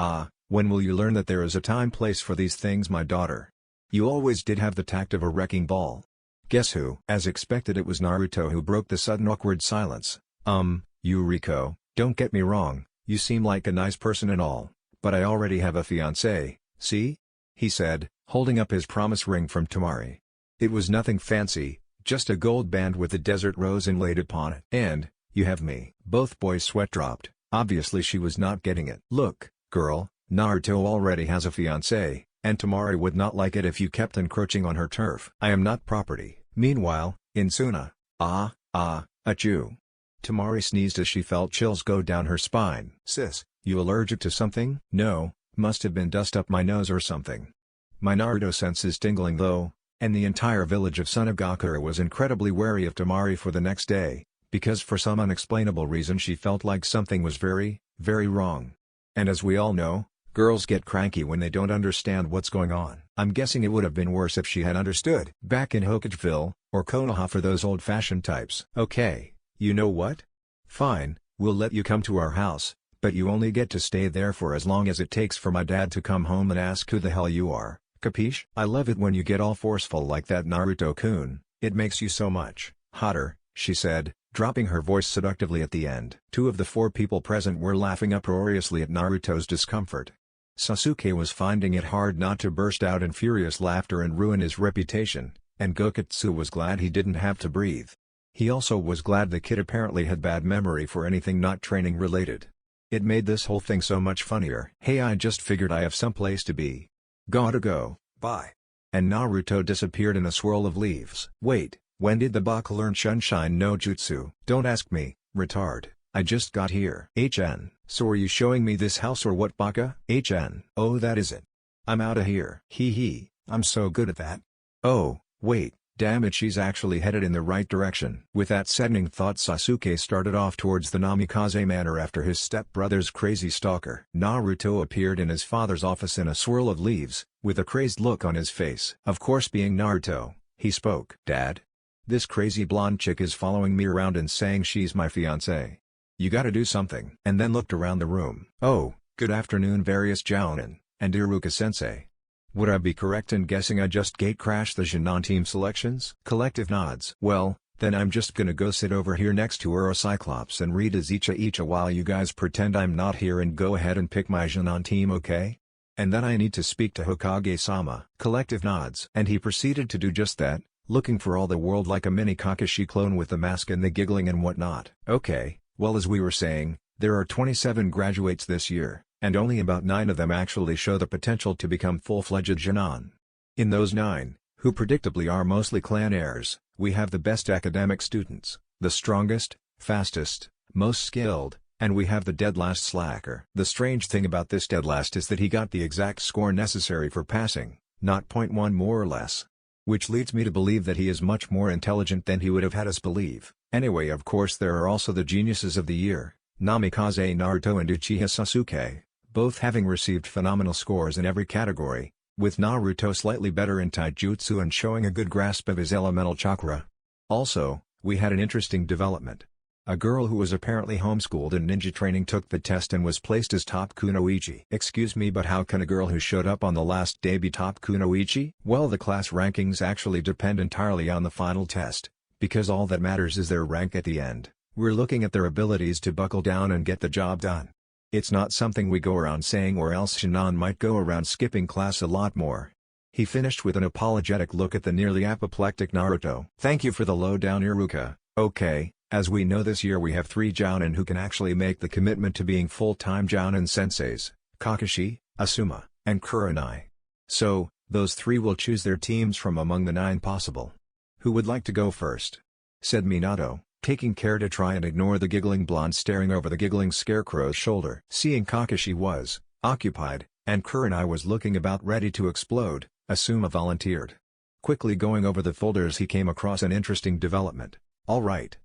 when will you learn that there is a time-place for these things, my daughter? You always did have the tact of a wrecking ball. Guess who? As expected, it was Naruto who broke the sudden awkward silence. Yuriko, don't get me wrong, you seem like a nice person and all, but I already have a fiancé, see? He said, holding up his promise ring from Tamari. It was nothing fancy, just a gold band with a desert rose inlaid upon it. And, you have me. Both boys' sweat dropped, obviously she was not getting it. Look, girl, Naruto already has a fiancé, and Tamari would not like it if you kept encroaching on her turf. I am not property. Meanwhile, in Suna, achoo. Tamari sneezed as she felt chills go down her spine. Sis, you allergic to something? No, must have been dust up my nose or something. My Naruto sense is tingling though, and the entire village of Sunagakure was incredibly wary of Tamari for the next day, because for some unexplainable reason she felt like something was very, very wrong. And as we all know, girls get cranky when they don't understand what's going on. I'm guessing it would have been worse if she had understood. Back in Hokageville, or Konoha for those old-fashioned types. Okay, you know what? Fine, we'll let you come to our house, but you only get to stay there for as long as it takes for my dad to come home and ask who the hell you are, Capiche? I love it when you get all forceful like that, Naruto-kun. It makes you so much hotter, she said, dropping her voice seductively at the end. 2 of the 4 people present were laughing uproariously at Naruto's discomfort. Sasuke was finding it hard not to burst out in furious laughter and ruin his reputation, and Gokatsu was glad he didn't have to breathe. He also was glad the kid apparently had bad memory for anything not training related. It made this whole thing so much funnier. Hey, I just figured I have someplace to be. Gotta go, bye. And Naruto disappeared in a swirl of leaves. Wait, when did the Baka learn Sunshine no Jutsu? Don't ask me, retard. I just got here. So are you showing me this house or what, Baka? Oh, that is it. I'm outta here. Hee hee, I'm so good at that. Oh, wait, damn it, she's actually headed in the right direction. With that saddening thought, Sasuke started off towards the Namikaze manor after his stepbrother's crazy stalker. Naruto appeared in his father's office in a swirl of leaves, with a crazed look on his face. Of course, being Naruto, he spoke. Dad? This crazy blonde chick is following me around and saying she's my fiancé. You gotta do something. And then looked around the room. Oh, good afternoon various Jounin, and Iruka-sensei. Would I be correct in guessing I just gate-crashed the Jinan team selections? Collective nods. Well, then I'm just gonna go sit over here next to Cyclops and read his Icha while you guys pretend I'm not here and go ahead and pick my Jinan team, okay? And then I need to speak to Hokage-sama. Collective nods. And he proceeded to do just that, looking for all the world like a mini Kakashi clone with the mask and the giggling and whatnot. Okay. Well, as we were saying, there are 27 graduates this year, and only about 9 of them actually show the potential to become full-fledged Jinan. In those 9, who predictably are mostly clan heirs, we have the best academic students, the strongest, fastest, most skilled, and we have the dead last slacker. The strange thing about this dead last is that he got the exact score necessary for passing, not .1 more or less. Which leads me to believe that he is much more intelligent than he would have had us believe. Anyway, of course there are also the geniuses of the year, Namikaze Naruto and Uchiha Sasuke, both having received phenomenal scores in every category, with Naruto slightly better in taijutsu and showing a good grasp of his elemental chakra. Also, we had an interesting development. A girl who was apparently homeschooled in ninja training took the test and was placed as top kunoichi. Excuse me, but how can a girl who showed up on the last day be top kunoichi? Well, the class rankings actually depend entirely on the final test, because all that matters is their rank at the end. We're looking at their abilities to buckle down and get the job done. It's not something we go around saying, or else Shinan might go around skipping class a lot more. He finished with an apologetic look at the nearly apoplectic Naruto. Thank you for the lowdown, Iruka. Okay. As we know, this year we have 3 Jounin who can actually make the commitment to being full-time Jounin senseis, Kakashi, Asuma, and Kurenai. So, those 3 will choose their teams from among the 9 possible. Who would like to go first? Said Minato, taking care to try and ignore the giggling blonde staring over the giggling scarecrow's shoulder. Seeing Kakashi was occupied, and Kurenai was looking about ready to explode, Asuma volunteered. Quickly going over the folders, he came across an interesting development. Alright.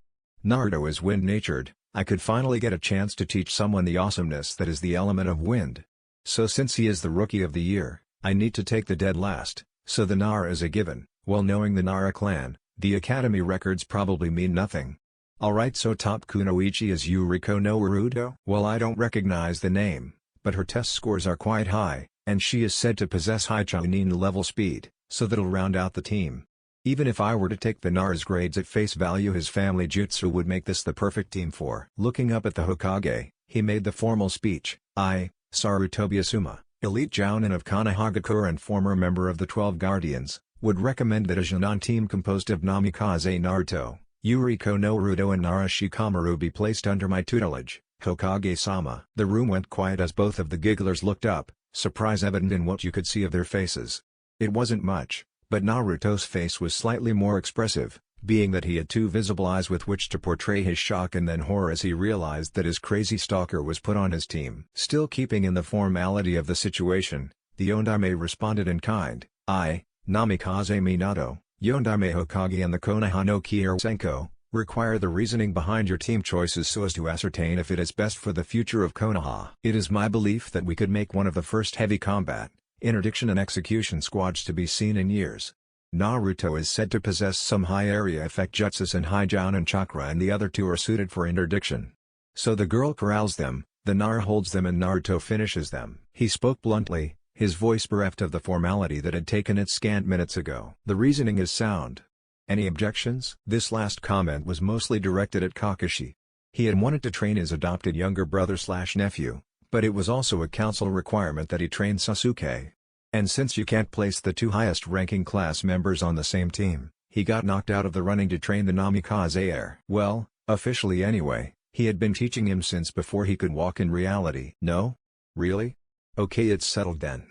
Naruto is wind-natured, I could finally get a chance to teach someone the awesomeness that is the element of wind. So since he is the rookie of the year, I need to take the dead last, so the Nara is a given. Well, knowing the Nara clan, the academy records probably mean nothing. Alright, so top kunoichi is Yuriko no Naruto? Well, I don't recognize the name, but her test scores are quite high, and she is said to possess high Chunin level speed, so that'll round out the team. Even if I were to take the Nara's grades at face value, his family jutsu would make this the perfect team for. Looking up at the Hokage, he made the formal speech. I, Sarutobi Asuma, elite Jounin of Konohagakure and former member of the 12 Guardians, would recommend that a Jinan team composed of Namikaze Naruto, Yuriko no Naruto and Nara Shikamaru be placed under my tutelage, Hokage-sama. The room went quiet as both of the gigglers looked up, surprise evident in what you could see of their faces. It wasn't much, but Naruto's face was slightly more expressive, being that he had 2 visible eyes with which to portray his shock and then horror as he realized that his crazy stalker was put on his team. Still keeping in the formality of the situation, the Yondaime responded in kind. I, Namikaze Minato, Yondaime Hokage and the Konoha no Kyosenko, require the reasoning behind your team choices so as to ascertain if it is best for the future of Konoha. It is my belief that we could make one of the first heavy combat, interdiction and execution squads to be seen in years. Naruto is said to possess some high area effect jutsus and high Jounin chakra, and the other 2 are suited for interdiction. So the girl corrals them, the Nara holds them and Naruto finishes them. He spoke bluntly, his voice bereft of the formality that had taken its scant minutes ago. The reasoning is sound. Any objections? This last comment was mostly directed at Kakashi. He had wanted to train his adopted younger brother/nephew, but it was also a council requirement that he train Sasuke. And since you can't place the two highest-ranking class members on the same team, he got knocked out of the running to train the Namikaze heir. Well, officially anyway, he had been teaching him since before he could walk in reality. No? Really? Okay, it's settled then.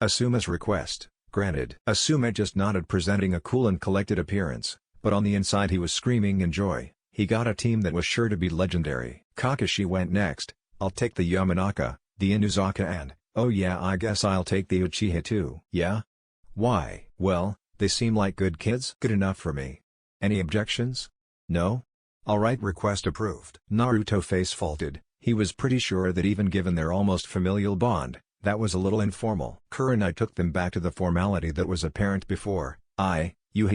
Asuma's request, granted. Asuma just nodded, presenting a cool and collected appearance, but on the inside he was screaming in joy. He got a team that was sure to be legendary. Kakashi went next. I'll take the Yamanaka, the Inuzaka and, oh yeah, I guess I'll take the Uchiha too. Yeah? Why? Well, they seem like good kids. Good enough for me. Any objections? No? Alright, request approved. Naruto face faulted. He was pretty sure that even given their almost familial bond, that was a little informal. Kurenai took them back to the formality that was apparent before. Yuhi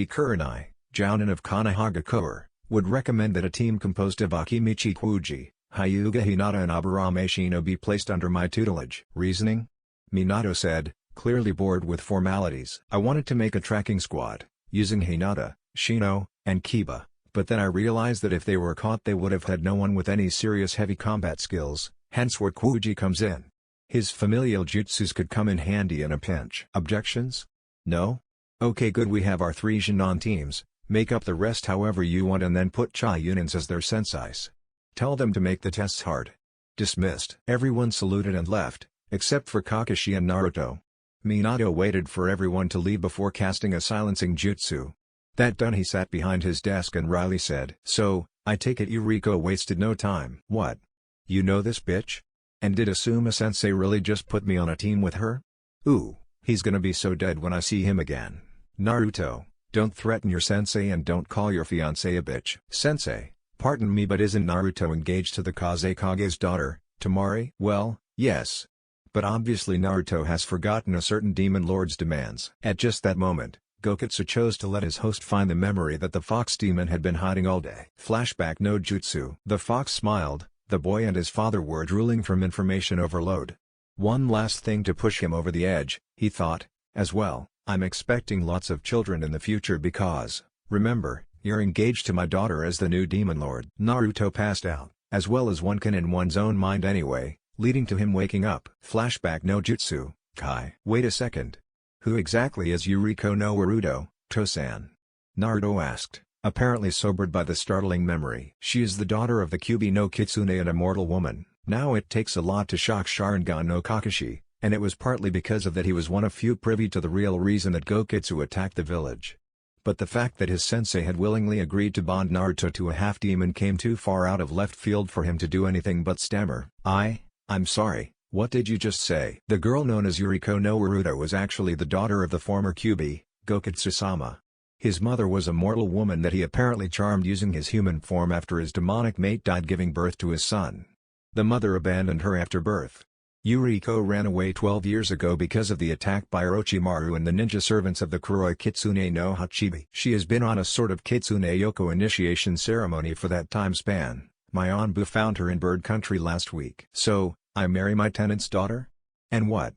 Kurenai, Jounin of Konohagakure, would recommend that a team composed of Akimichi Kuji, Hyuga Hinata and Aburame Shino be placed under my tutelage. Reasoning? Minato said, clearly bored with formalities. I wanted to make a tracking squad, using Hinata, Shino, and Kiba, but then I realized that if they were caught they would have had no one with any serious heavy combat skills, hence where Kuji comes in. His familial jutsus could come in handy in a pinch. Objections? No? Okay, good, we have our 3 Jinon teams, make up the rest however you want and then put Chayunins as their sensais. Tell them to make the tests hard. Dismissed. Everyone saluted and left, except for Kakashi and Naruto. Minato waited for everyone to leave before casting a silencing jutsu. That done, he sat behind his desk and wryly said, "So, I take it Yuriko wasted no time." "What? You know this bitch? And did Asuma-sensei really just put me on a team with her? Ooh, he's gonna be so dead when I see him again." "Naruto, don't threaten your sensei and don't call your fiancée a bitch." "Sensei, pardon me, but isn't Naruto engaged to the Kazekage's daughter, Temari?" "Well, yes. But obviously Naruto has forgotten a certain demon lord's demands." At just that moment, Gokitsu chose to let his host find the memory that the fox demon had been hiding all day. Flashback no jutsu. The fox smiled. The boy and his father were drooling from information overload. One last thing to push him over the edge, he thought, as well, I'm expecting lots of children in the future because, remember, you're engaged to my daughter as the new demon lord. Naruto passed out, as well as one can in one's own mind anyway, leading to him waking up. Flashback no jutsu. Kai. Wait a second. Who exactly is Yuriko no Naruto, Tosan? Naruto asked, apparently sobered by the startling memory. She is the daughter of the Kyubi no Kitsune and a mortal woman. Now it takes a lot to shock Sharingan no Kakashi, and it was partly because of that he was one of few privy to the real reason that Gokitsu attacked the village. But the fact that his sensei had willingly agreed to bond Naruto to a half-demon came too far out of left field for him to do anything but stammer. I'm sorry, what did you just say?" The girl known as Yuriko no Naruto was actually the daughter of the former Kyubi, Gokitsu-sama. His mother was a mortal woman that he apparently charmed using his human form after his demonic mate died giving birth to his son. The mother abandoned her after birth. Yuriko ran away 12 years ago because of the attack by Orochimaru and the ninja servants of the Kuroi Kitsune no Hachibi. She has been on a sort of Kitsune Yoko initiation ceremony for that time span. My Anbu found her in bird country last week. "So, I marry my tenant's daughter? And what?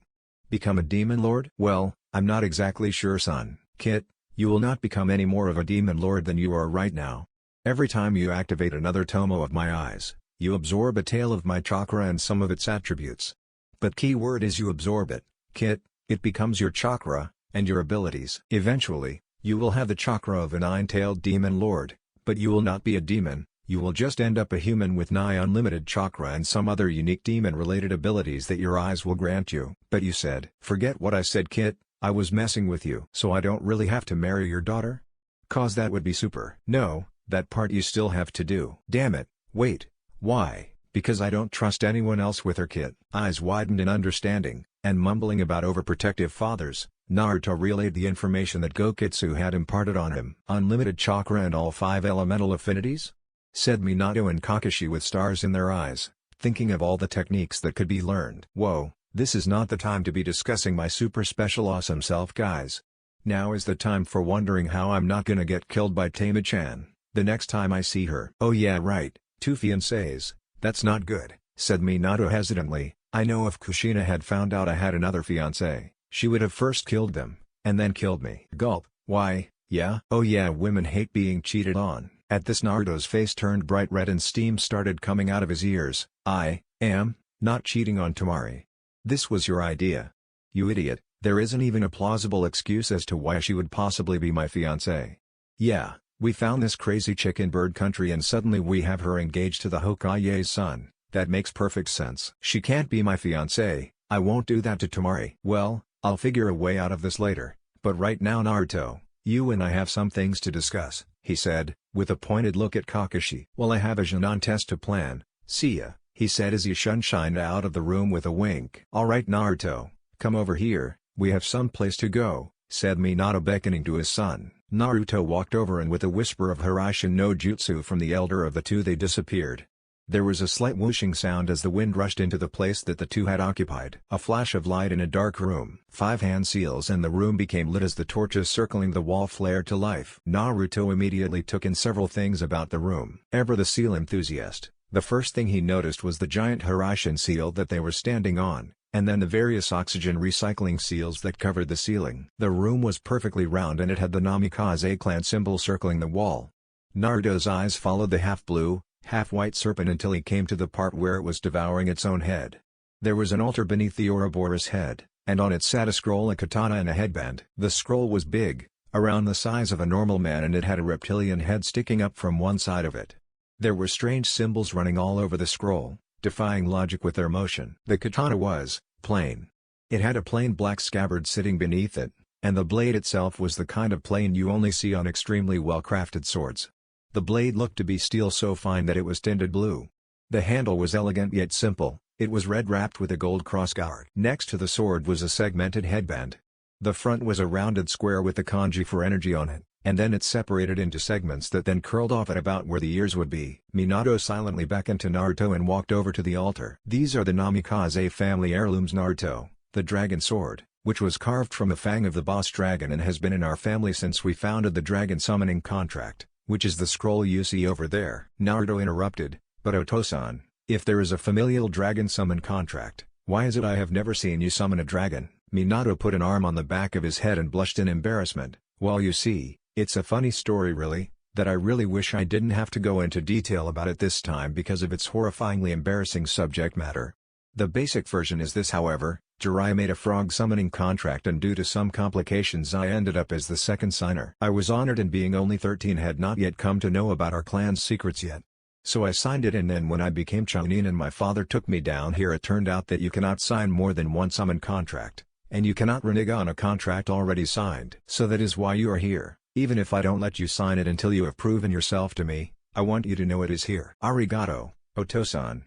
Become a demon lord?" "Well, I'm not exactly sure, son." "Kit, you will not become any more of a demon lord than you are right now. Every time you activate another tomo of my eyes, you absorb a tail of my chakra and some of its attributes. But key word is you absorb it, Kit. It becomes your chakra, and your abilities. Eventually, you will have the chakra of a nine-tailed demon lord, but you will not be a demon, you will just end up a human with nigh unlimited chakra and some other unique demon-related abilities that your eyes will grant you." "But you said..." "Forget what I said, Kit, I was messing with you." "So I don't really have to marry your daughter? 'Cause that would be super." "No, that part you still have to do." "Damn it, wait, why?" "Because I don't trust anyone else with her," Kit. Eyes widened in understanding, and mumbling about overprotective fathers, Naruto relayed the information that Gokitsu had imparted on him. "Unlimited chakra and all 5 elemental affinities?" said Minato and Kakashi with stars in their eyes, thinking of all the techniques that could be learned. "Whoa, this is not the time to be discussing my super special awesome self, guys. Now is the time for wondering how I'm not gonna get killed by Tama-chan the next time I see her." "Oh yeah, right, 2 fiancés. That's not good," said Minato hesitantly. "I know if Kushina had found out I had another fiancé, She would have first killed them, and then killed me. Gulp. Why, yeah? Oh yeah, women hate being cheated on. At this, Naruto's face turned bright red and steam started coming out of his ears. I am not cheating on Temari. This was your idea. You idiot, there isn't even a plausible excuse as to why she would possibly be my fiancé. Yeah, we found this crazy chick in bird country and suddenly we have her engaged to the Hokage's son. That makes perfect sense. She can't be my fiancé. I won't do that to Temari. Well, I'll figure a way out of this later, but right now Naruto, you and I have some things to discuss, he said, with a pointed look at Kakashi. Well, I have a Genon test to plan. See ya, he said as he shunshined out of the room with a wink. Alright Naruto, come over here, we have some place to go, said Minato beckoning to his son. Naruto walked over and with a whisper of Hiraishin no Jutsu from the elder of the two they disappeared. There was a slight whooshing sound as the wind rushed into the place that the two had occupied. A flash of light in a dark room. 5 hand seals and the room became lit as the torches circling the wall flared to life. Naruto immediately took in several things about the room. Ever the seal enthusiast, the first thing he noticed was the giant Hiraishin seal that they were standing on, and then the various oxygen recycling seals that covered the ceiling. The room was perfectly round and it had the Namikaze clan symbol circling the wall. Naruto's eyes followed the half-blue, half-white serpent until he came to the part where it was devouring its own head. There was an altar beneath the Ouroboros head, and on it sat a scroll, a katana and a headband. The scroll was big, around the size of a normal man, and it had a reptilian head sticking up from one side of it. There were strange symbols running all over the scroll, defying logic with their motion. The katana was plain. It had a plain black scabbard sitting beneath it, and the blade itself was the kind of plane you only see on extremely well-crafted swords. The blade looked to be steel so fine that it was tinted blue. The handle was elegant yet simple, it was red wrapped with a gold cross guard. Next to the sword was a segmented headband. The front was a rounded square with the kanji for energy on it, and then it separated into segments that then curled off at about where the ears would be. Minato silently beckoned to Naruto and walked over to the altar. These are the Namikaze family heirlooms, Naruto, the dragon sword, which was carved from the fang of the boss dragon and has been in our family since we founded the dragon summoning contract, which is the scroll you see over there. Naruto interrupted, but Otosan, if there is a familial dragon summon contract, why is it I have never seen you summon a dragon? Minato put an arm on the back of his head and blushed in embarrassment. Well, you see, it's a funny story really, that I really wish I didn't have to go into detail about it this time because of its horrifyingly embarrassing subject matter. The basic version is this, however: Jiraiya made a frog summoning contract and due to some complications I ended up as the second signer. I was honored, and being only 13 had not yet come to know about our clan's secrets yet. So I signed it, and then when I became Chunin and my father took me down here, it turned out that you cannot sign more than one summon contract, and you cannot renege on a contract already signed. So that is why you are here. Even if I don't let you sign it until you have proven yourself to me, I want you to know it is here. Arigato, Otosan.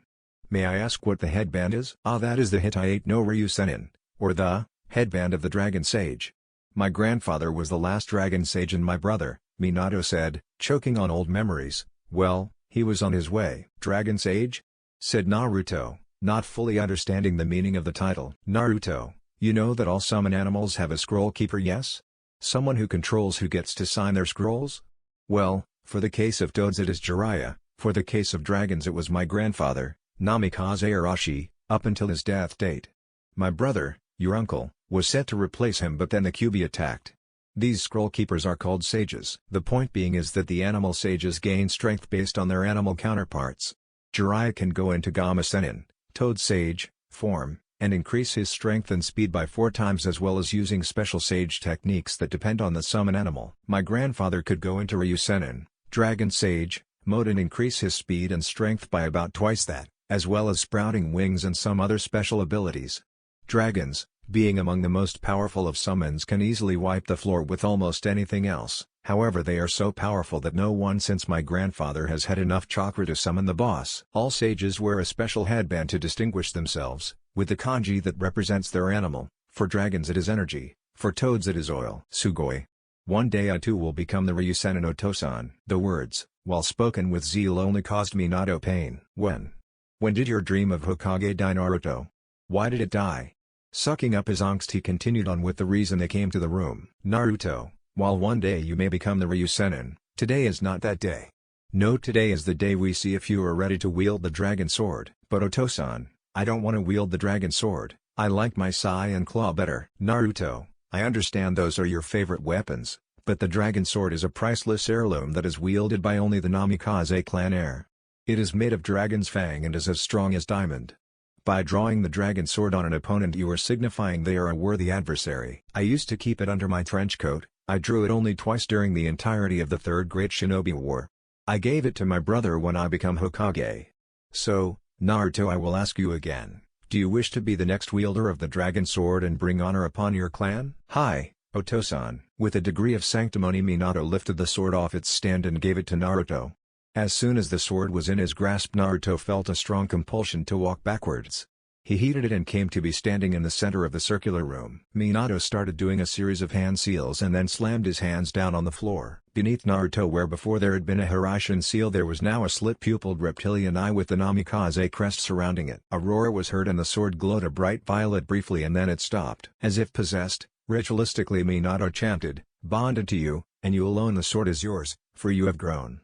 May I ask what the headband is? Ah, that is the Hittite no Ryusenin, or the headband of the Dragon Sage. My grandfather was the last Dragon Sage and my brother, Minato said, choking on old memories. Well, he was on his way. Dragon Sage? Said Naruto, not fully understanding the meaning of the title. Naruto, you know that all summon animals have a scroll keeper, yes? Someone who controls who gets to sign their scrolls? Well, for the case of toads it is Jiraiya, for the case of dragons it was my grandfather, Namikaze Arashi, up until his death date. My brother, your uncle, was set to replace him, but then the Kyuubi attacked. These scroll keepers are called sages. The point being is that the animal sages gain strength based on their animal counterparts. Jiraiya can go into Gamma Sennin, Toad Sage, form, and increase his strength and speed by 4 times, as well as using special sage techniques that depend on the summon animal. My grandfather could go into Ryusenin, Dragon Sage, mode and increase his speed and strength by about twice that, as well as sprouting wings and some other special abilities. Dragons, being among the most powerful of summons, can easily wipe the floor with almost anything else. However, they are so powerful that no one since my grandfather has had enough chakra to summon the boss. All sages wear a special headband to distinguish themselves, with the kanji that represents their animal. For dragons it is energy, for toads it is oil. Sugoi. One day I too will become the Ryusenin Otosan. The words, while spoken with zeal, only caused Minato pain. When did your dream of Hokage die, Naruto? Why did it die? Sucking up his angst, he continued on with the reason they came to the room. Naruto, while one day you may become the Ryusenin, today is not that day. No, today is the day we see if you are ready to wield the dragon sword. But Otosan, I don't want to wield the dragon sword, I like my sai and claw better. Naruto, I understand those are your favorite weapons, but the dragon sword is a priceless heirloom that is wielded by only the Namikaze clan heir. It is made of dragon's fang and is as strong as diamond. By drawing the dragon sword on an opponent you are signifying they are a worthy adversary. I used to keep it under my trench coat. I drew it only twice during the entirety of the Third Great Shinobi War. I gave it to my brother when I became Hokage. So, Naruto, I will ask you again, do you wish to be the next wielder of the dragon sword and bring honor upon your clan? Hi, Otosan. With a degree of sanctimony, Minato lifted the sword off its stand and gave it to Naruto. As soon as the sword was in his grasp, Naruto felt a strong compulsion to walk backwards. He heated it and came to be standing in the center of the circular room. Minato started doing a series of hand seals and then slammed his hands down on the floor. Beneath Naruto, where before there had been a Hiraishin seal, there was now a slit-pupiled reptilian eye with the Namikaze crest surrounding it. A roar was heard and the sword glowed a bright violet briefly and then it stopped. As if possessed, ritualistically Minato chanted, "Bonded to you, and you alone the sword is yours, for you have grown.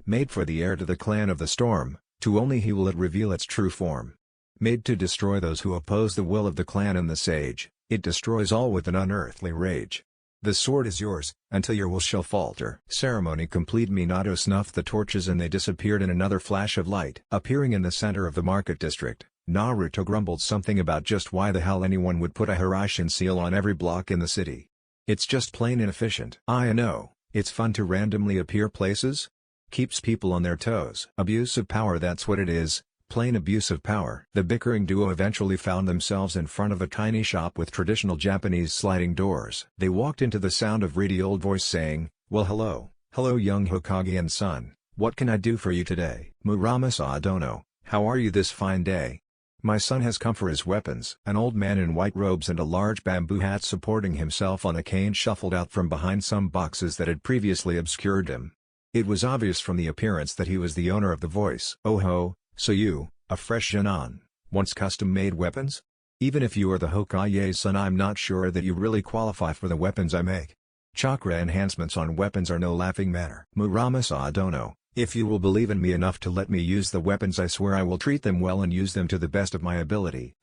Made for the heir to the clan of the storm, to only he will it reveal its true form. Made to destroy those who oppose the will of the clan and the sage, it destroys all with an unearthly rage. The sword is yours, until your will shall falter." Ceremony complete, Minato snuffed the torches and they disappeared in another flash of light. Appearing in the center of the market district, Naruto grumbled something about just why the hell anyone would put a Hiraishin seal on every block in the city. It's just plain inefficient. I know, it's fun to randomly appear places. Keeps people on their toes. Abuse of power, that's what it is, plain abuse of power. The bickering duo eventually found themselves in front of a tiny shop with traditional Japanese sliding doors. They walked into the sound of reedy old voice saying, "Well, hello young Hokage and son, what can I do for you today?" "Muramasa Dono, how are you this fine day? My son has come for his weapons." An old man in white robes and a large bamboo hat supporting himself on a cane shuffled out from behind some boxes that had previously obscured him. It was obvious from the appearance that he was the owner of the voice. "Oh ho, so you, a fresh Genin, wants custom-made weapons? Even if you are the Hokage's son, I'm not sure that you really qualify for the weapons I make. Chakra enhancements on weapons are no laughing matter." "Muramasa Dono, if you will believe in me enough to let me use the weapons, I swear I will treat them well and use them to the best of my ability."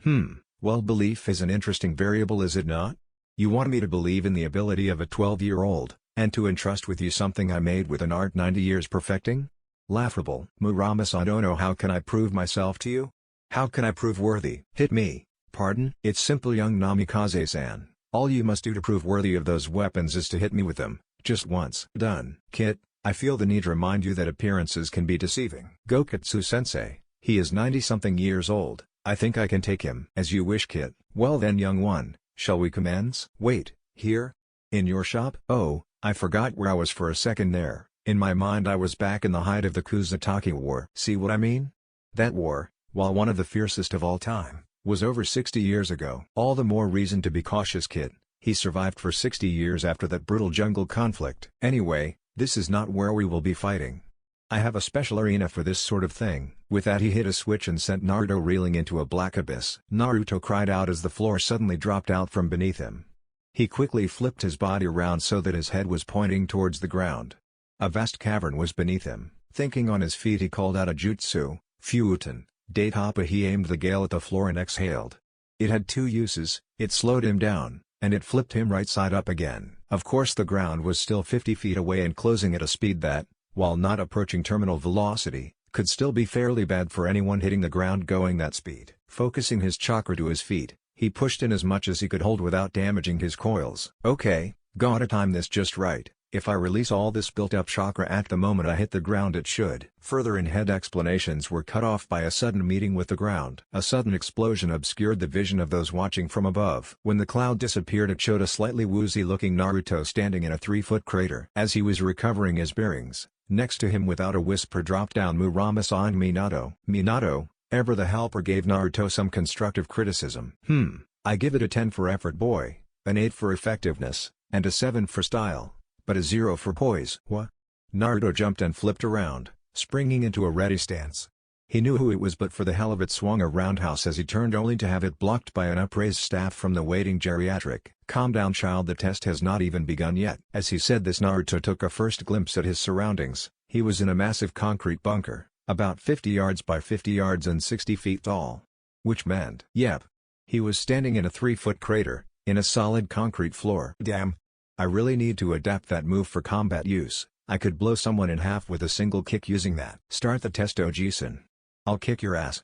Well, belief is an interesting variable, is it not? You want me to believe in the ability of a 12-year-old, and to entrust with you something I made with an art 90 years perfecting? Laughable. "Muramasa Dono, how can I prove myself to you? How can I prove worthy?" "Hit me." "Pardon?" "It's simple, young Namikaze-san. All you must do to prove worthy of those weapons is to hit me with them, just once." "Done." "Kit, I feel the need to remind you that appearances can be deceiving." "Gokatsu-sensei, he is 90-something years old, I think I can take him." "As you wish, Kit." "Well then, young one, shall we commence?" "Wait, here? In your shop?" "Oh, I forgot where I was for a second there. In my mind I was back in the height of the Kusatake War." "See what I mean? That war, while one of the fiercest of all time, was over 60 years ago." "All the more reason to be cautious, Kid. He survived for 60 years after that brutal jungle conflict." "Anyway, this is not where we will be fighting. I have a special arena for this sort of thing." With that he hit a switch and sent Naruto reeling into a black abyss. Naruto cried out as the floor suddenly dropped out from beneath him. He quickly flipped his body around so that his head was pointing towards the ground. A vast cavern was beneath him. Thinking on his feet, he called out a jutsu, Fuuten, Datapa. He aimed the gale at the floor and exhaled. It had two uses: it slowed him down, and it flipped him right side up again. Of course the ground was still 50 feet away and closing at a speed that, while not approaching terminal velocity, could still be fairly bad for anyone hitting the ground going that speed. Focusing his chakra to his feet, he pushed in as much as he could hold without damaging his coils. "Okay, gotta time this just right. If I release all this built-up chakra at the moment I hit the ground, it should." Further in-head explanations were cut off by a sudden meeting with the ground. A sudden explosion obscured the vision of those watching from above. When the cloud disappeared, it showed a slightly woozy-looking Naruto standing in a 3-foot crater. As he was recovering his bearings, next to him without a whisper dropped down Muramasa and Minato. Minato, ever the helper, gave Naruto some constructive criticism. I give it a 10 for effort, boy, an 8 for effectiveness, and a 7 for style, but a 0 for poise." "What?" Naruto jumped and flipped around, springing into a ready stance. He knew who it was, but for the hell of it swung a roundhouse as he turned, only to have it blocked by an upraised staff from the waiting geriatric. "Calm down, child, the test has not even begun yet." As he said this, Naruto took a first glimpse at his surroundings. He was in a massive concrete bunker, about 50 yards by 50 yards and 60 feet tall. Which meant, yep, He was standing in a 3-foot crater, in a solid concrete floor. Damn. I really need to adapt that move for combat use. I could blow someone in half with a single kick using that. Start the test, Oji-san. I'll kick your ass.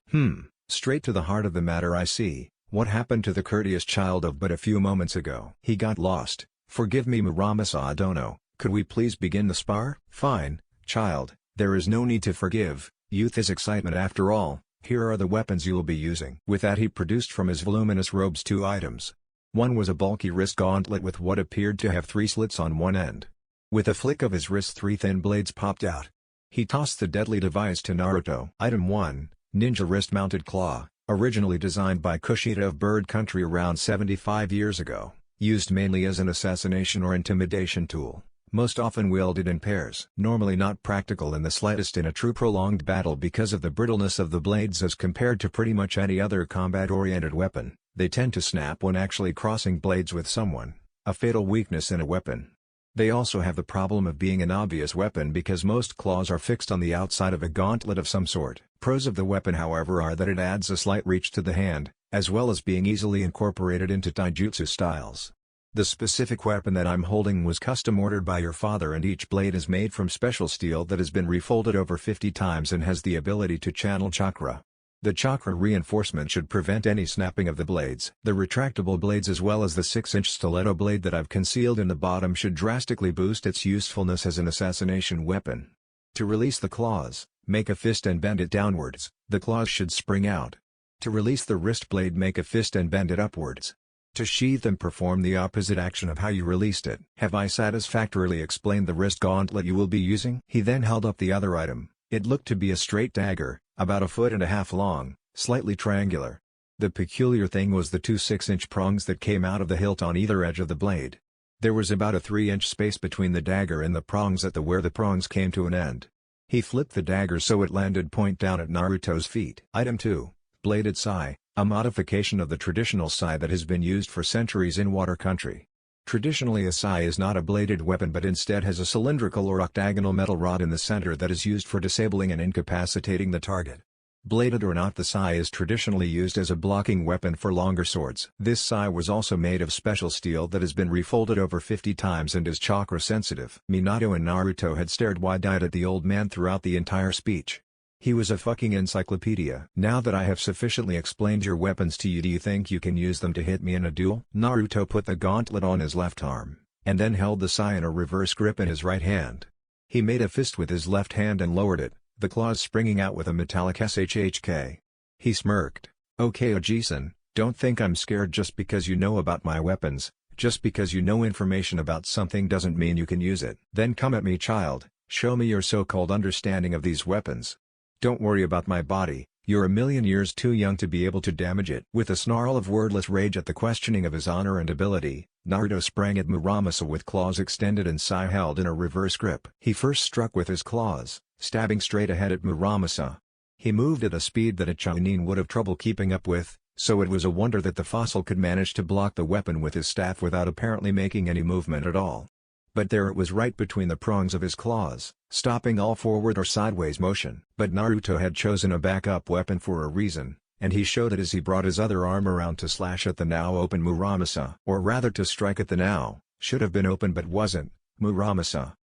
Straight to the heart of the matter, I see. What happened to the courteous child of but a few moments ago? He got lost. Forgive me, Muramasa, I don't know. Could we please begin the spar? Fine, child, there is no need to forgive. Youth is excitement after all. Here are the weapons you will be using. With that, he produced from his voluminous robes 2 items. One was a bulky wrist gauntlet with what appeared to have 3 slits on one end. With a flick of his wrist, 3 thin blades popped out. He tossed the deadly device to Naruto. Item 1, Ninja Wrist-Mounted Claw, originally designed by Kushida of Bird Country around 75 years ago, used mainly as an assassination or intimidation tool, most often wielded in pairs. Normally not practical in the slightest in a true prolonged battle because of the brittleness of the blades as compared to pretty much any other combat-oriented weapon. They tend to snap when actually crossing blades with someone, a fatal weakness in a weapon. They also have the problem of being an obvious weapon because most claws are fixed on the outside of a gauntlet of some sort. Pros of the weapon, however, are that it adds a slight reach to the hand, as well as being easily incorporated into taijutsu styles. The specific weapon that I'm holding was custom ordered by your father, and each blade is made from special steel that has been refolded over 50 times and has the ability to channel chakra. The chakra reinforcement should prevent any snapping of the blades. The retractable blades as well as the 6-inch stiletto blade that I've concealed in the bottom should drastically boost its usefulness as an assassination weapon. To release the claws, make a fist and bend it downwards. The claws should spring out. To release the wrist blade, make a fist and bend it upwards. To sheath and perform the opposite action of how you released it. Have I satisfactorily explained the wrist gauntlet you will be using? He then held up the other item. It looked to be a straight dagger, about 1.5 feet long, slightly triangular. The peculiar thing was the 2 6-inch prongs that came out of the hilt on either edge of the blade. There was about a 3-inch space between the dagger and the prongs at where the prongs came to an end. He flipped the dagger so it landed point down at Naruto's feet. Item 2, Bladed Sai, a modification of the traditional sai that has been used for centuries in Water Country. Traditionally, a sai is not a bladed weapon but instead has a cylindrical or octagonal metal rod in the center that is used for disabling and incapacitating the target. Bladed or not, the sai is traditionally used as a blocking weapon for longer swords. This sai was also made of special steel that has been refolded over 50 times and is chakra sensitive. Minato and Naruto had stared wide-eyed at the old man throughout the entire speech. He was a fucking encyclopedia. Now that I have sufficiently explained your weapons to you, do you think you can use them to hit me in a duel? Naruto put the gauntlet on his left arm, and then held the sai in a reverse grip in his right hand. He made a fist with his left hand and lowered it, the claws springing out with a metallic shhk. He smirked. Okay, Oji-san, don't think I'm scared just because you know about my weapons. Just because you know information about something doesn't mean you can use it. Then come at me, child. Show me your so-called understanding of these weapons. Don't worry about my body, you're a million years too young to be able to damage it. With a snarl of wordless rage at the questioning of his honor and ability, Naruto sprang at Muramasa with claws extended and sai held in a reverse grip. He first struck with his claws, stabbing straight ahead at Muramasa. He moved at a speed that a Chunin would have trouble keeping up with, so it was a wonder that the fossil could manage to block the weapon with his staff without apparently making any movement at all. But there it was right between the prongs of his claws, stopping all forward or sideways motion. But Naruto had chosen a backup weapon for a reason, and he showed it as he brought his other arm around to slash at the now open Muramasa. Or rather to strike at the now, should have been open but wasn't, Muramasa.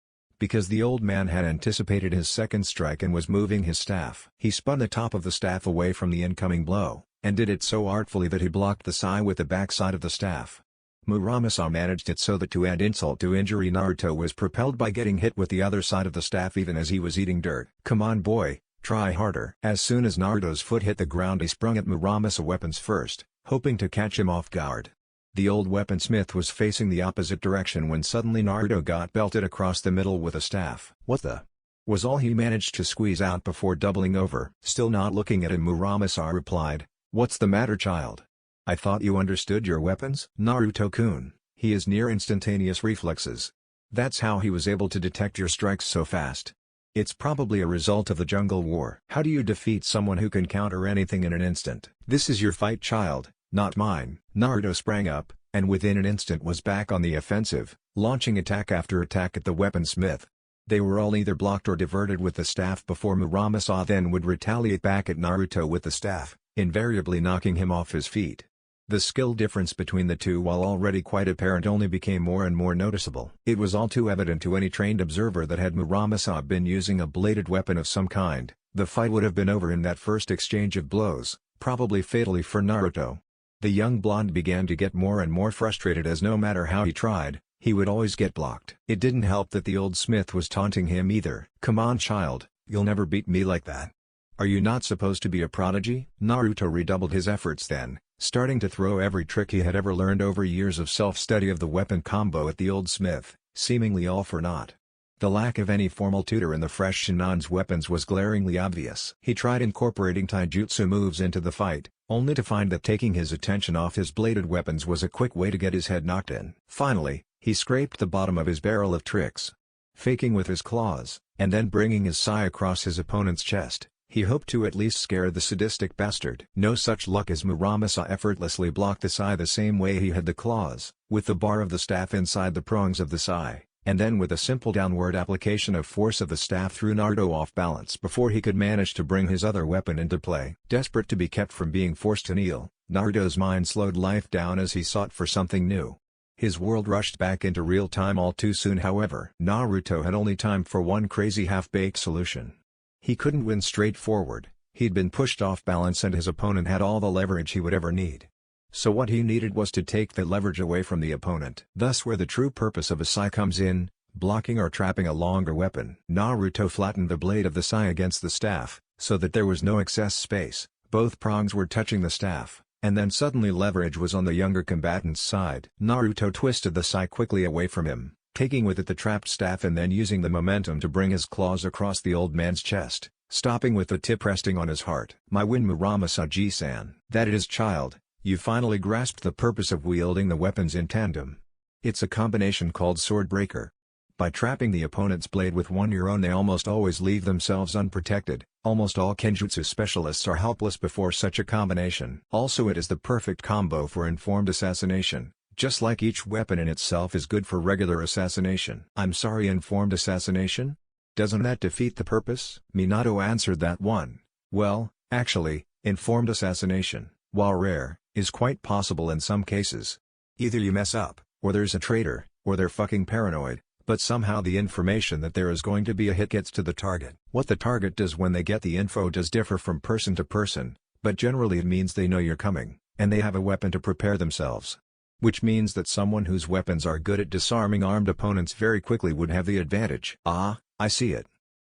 Because the old man had anticipated his second strike and was moving his staff. He spun the top of the staff away from the incoming blow, and did it so artfully that he blocked the sai with the backside of the staff. Muramasa managed it so that to add insult to injury, Naruto was propelled by getting hit with the other side of the staff even as he was eating dirt. Come on boy, try harder. As soon as Naruto's foot hit the ground, he sprung at Muramasa weapons first, hoping to catch him off guard. The old weaponsmith was facing the opposite direction when suddenly Naruto got belted across the middle with a staff. What the? Was all he managed to squeeze out before doubling over. Still not looking at him, Muramasa replied, "What's the matter, child? I thought you understood your weapons?" Naruto-kun, he has near instantaneous reflexes. That's how he was able to detect your strikes so fast. It's probably a result of the jungle war. How do you defeat someone who can counter anything in an instant? This is your fight, child, not mine. Naruto sprang up, and within an instant was back on the offensive, launching attack after attack at the weaponsmith. They were all either blocked or diverted with the staff before Muramasa then would retaliate back at Naruto with the staff, invariably knocking him off his feet. The skill difference between the two, while already quite apparent, only became more and more noticeable. It was all too evident to any trained observer that had Muramasa been using a bladed weapon of some kind, the fight would have been over in that first exchange of blows, probably fatally for Naruto. The young blonde began to get more and more frustrated, as no matter how he tried, he would always get blocked. It didn't help that the old smith was taunting him either. "Come on, child, you'll never beat me like that. Are you not supposed to be a prodigy?" Naruto redoubled his efforts then, starting to throw every trick he had ever learned over years of self-study of the weapon combo at the old smith, seemingly all for naught. The lack of any formal tutor in the fresh Shinnan's weapons was glaringly obvious. He tried incorporating taijutsu moves into the fight, only to find that taking his attention off his bladed weapons was a quick way to get his head knocked in. Finally, he scraped the bottom of his barrel of tricks. Faking with his claws, and then bringing his sai across his opponent's chest, he hoped to at least scare the sadistic bastard. No such luck, as Muramasa effortlessly blocked the sai the same way he had the claws, with the bar of the staff inside the prongs of the sai, and then with a simple downward application of force of the staff threw Naruto off balance before he could manage to bring his other weapon into play. Desperate to be kept from being forced to kneel, Naruto's mind slowed life down as he sought for something new. His world rushed back into real time all too soon. However, Naruto had only time for one crazy half-baked solution. He couldn't win straightforward, he'd been pushed off balance and his opponent had all the leverage he would ever need. So what he needed was to take the leverage away from the opponent. Thus where the true purpose of a sai comes in, blocking or trapping a longer weapon. Naruto flattened the blade of the sai against the staff, so that there was no excess space, both prongs were touching the staff, and then suddenly leverage was on the younger combatant's side. Naruto twisted the sai quickly away from him, taking with it the trapped staff and then using the momentum to bring his claws across the old man's chest, stopping with the tip resting on his heart. "My win, Muramasa-ji-san." "That it is, child. You finally grasped the purpose of wielding the weapons in tandem. It's a combination called sword breaker. By trapping the opponent's blade with your own, they almost always leave themselves unprotected. Almost all kenjutsu specialists are helpless before such a combination. Also, it is the perfect combo for informed assassination, just like each weapon in itself is good for regular assassination." "I'm sorry, informed assassination? Doesn't that defeat the purpose?" Minato answered that one. "Well, actually, informed assassination, while rare, is quite possible in some cases. Either you mess up, or there's a traitor, or they're fucking paranoid, but somehow the information that there is going to be a hit gets to the target. What the target does when they get the info does differ from person to person, but generally it means they know you're coming, and they have a weapon to prepare themselves. Which means that someone whose weapons are good at disarming armed opponents very quickly would have the advantage." "Ah, I see it.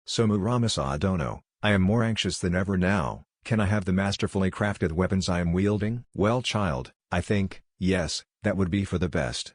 So Muramasa Dono, I am more anxious than ever now. Can I have the masterfully crafted weapons I am wielding?" "Well, child, I think, yes, that would be for the best.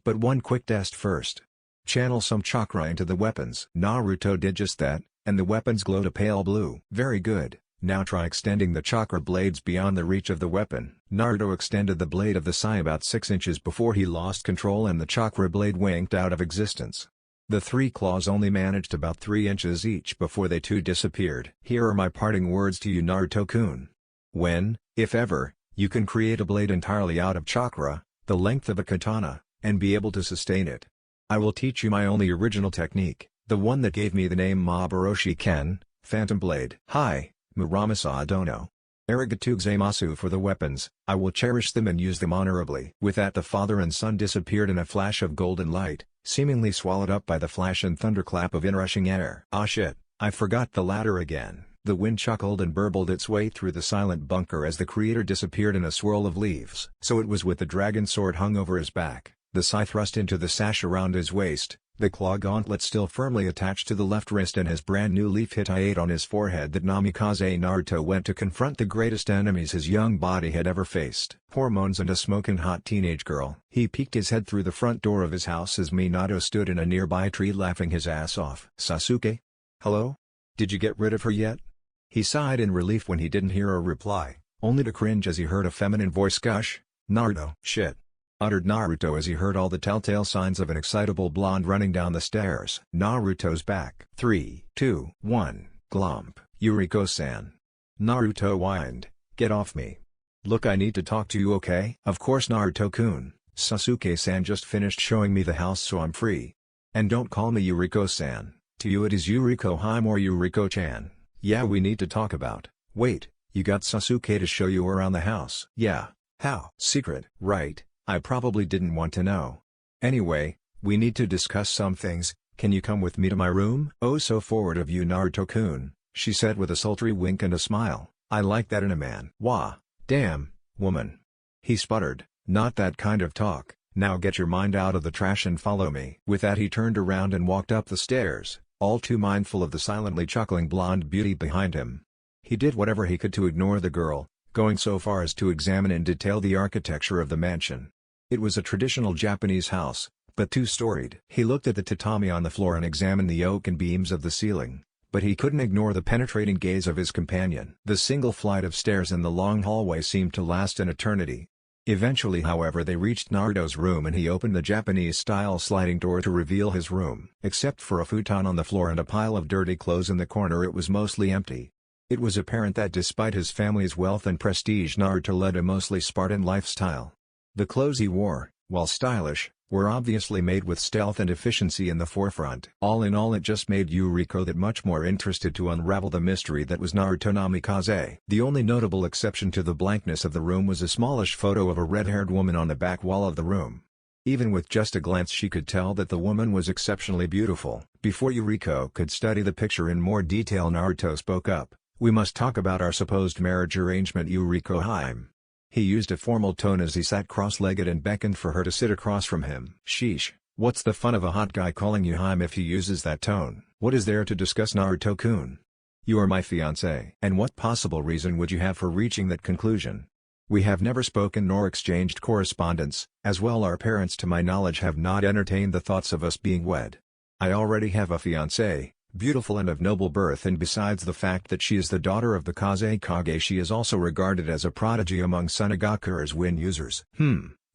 But one quick test first. Channel some chakra into the weapons." Naruto did just that, and the weapons glowed a pale blue. "Very good, now try extending the chakra blades beyond the reach of the weapon." Naruto extended the blade of the sai about 6 inches before he lost control and the chakra blade winked out of existence. The 3 claws only managed about 3 inches each before they too disappeared. "Here are my parting words to you, Naruto-kun. When, if ever, you can create a blade entirely out of chakra, the length of a katana, and be able to sustain it, I will teach you my only original technique, the one that gave me the name Mabaroshi Ken, Phantom Blade." "Hi, Muramasa Dono. Arigatou gozaimasu for the weapons, I will cherish them and use them honorably." With that the father and son disappeared in a flash of golden light, seemingly swallowed up by the flash and thunderclap of inrushing air. "Ah shit, I forgot the ladder again." The wind chuckled and burbled its way through the silent bunker as the creator disappeared in a swirl of leaves. So it was with the dragon sword hung over his back, the sai thrust into the sash around his waist, the claw gauntlet still firmly attached to the left wrist and his brand new leaf hitate on his forehead that Namikaze Naruto went to confront the greatest enemies his young body had ever faced. Hormones and a smoking hot teenage girl. He peeked his head through the front door of his house as Minato stood in a nearby tree laughing his ass off. "Sasuke? Hello? Did you get rid of her yet?" He sighed in relief when he didn't hear a reply, only to cringe as he heard a feminine voice gush. "Naruto." "Shit," uttered Naruto as he heard all the telltale signs of an excitable blonde running down the stairs. Naruto's back. 3, 2, 1, glomp. "Yuriko-san." Naruto whined, "Get off me. Look, I need to talk to you, okay?" "Of course, Naruto-kun. Sasuke-san just finished showing me the house, so I'm free. And don't call me Yuriko-san. To you it is Yuriko-hime or Yuriko-chan. Yeah, we need to talk about." "Wait, you got Sasuke to show you around the house?" "Yeah. How? Secret. Right, I probably didn't want to know. Anyway, we need to discuss some things. Can you come with me to my room? Oh, so forward of you, Naruto-kun, she said with a sultry wink and a smile. I like that in a man. Wah, damn, woman. He sputtered, not that kind of talk. Now get your mind out of the trash and follow me. With that he turned around and walked up the stairs, all too mindful of the silently chuckling blonde beauty behind him. He did whatever he could to ignore the girl, going so far as to examine in detail the architecture of the mansion. It was a traditional Japanese house, but two-storied. He looked at the tatami on the floor and examined the oaken beams of the ceiling, but he couldn't ignore the penetrating gaze of his companion. The single flight of stairs in the long hallway seemed to last an eternity. Eventually, however, they reached Naruto's room and he opened the Japanese-style sliding door to reveal his room. Except for a futon on the floor and a pile of dirty clothes in the corner, it was mostly empty. It was apparent that despite his family's wealth and prestige, Naruto led a mostly Spartan lifestyle. The clothes he wore, while stylish, were obviously made with stealth and efficiency in the forefront. All in all, it just made Yuriko that much more interested to unravel the mystery that was Naruto Namikaze. The only notable exception to the blankness of the room was a smallish photo of a red-haired woman on the back wall of the room. Even with just a glance she could tell that the woman was exceptionally beautiful. Before Yuriko could study the picture in more detail, Naruto spoke up. We must talk about our supposed marriage arrangement, Yuriko Haim. He used a formal tone as he sat cross-legged and beckoned for her to sit across from him. Sheesh, what's the fun of a hot guy calling you Haim if he uses that tone? What is there to discuss, Naruto-kun? You are my fiancé. And what possible reason would you have for reaching that conclusion? We have never spoken nor exchanged correspondence, as well our parents to my knowledge have not entertained the thoughts of us being wed. I already have a fiancé, beautiful and of noble birth, and besides the fact that she is the daughter of the Kazekage, she is also regarded as a prodigy among Sunagakure's Win users.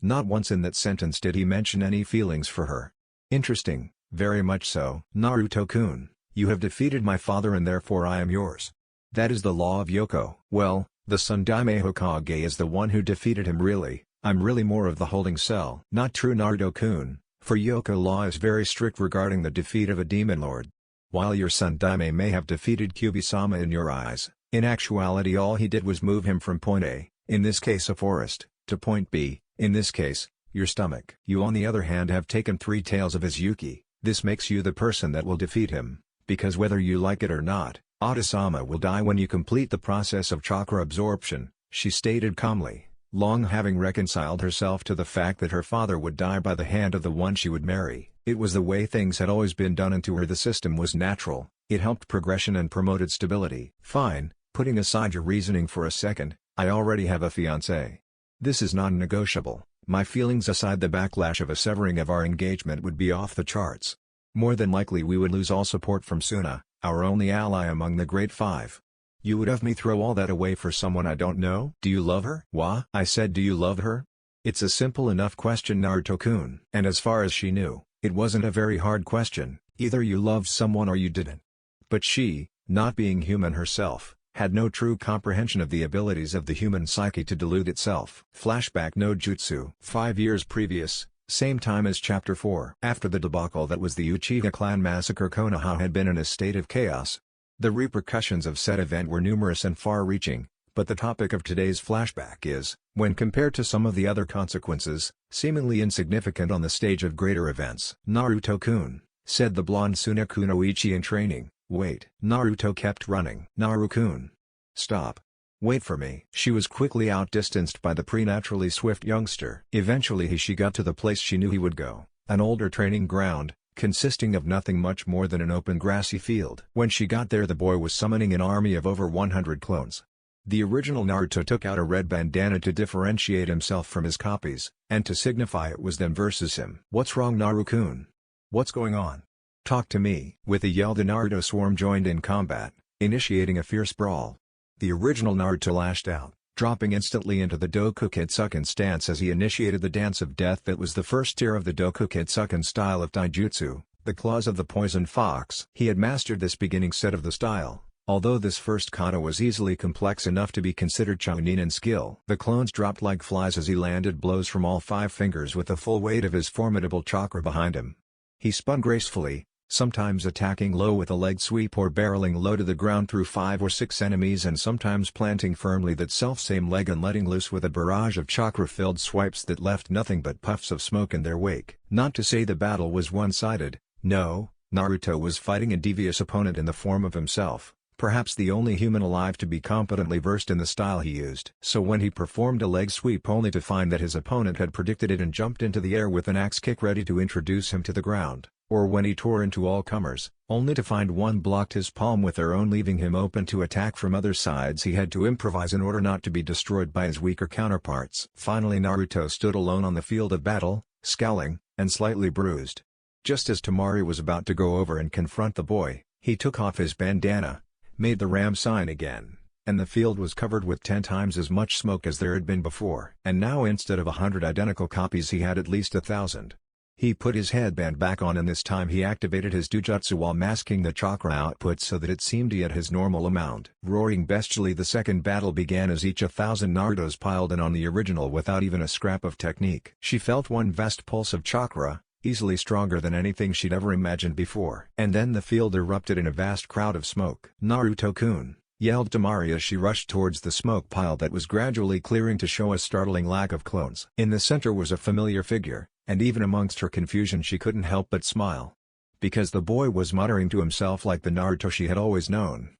Not once in that sentence did he mention any feelings for her. Interesting, very much so. Naruto-kun, you have defeated my father and therefore I am yours. That is the law of Yoko. Well, the Sundaime Hokage is the one who defeated him. Really, I'm really more of the holding cell. Not true, Naruto-kun, for Yoko law is very strict regarding the defeat of a demon lord. While your son Daime may have defeated Kyubi-sama in your eyes, in actuality all he did was move him from point A, in this case a forest, to point B, in this case, your stomach. You on the other hand have taken 3 tails of his Yuki. This makes you the person that will defeat him, because whether you like it or not, Oda-sama will die when you complete the process of chakra absorption, she stated calmly, long having reconciled herself to the fact that her father would die by the hand of the one she would marry. It was the way things had always been done, and to her the system was natural. It helped progression and promoted stability. Fine, putting aside your reasoning for a second, I already have a fiancé. This is non-negotiable. My feelings aside, the backlash of a severing of our engagement would be off the charts. More than likely we would lose all support from Suna, our only ally among the Great Five. You would have me throw all that away for someone I don't know? Do you love her? Wha? I said, do you love her? It's a simple enough question, Naruto-kun. And as far as she knew, it wasn't a very hard question. Either you loved someone or you didn't. But she, not being human herself, had no true comprehension of the abilities of the human psyche to delude itself. Flashback no jutsu. 5 years previous, same time as Chapter 4. After the debacle that was the Uchiha clan massacre, Konoha had been in a state of chaos. The repercussions of said event were numerous and far-reaching, but the topic of today's flashback is, when compared to some of the other consequences, seemingly insignificant on the stage of greater events. Naruto-kun, said the blonde Tsunakunoichi in training. Wait. Naruto kept running. Naru-kun. Stop. Wait for me. She was quickly outdistanced by the preternaturally swift youngster. Eventually she got to the place she knew he would go, an older training ground, consisting of nothing much more than an open grassy field. When she got there, the boy was summoning an army of over 100 clones. The original Naruto took out a red bandana to differentiate himself from his copies, and to signify it was them versus him. What's wrong, Naru-kun? What's going on? Talk to me. With a yell, the Naruto swarm joined in combat, initiating a fierce brawl. The original Naruto lashed out, dropping instantly into the Dokuketsuken stance as he initiated the dance of death that was the first tier of the Dokuketsuken style of Taijutsu, the claws of the poison fox. He had mastered this beginning set of the style, although this first kata was easily complex enough to be considered Chunin in skill. The clones dropped like flies as he landed blows from all 5 fingers with the full weight of his formidable chakra behind him. He spun gracefully, sometimes attacking low with a leg sweep or barreling low to the ground through 5 or 6 enemies, and sometimes planting firmly that self-same leg and letting loose with a barrage of chakra-filled swipes that left nothing but puffs of smoke in their wake. Not to say the battle was one-sided, no, Naruto was fighting a devious opponent in the form of himself, perhaps the only human alive to be competently versed in the style he used. So when he performed a leg sweep only to find that his opponent had predicted it and jumped into the air with an axe kick ready to introduce him to the ground, or when he tore into all comers, only to find one blocked his palm with their own, leaving him open to attack from other sides, he had to improvise in order not to be destroyed by his weaker counterparts. Finally Naruto stood alone on the field of battle, scowling, and slightly bruised. Just as Temari was about to go over and confront the boy, he took off his bandana, made the ram sign again, and the field was covered with 10 times as much smoke as there had been before. And now instead of 100 identical copies he had at least 1,000. He put his headband back on, and this time he activated his Dojutsu while masking the chakra output so that it seemed he had his normal amount. Roaring bestially, the second battle began as each 1,000 Narutos piled in on the original without even a scrap of technique. She felt one vast pulse of chakra, easily stronger than anything she'd ever imagined before. And then the field erupted in a vast crowd of smoke. "Naruto-kun!" yelled Temari as she rushed towards the smoke pile that was gradually clearing to show a startling lack of clones. In the center was a familiar figure, and even amongst her confusion she couldn't help but smile. Because the boy was muttering to himself like the Naruto she had always known.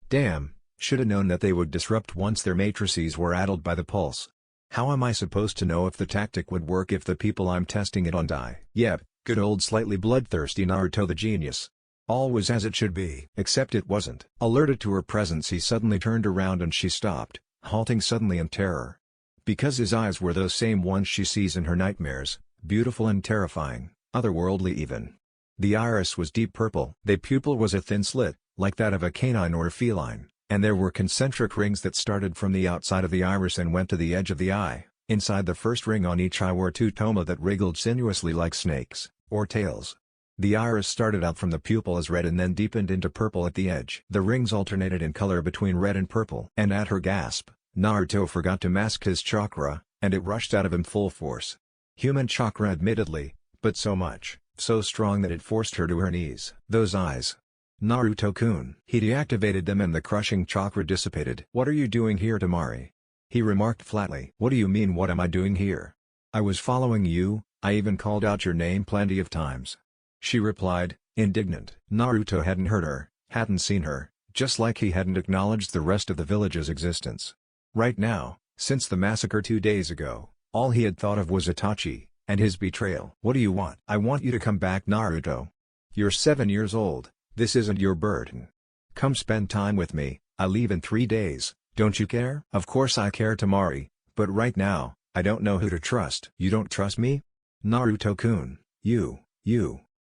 Damn, shoulda known that they would disrupt once their matrices were addled by the pulse. How am I supposed to know if the tactic would work if the people I'm testing it on die? Yep, good old slightly bloodthirsty Naruto the genius. All was as it should be. Except it wasn't. Alerted to her presence he suddenly turned around and she stopped, halting suddenly in terror. Because his eyes were those same ones she sees in her nightmares, beautiful and terrifying, otherworldly even. The iris was deep purple. The pupil was a thin slit, like that of a canine or a feline, and there were concentric rings that started from the outside of the iris and went to the edge of the eye. Inside the first ring on each eye were 2 toma that wriggled sinuously like snakes, or tails. The iris started out from the pupil as red and then deepened into purple at the edge. The rings alternated in color between red and purple. And at her gasp, Naruto forgot to mask his chakra, and it rushed out of him full force. Human chakra admittedly, but so much, so strong that it forced her to her knees. Those eyes. Naruto-kun. He deactivated them and the crushing chakra dissipated. "What are you doing here, Temari?" he remarked flatly. "What do you mean what am I doing here? I was following you, I even called out your name plenty of times," she replied, indignant. Naruto hadn't heard her, hadn't seen her, just like he hadn't acknowledged the rest of the village's existence. Right now, since the massacre 2 days ago, all he had thought of was Itachi, and his betrayal. "What do you want?" "I want you to come back, Naruto. You're 7 years old, this isn't your burden. Come spend time with me, I leave in 3 days, don't you care?" "Of course I care, Temari, but right now, I don't know who to trust." "You don't trust me? Naruto-kun, you.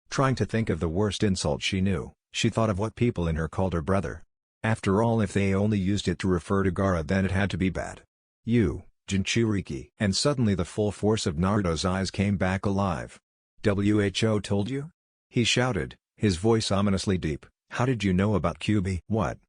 Trying to think of the worst insult she knew, she thought of what people in her called her brother. After all, if they only used it to refer to Gaara then it had to be bad. "You, Jinchuriki." And suddenly the full force of Naruto's eyes came back alive. "WHO told you?" he shouted, his voice ominously deep. "How did you know about Kyuubi?" "What?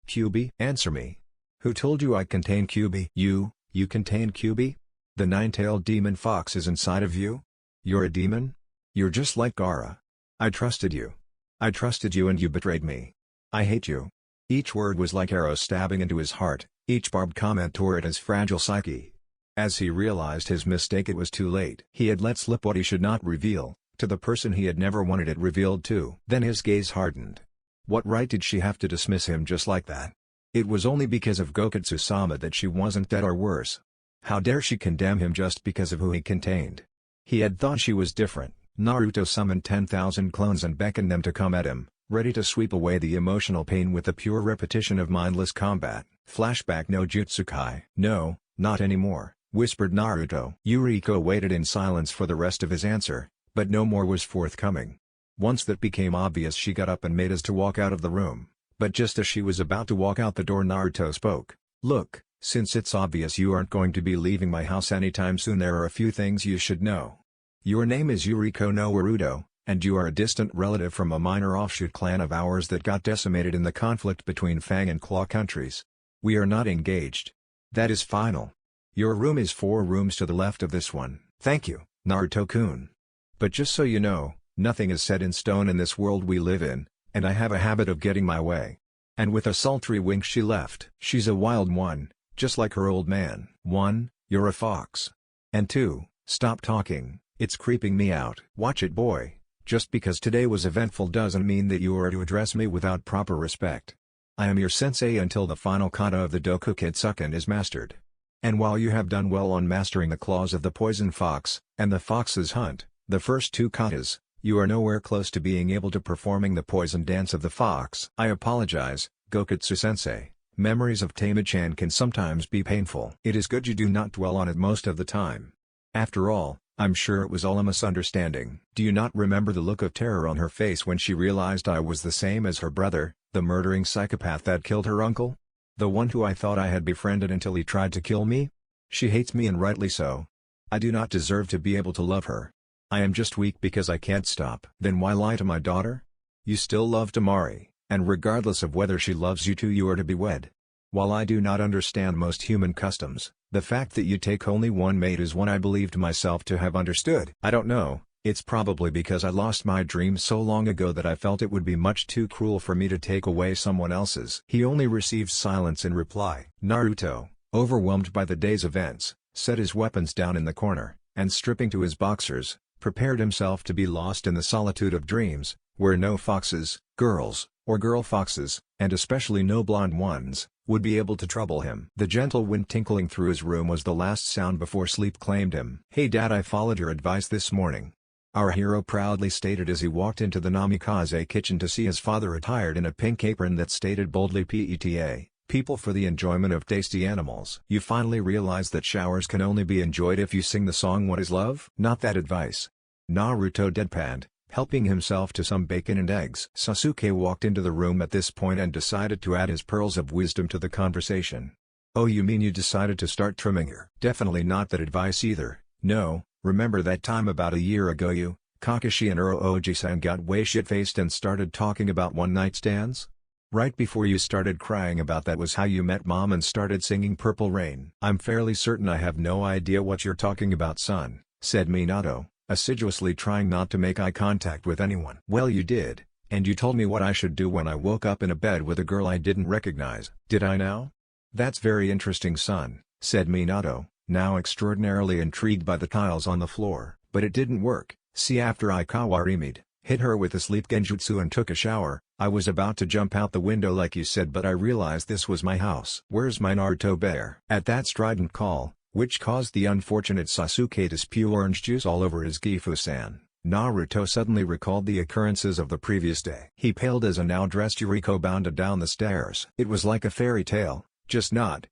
Kyuubi? Answer me. Who told you I contain Kyuubi?" You contain Kyuubi? The 9-tailed demon fox is inside of you? You're a demon? You're just like Gaara. I trusted you. And you betrayed me. I hate you." Each word was like arrows stabbing into his heart, each barbed comment tore at his fragile psyche. As he realized his mistake it was too late. He had let slip what he should not reveal, to the person he had never wanted it revealed to. Then his gaze hardened. What right did she have to dismiss him just like that? It was only because of Gokutsu-sama that she wasn't dead or worse. How dare she condemn him just because of who he contained? He had thought she was different. Naruto summoned 10,000 clones and beckoned them to come at him, ready to sweep away the emotional pain with the pure repetition of mindless combat. Flashback no Jutsukai. "No, not anymore," whispered Naruto. Yuriko waited in silence for the rest of his answer, but no more was forthcoming. Once that became obvious she got up and made as to walk out of the room, but just as she was about to walk out the door Naruto spoke. "Look, since it's obvious you aren't going to be leaving my house anytime soon there are a few things you should know. Your name is Yuriko no Naruto, and you are a distant relative from a minor offshoot clan of ours that got decimated in the conflict between Fang and Claw countries. We are not engaged. That is final. Your room is 4 rooms to the left of this one." "Thank you, Naruto-kun. But just so you know, Nothing is set in stone in this world we live in, and I have a habit of getting my way." And with a sultry wink she left. "She's a wild one, just like her old man." 1. You're a fox. And 2. Stop talking, it's creeping me out. Watch it, boy. Just because today was eventful doesn't mean that you are to address me without proper respect. I am your sensei until the final kata of the Doku Kitsuken is mastered. And while you have done well on mastering the claws of the poison fox, and the fox's hunt, the first 2 katas, you are nowhere close to being able to performing the poison dance of the fox. I apologize, Gokutsu-sensei. Memories of Tama-chan can sometimes be painful. It is good you do not dwell on it most of the time. After all, I'm sure it was all a misunderstanding. Do you not remember the look of terror on her face when she realized I was the same as her brother, the murdering psychopath that killed her uncle? The one who I thought I had befriended until he tried to kill me? She hates me, and rightly so. I do not deserve to be able to love her. I am just weak because I can't stop. Then why lie to my daughter? You still love Tamari, and regardless of whether she loves you too, you are to be wed. While I do not understand most human customs, the fact that you take only one mate is one I believed myself to have understood. I don't know, it's probably because I lost my dream so long ago that I felt it would be much too cruel for me to take away someone else's. He only received silence in reply. Naruto, overwhelmed by the day's events, set his weapons down in the corner, and stripping to his boxers, prepared himself to be lost in the solitude of dreams, where no foxes, girls, or girl foxes, and especially no blonde ones, would be able to trouble him. The gentle wind tinkling through his room was the last sound before sleep claimed him. "Hey Dad, I followed your advice this morning," our hero proudly stated as he walked into the Namikaze kitchen to see his father attired in a pink apron that stated boldly PETA, People for the Enjoyment of Tasty Animals. "You finally realize that showers can only be enjoyed if you sing the song What is Love?" "Not that advice." Naruto deadpanned, helping himself to some bacon and eggs. Sasuke walked into the room at this point and decided to add his pearls of wisdom to the conversation. "Oh, you mean you decided to start trimming her?" "Definitely not that advice either. No, remember that time about a year ago you, Kakashi and Uroji-san got way shit-faced and started talking about one-night stands? Right before you started crying about that was how you met Mom and started singing Purple Rain." "I'm fairly certain I have no idea what you're talking about, son," said Minato, assiduously trying not to make eye contact with anyone. "Well, you did, and you told me what I should do when I woke up in a bed with a girl I didn't recognize." "Did I now?" "That's very interesting, son," said Minato, now extraordinarily intrigued by the tiles on the floor. "But it didn't work. See, after I kawarimi'd, hit her with the sleep genjutsu and took a shower, I was about to jump out the window like you said, but I realized this was my house. Where's my Naruto bear?" At that strident call, which caused the unfortunate Sasuke to spew orange juice all over his Gifu-san, Naruto suddenly recalled the occurrences of the previous day. He paled as a now-dressed Yuriko bounded down the stairs. It was like a fairy tale, just not,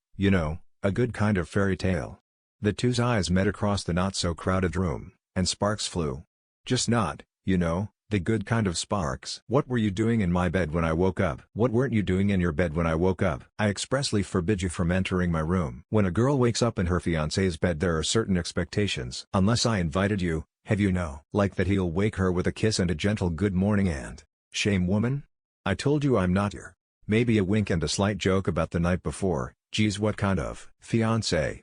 a good kind of fairy tale. The two's eyes met across the not-so-crowded room, and sparks flew. Just not, the good kind of sparks. "What were you doing in my bed when I woke up?" "What weren't you doing in your bed when I woke up?" "I expressly forbid you from entering my room." When a girl wakes up in her fiancé's bed, there are certain expectations. Unless I invited you, have you like that he'll wake her with a kiss and a gentle good morning and, "Shame, woman? I told you I'm not your." Maybe a wink and a slight joke about the night before. "Geez, what kind of fiancé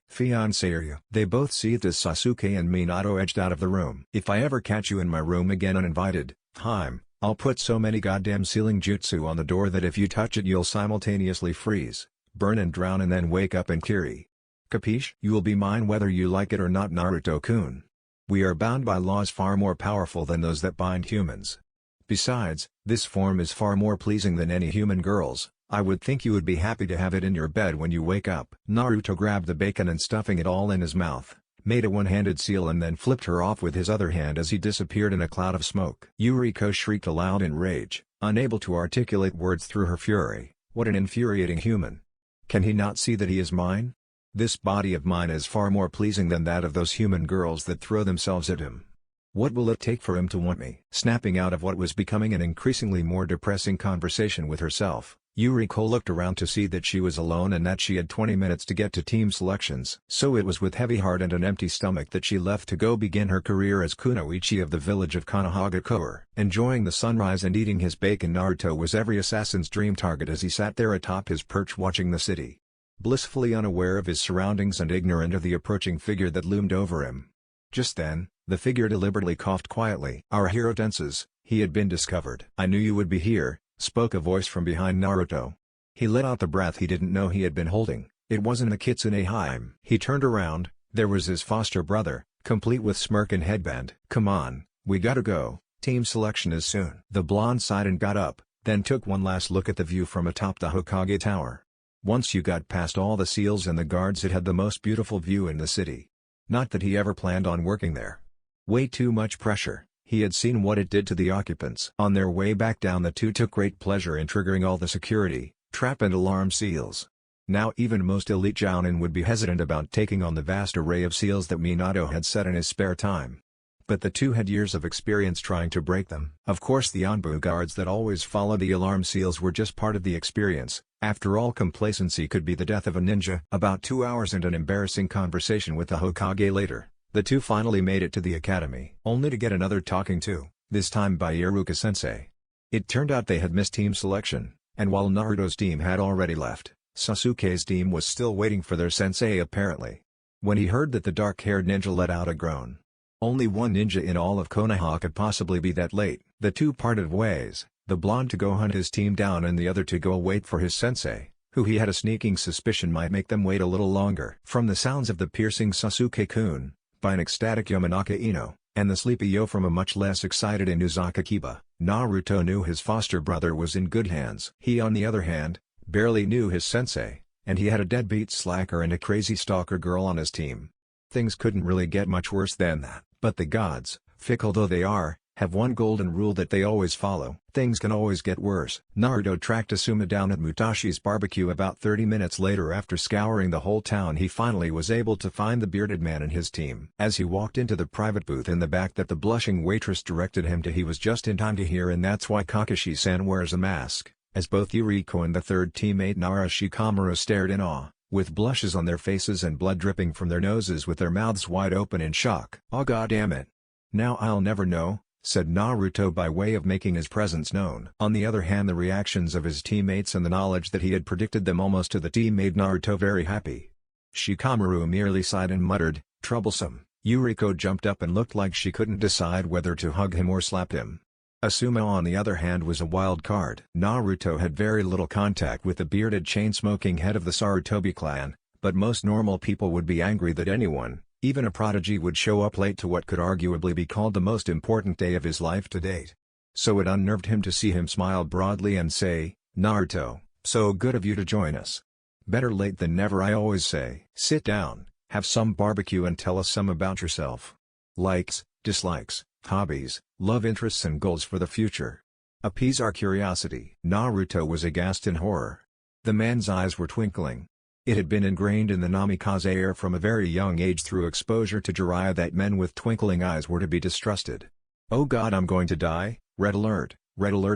are you?" They both seethed as Sasuke and Minato edged out of the room. "If I ever catch you in my room again uninvited, I'll put so many goddamn sealing jutsu on the door that if you touch it you'll simultaneously freeze, burn and drown and then wake up in Kiri. Capiche? You will be mine whether you like it or not, Naruto-kun. We are bound by laws far more powerful than those that bind humans. Besides, this form is far more pleasing than any human girl's. I would think you would be happy to have it in your bed when you wake up." Naruto grabbed the bacon and stuffing it all in his mouth, made a one-handed seal and then flipped her off with his other hand as he disappeared in a cloud of smoke. Yuriko shrieked aloud in rage, unable to articulate words through her fury. What an infuriating human. Can he not see that he is mine? This body of mine is far more pleasing than that of those human girls that throw themselves at him. What will it take for him to want me? Snapping out of what was becoming an increasingly more depressing conversation with herself, Yuriko looked around to see that she was alone and that she had 20 minutes to get to team selections. So it was with heavy heart and an empty stomach that she left to go begin her career as Kunoichi of the village of Kanahagakour. Enjoying the sunrise and eating his bacon, Naruto was every assassin's dream target as he sat there atop his perch watching the city. Blissfully unaware of his surroundings and ignorant of the approaching figure that loomed over him. Just then, The figure deliberately coughed quietly. "Our hero tenses, he had been discovered." "I knew you would be here," spoke a voice from behind Naruto. He let out the breath he didn't know he had been holding. It wasn't a Kitsune Haim. He turned around, there was his foster brother, complete with smirk and headband. "Come on, we gotta go, team selection is soon." The blonde sighed and got up, then took one last look at the view from atop the Hokage Tower. Once you got past all the seals and the guards, it had the most beautiful view in the city. Not that he ever planned on working there. Way too much pressure, he had seen what it did to the occupants. On their way back down, the two took great pleasure in triggering all the security, trap and alarm seals. Now even most elite Jounin would be hesitant about taking on the vast array of seals that Minato had set in his spare time. But the two had years of experience trying to break them. Of course the Anbu guards that always follow the alarm seals were just part of the experience. After all, complacency could be the death of a ninja. About 2 hours and an embarrassing conversation with the Hokage later, the two finally made it to the academy. Only to get another talking to, this time by Iruka-sensei. It turned out they had missed team selection, and while Naruto's team had already left, Sasuke's team was still waiting for their sensei apparently. When he heard that, the dark-haired ninja let out a groan. Only one ninja in all of Konoha could possibly be that late. The two parted ways, the blonde to go hunt his team down and the other to go wait for his sensei, who he had a sneaking suspicion might make them wait a little longer. From the sounds of the piercing Sasuke-kun, by an ecstatic Yamanaka Ino, and the sleepy Yo from a much less excited Inuzaka Kiba, Naruto knew his foster brother was in good hands. He, on the other hand, barely knew his sensei, and he had a deadbeat slacker and a crazy stalker girl on his team. Things couldn't really get much worse than that. But the gods, fickle though they are, have one golden rule that they always follow. Things can always get worse. Naruto tracked Asuma down at Mutashi's barbecue about 30 minutes later. After scouring the whole town, he finally was able to find the bearded man and his team. As he walked into the private booth in the back that the blushing waitress directed him to, he was just in time to hear, and that's why Kakashi-san wears a mask, as both Yuriko and the third teammate Nara Shikamaru stared in awe, with blushes on their faces and blood dripping from their noses, with their mouths wide open in shock. "Oh goddammit. Now I'll never know," said Naruto by way of making his presence known. On the other hand, the reactions of his teammates and the knowledge that he had predicted them almost to the T made Naruto very happy. Shikamaru merely sighed and muttered, "Troublesome." Yuriko jumped up and looked like she couldn't decide whether to hug him or slap him. Asuma, on the other hand, was a wild card. Naruto had very little contact with the bearded chain-smoking head of the Sarutobi clan, but most normal people would be angry that anyone, even a prodigy, would show up late to what could arguably be called the most important day of his life to date. So it unnerved him to see him smile broadly and say, "Naruto, so good of you to join us. Better late than never, I always say. Sit down, have some barbecue and tell us some about yourself. Likes, dislikes, hobbies, love interests and goals for the future. Appease our curiosity." Naruto was aghast in horror. The man's eyes were twinkling. It had been ingrained in the Namikaze air from a very young age through exposure to Jiraiya that men with twinkling eyes were to be distrusted. "Oh god, I'm going to die, red alert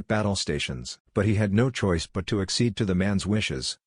battle stations." But he had no choice but to accede to the man's wishes.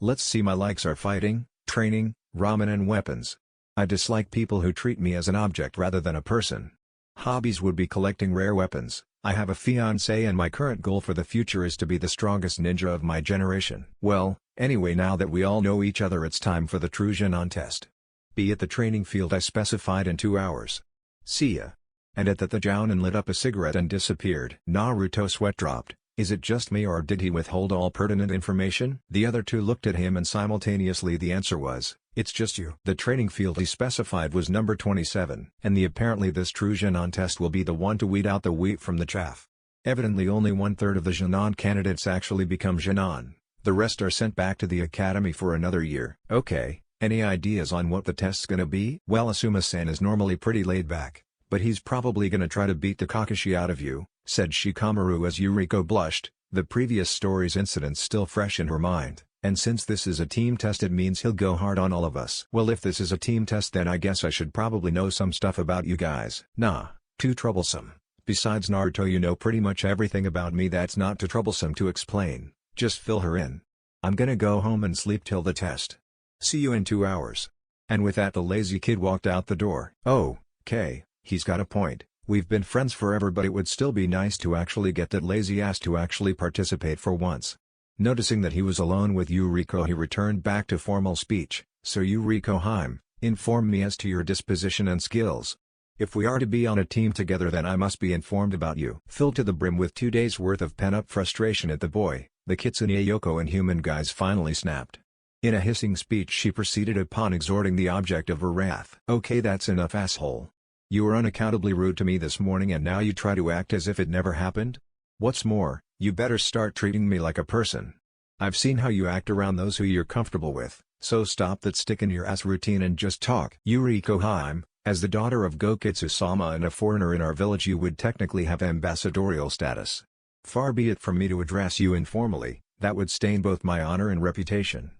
Let's see, my likes are fighting, training, ramen and weapons. I dislike people who treat me as an object rather than a person. Hobbies would be collecting rare weapons. I have a fiancé and my current goal for the future is to be the strongest ninja of my generation. Well, anyway, now that we all know each other, it's time for the true Genin test. Be at the training field I specified in 2 hours. See ya. And at that, the Jounin lit up a cigarette and disappeared. Naruto sweat dropped. Is it just me, or did he withhold all pertinent information? The other two looked at him and simultaneously the answer was, "It's just you." The training field he specified was number 27, and apparently this true Genin test will be the one to weed out the wheat from the chaff. Evidently only 1/3 of the Genin candidates actually become Genin. The rest are sent back to the academy for another year. Okay, any ideas on what the test's gonna be? Well, Asuma-san is normally pretty laid back, but he's probably gonna try to beat the Kakashi out of you, said Shikamaru as Yuriko blushed, the previous story's incidents still fresh in her mind. And since this is a team test, it means he'll go hard on all of us. Well, if this is a team test, then I guess I should probably know some stuff about you guys. Nah, too troublesome. Besides, Naruto, you know pretty much everything about me that's not too troublesome to explain. Just fill her in. I'm gonna go home and sleep till the test. See you in 2 hours. And with that, the lazy kid walked out the door. Oh, okay, he's got a point. We've been friends forever, but it would still be nice to actually get that lazy ass to actually participate for once. Noticing that he was alone with Yuriko, he returned back to formal speech. So Yuriko Haim, inform me as to your disposition and skills. If we are to be on a team together, then I must be informed about you." Filled to the brim with 2 days' worth of pent-up frustration at the boy, the Kitsune Yoko and human guys finally snapped. In a hissing speech she proceeded upon exhorting the object of her wrath. "Okay, that's enough, asshole. You were unaccountably rude to me this morning and now you try to act as if it never happened? What's more, you better start treating me like a person. I've seen how you act around those who you're comfortable with, so stop that stick-in-your-ass routine and just talk." Yuriko Haim, as the daughter of Gokitsu-sama and a foreigner in our village, you would technically have ambassadorial status. Far be it from me to address you informally, that would stain both my honor and reputation.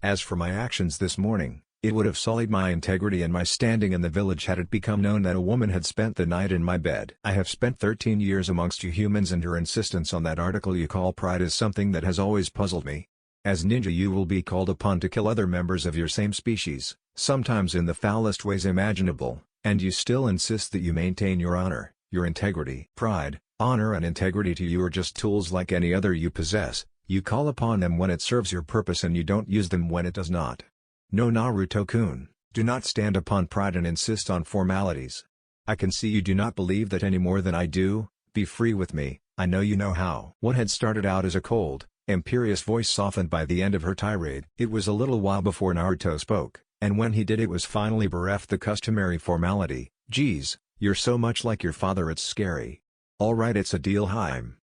As for my actions this morning, it would have sullied my integrity and my standing in the village had it become known that a woman had spent the night in my bed. I have spent 13 years amongst you humans, and your insistence on that article you call pride is something that has always puzzled me. As ninja you will be called upon to kill other members of your same species, sometimes in the foulest ways imaginable, and you still insist that you maintain your honor, your integrity. Pride, honor and integrity to you are just tools like any other you possess. You call upon them when it serves your purpose and you don't use them when it does not. No, Naruto-kun, do not stand upon pride and insist on formalities. I can see you do not believe that any more than I do. Be free with me, I know you know how. What had started out as a cold, imperious voice softened by the end of her tirade. It was a little while before Naruto spoke, and when he did it was finally bereft the customary formality. "Geez, you're so much like your father it's scary." "Alright, it's a deal, Haim.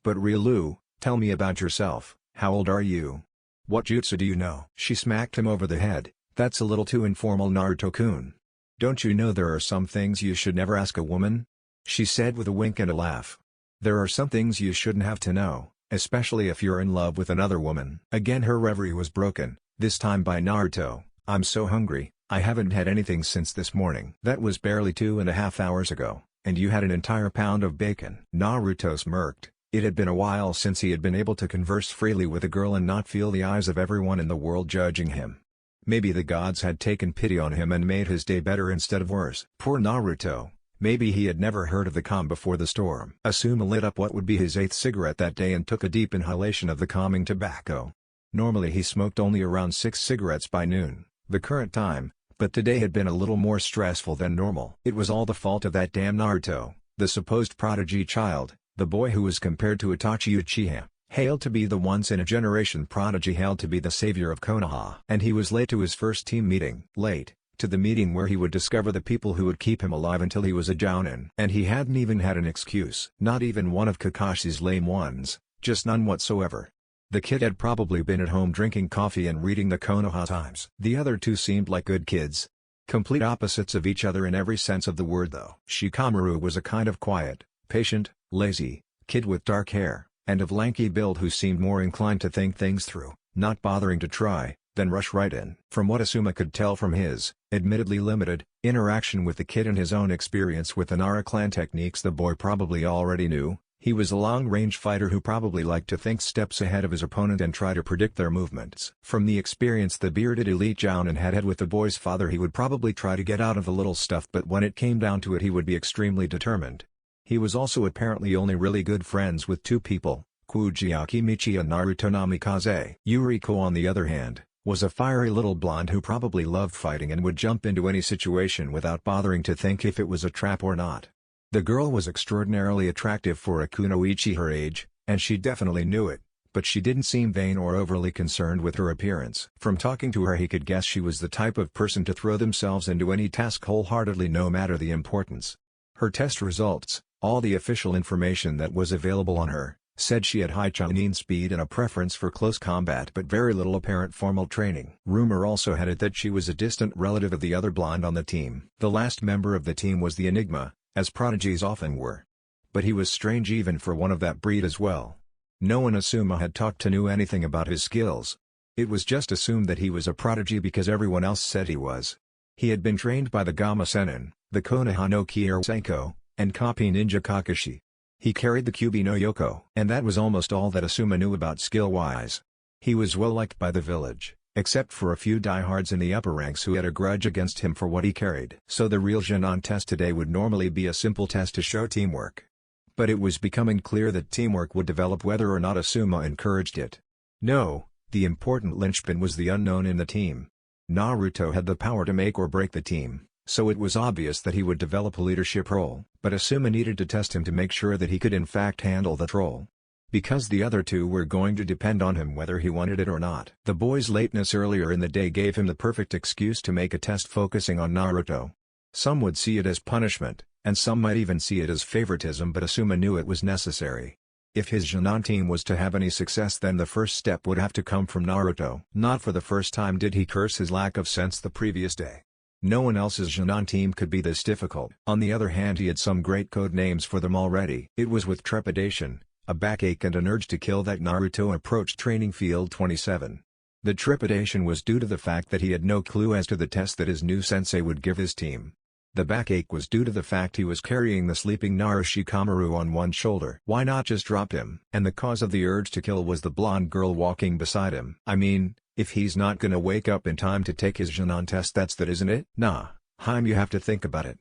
But Ryu, tell me about yourself. How old are you? What jutsu do you know?" She smacked him over the head. "That's a little too informal, Naruto-kun. Don't you know there are some things you should never ask a woman?" she said with a wink and a laugh. "There are some things you shouldn't have to know, especially if you're in love with another woman." Again her reverie was broken, this time by Naruto. "I'm so hungry, I haven't had anything since this morning." "That was barely 2.5 hours ago, and you had an entire pound of bacon." Naruto smirked. It had been a while since he had been able to converse freely with a girl and not feel the eyes of everyone in the world judging him. Maybe the gods had taken pity on him and made his day better instead of worse. Poor Naruto, maybe he had never heard of the calm before the storm. Asuma lit up what would be his 8th cigarette that day and took a deep inhalation of the calming tobacco. Normally he smoked only around 6 cigarettes by noon, the current time, but today had been a little more stressful than normal. It was all the fault of that damn Naruto, the supposed prodigy child. The boy who was compared to Itachi Uchiha, hailed to be the once-in-a-generation prodigy, hailed to be the savior of Konoha. And he was late to his first team meeting. Late, to the meeting where he would discover the people who would keep him alive until he was a jounin. And he hadn't even had an excuse. Not even one of Kakashi's lame ones, just none whatsoever. The kid had probably been at home drinking coffee and reading the Konoha Times. The other two seemed like good kids. Complete opposites of each other in every sense of the word though. Shikamaru was a kind of quiet, patient, lazy kid with dark hair, and of lanky build who seemed more inclined to think things through, not bothering to try, than rush right in. From what Asuma could tell from his, admittedly limited, interaction with the kid and his own experience with the Nara clan techniques the boy probably already knew, he was a long-range fighter who probably liked to think steps ahead of his opponent and try to predict their movements. From the experience the bearded elite jounin had had with the boy's father, he would probably try to get out of the little stuff, but when it came down to it he would be extremely determined. He was also apparently only really good friends with 2 people, Kujiaki Michi and Naruto Namikaze. Yuriko on the other hand, was a fiery little blonde who probably loved fighting and would jump into any situation without bothering to think if it was a trap or not. The girl was extraordinarily attractive for a kunoichi her age, and she definitely knew it, but she didn't seem vain or overly concerned with her appearance. From talking to her he could guess she was the type of person to throw themselves into any task wholeheartedly no matter the importance. Her test results, all the official information that was available on her, said she had high Chunin speed and a preference for close combat but very little apparent formal training. Rumor also had it that she was a distant relative of the other blonde on the team. The last member of the team was the Enigma, as prodigies often were. But he was strange even for one of that breed as well. No one Asuma had talked to knew anything about his skills. It was just assumed that he was a prodigy because everyone else said he was. He had been trained by the Gama Sennin, the Konoha no Kieru Senko, and Copy Ninja Kakashi. He carried the Kyubi no Yoko. And that was almost all that Asuma knew about skill-wise. He was well liked by the village, except for a few diehards in the upper ranks who had a grudge against him for what he carried. So the real Genin test today would normally be a simple test to show teamwork. But it was becoming clear that teamwork would develop whether or not Asuma encouraged it. No, the important linchpin was the unknown in the team. Naruto had the power to make or break the team, so it was obvious that he would develop a leadership role, but Asuma needed to test him to make sure that he could in fact handle that role. Because the other two were going to depend on him whether he wanted it or not. The boy's lateness earlier in the day gave him the perfect excuse to make a test focusing on Naruto. Some would see it as punishment, and some might even see it as favoritism, but Asuma knew it was necessary. If his Junon team was to have any success, then the first step would have to come from Naruto. Not for the first time did he curse his lack of sense the previous day. No one else's Junon team could be this difficult. On the other hand, he had some great code names for them already. It was with trepidation, a backache and an urge to kill that Naruto approached training field 27. The trepidation was due to the fact that he had no clue as to the test that his new sensei would give his team. The backache was due to the fact he was carrying the sleeping Shikamaru on one shoulder. Why not just drop him? And the cause of the urge to kill was the blonde girl walking beside him. I mean, if he's not gonna wake up in time to take his Junon test, that's that, isn't it? Nah, Haim, you have to think about it.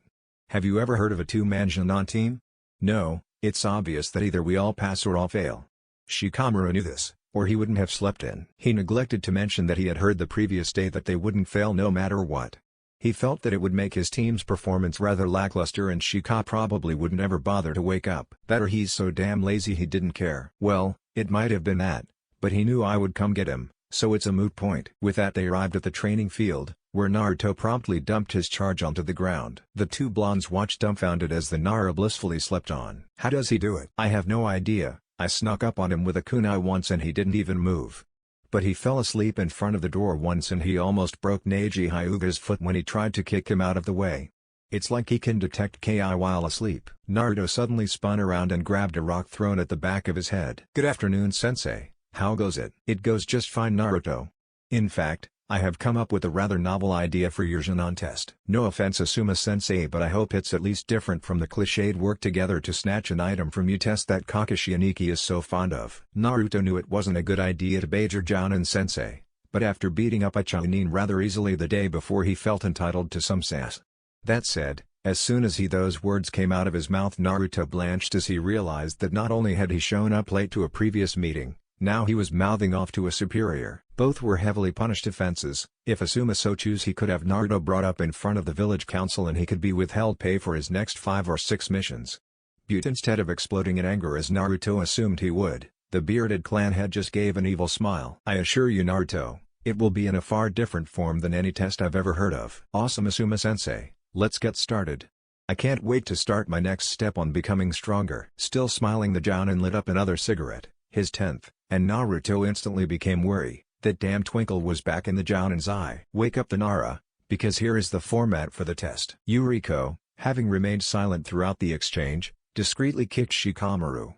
Have you ever heard of a two-man Junon team? No, it's obvious that either we all pass or all fail. Shikamaru knew this, or he wouldn't have slept in. He neglected to mention that he had heard the previous day that they wouldn't fail no matter what. He felt that it would make his team's performance rather lackluster and Shika probably wouldn't ever bother to wake up. That or he's so damn lazy he didn't care. Well, it might have been that, but he knew I would come get him, so it's a moot point. With that, they arrived at the training field, where Naruto promptly dumped his charge onto the ground. The two blondes watched dumbfounded as the Nara blissfully slept on. How does he do it? I have no idea. I snuck up on him with a kunai once and he didn't even move. But he fell asleep in front of the door once and he almost broke Neji Hyuga's foot when he tried to kick him out of the way. It's like he can detect Ki while asleep. Naruto suddenly spun around and grabbed a rock thrown at the back of his head. Good afternoon, sensei. How goes it? It goes just fine, Naruto. In fact, I have come up with a rather novel idea for your Junon test. No offense, Asuma-sensei, but I hope it's at least different from the cliched work together to snatch an item from you test that Kakashi Aniki is so fond of. Naruto knew it wasn't a good idea to bait your Jounin-sensei, but after beating up a Chunin rather easily the day before, he felt entitled to some sass. That said, as soon as those words came out of his mouth, Naruto blanched as he realized that not only had he shown up late to a previous meeting, now he was mouthing off to a superior. Both were heavily punished offenses. If Asuma so choose, he could have Naruto brought up in front of the village council and he could be withheld pay for his next 5 or 6 missions. But instead of exploding in anger as Naruto assumed he would, the bearded clan head just gave an evil smile. I assure you, Naruto, it will be in a far different form than any test I've ever heard of. Awesome, Asuma-sensei. Let's get started. I can't wait to start my next step on becoming stronger. Still smiling, the Jounin lit up another cigarette, his 10th, and Naruto instantly became worried. That damn twinkle was back in the Jounin's eye. Wake up the Nara, because here is the format for the test. Yuriko, having remained silent throughout the exchange, discreetly kicked Shikamaru.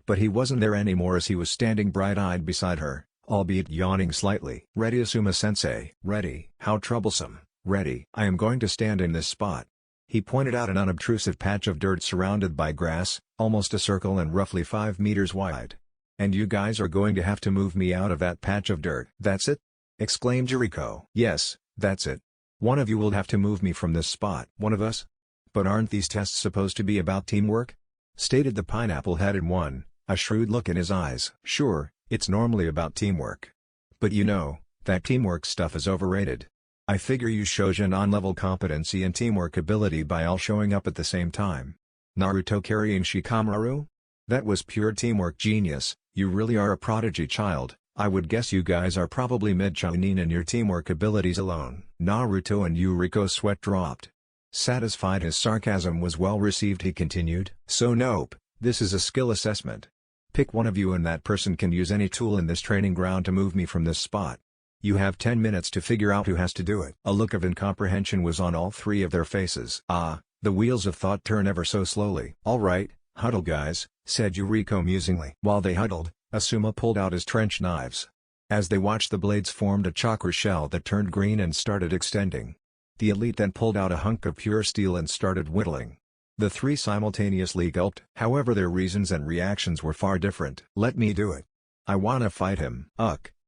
But he wasn't there anymore as he was standing bright-eyed beside her, albeit yawning slightly. Ready, Asuma-sensei? Ready. How troublesome. Ready. I am going to stand in this spot. He pointed out an unobtrusive patch of dirt surrounded by grass, almost a circle and roughly 5 meters wide. And you guys are going to have to move me out of that patch of dirt. That's it? Exclaimed Yuriko. Yes, that's it. One of you will have to move me from this spot. One of us? But aren't these tests supposed to be about teamwork? Stated the pineapple-headed one, a shrewd look in his eyes. Sure, it's normally about teamwork. But you know, that teamwork stuff is overrated. I figure you show Jounin-level competency and teamwork ability by all showing up at the same time. Naruto carrying Shikamaru? That was pure teamwork genius. You really are a prodigy child. I would guess you guys are probably mid-Chunin in your teamwork abilities alone. Naruto and Yuriko's sweat dropped. Satisfied his sarcasm was well received, he continued. So nope, this is a skill assessment. Pick one of you and that person can use any tool in this training ground to move me from this spot. You have 10 minutes to figure out who has to do it. A look of incomprehension was on all three of their faces. The wheels of thought turn ever so slowly. Alright, huddle guys, said Yuriko musingly. While they huddled, Asuma pulled out his trench knives. As they watched, the blades formed a chakra shell that turned green and started extending. The elite then pulled out a hunk of pure steel and started whittling. The three simultaneously gulped. However, their reasons and reactions were far different. Let me do it. I wanna fight him.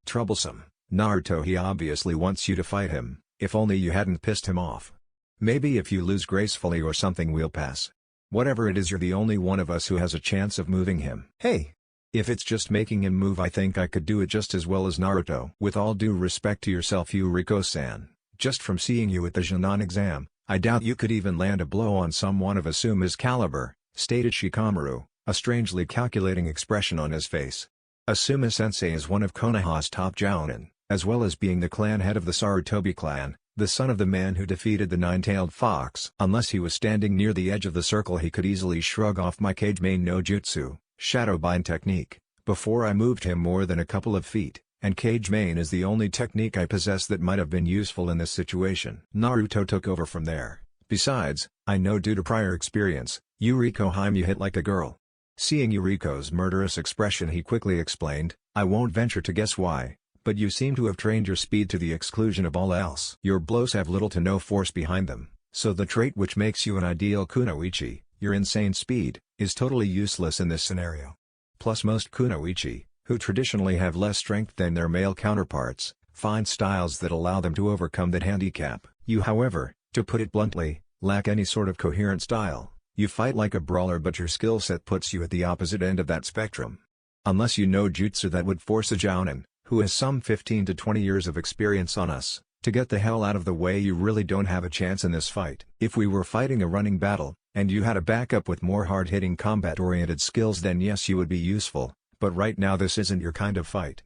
Troublesome. Naruto, he obviously wants you to fight him. If only you hadn't pissed him off. Maybe if you lose gracefully or something we'll pass. Whatever it is, you're the only one of us who has a chance of moving him. Hey! If it's just making him move, I think I could do it just as well as Naruto. With all due respect to yourself, Yuriko-san, just from seeing you at the Jounin exam, I doubt you could even land a blow on someone of Asuma's caliber, stated Shikamaru, a strangely calculating expression on his face. Asuma-sensei is one of Konoha's top jounin, as well as being the clan head of the Sarutobi clan, the son of the man who defeated the nine-tailed fox. Unless he was standing near the edge of the circle, he could easily shrug off my Kage Main no Jutsu, shadow bind technique, before I moved him more than a couple of feet, and Kage Main is the only technique I possess that might have been useful in this situation. Naruto took over from there. Besides, I know due to prior experience, Yuriko Haim you hit like a girl. Seeing Yuriko's murderous expression, he quickly explained, I won't venture to guess why, but you seem to have trained your speed to the exclusion of all else. Your blows have little to no force behind them, so the trait which makes you an ideal kunoichi, your insane speed, is totally useless in this scenario. Plus most kunoichi, who traditionally have less strength than their male counterparts, find styles that allow them to overcome that handicap. You however, to put it bluntly, lack any sort of coherent style. You fight like a brawler, but your skill set puts you at the opposite end of that spectrum. Unless you know jutsu that would force a jounin, who has some 15 to 20 years of experience on us, to get the hell out of the way, you really don't have a chance in this fight. If we were fighting a running battle, and you had a backup with more hard-hitting combat-oriented skills, then yes, you would be useful, but right now this isn't your kind of fight.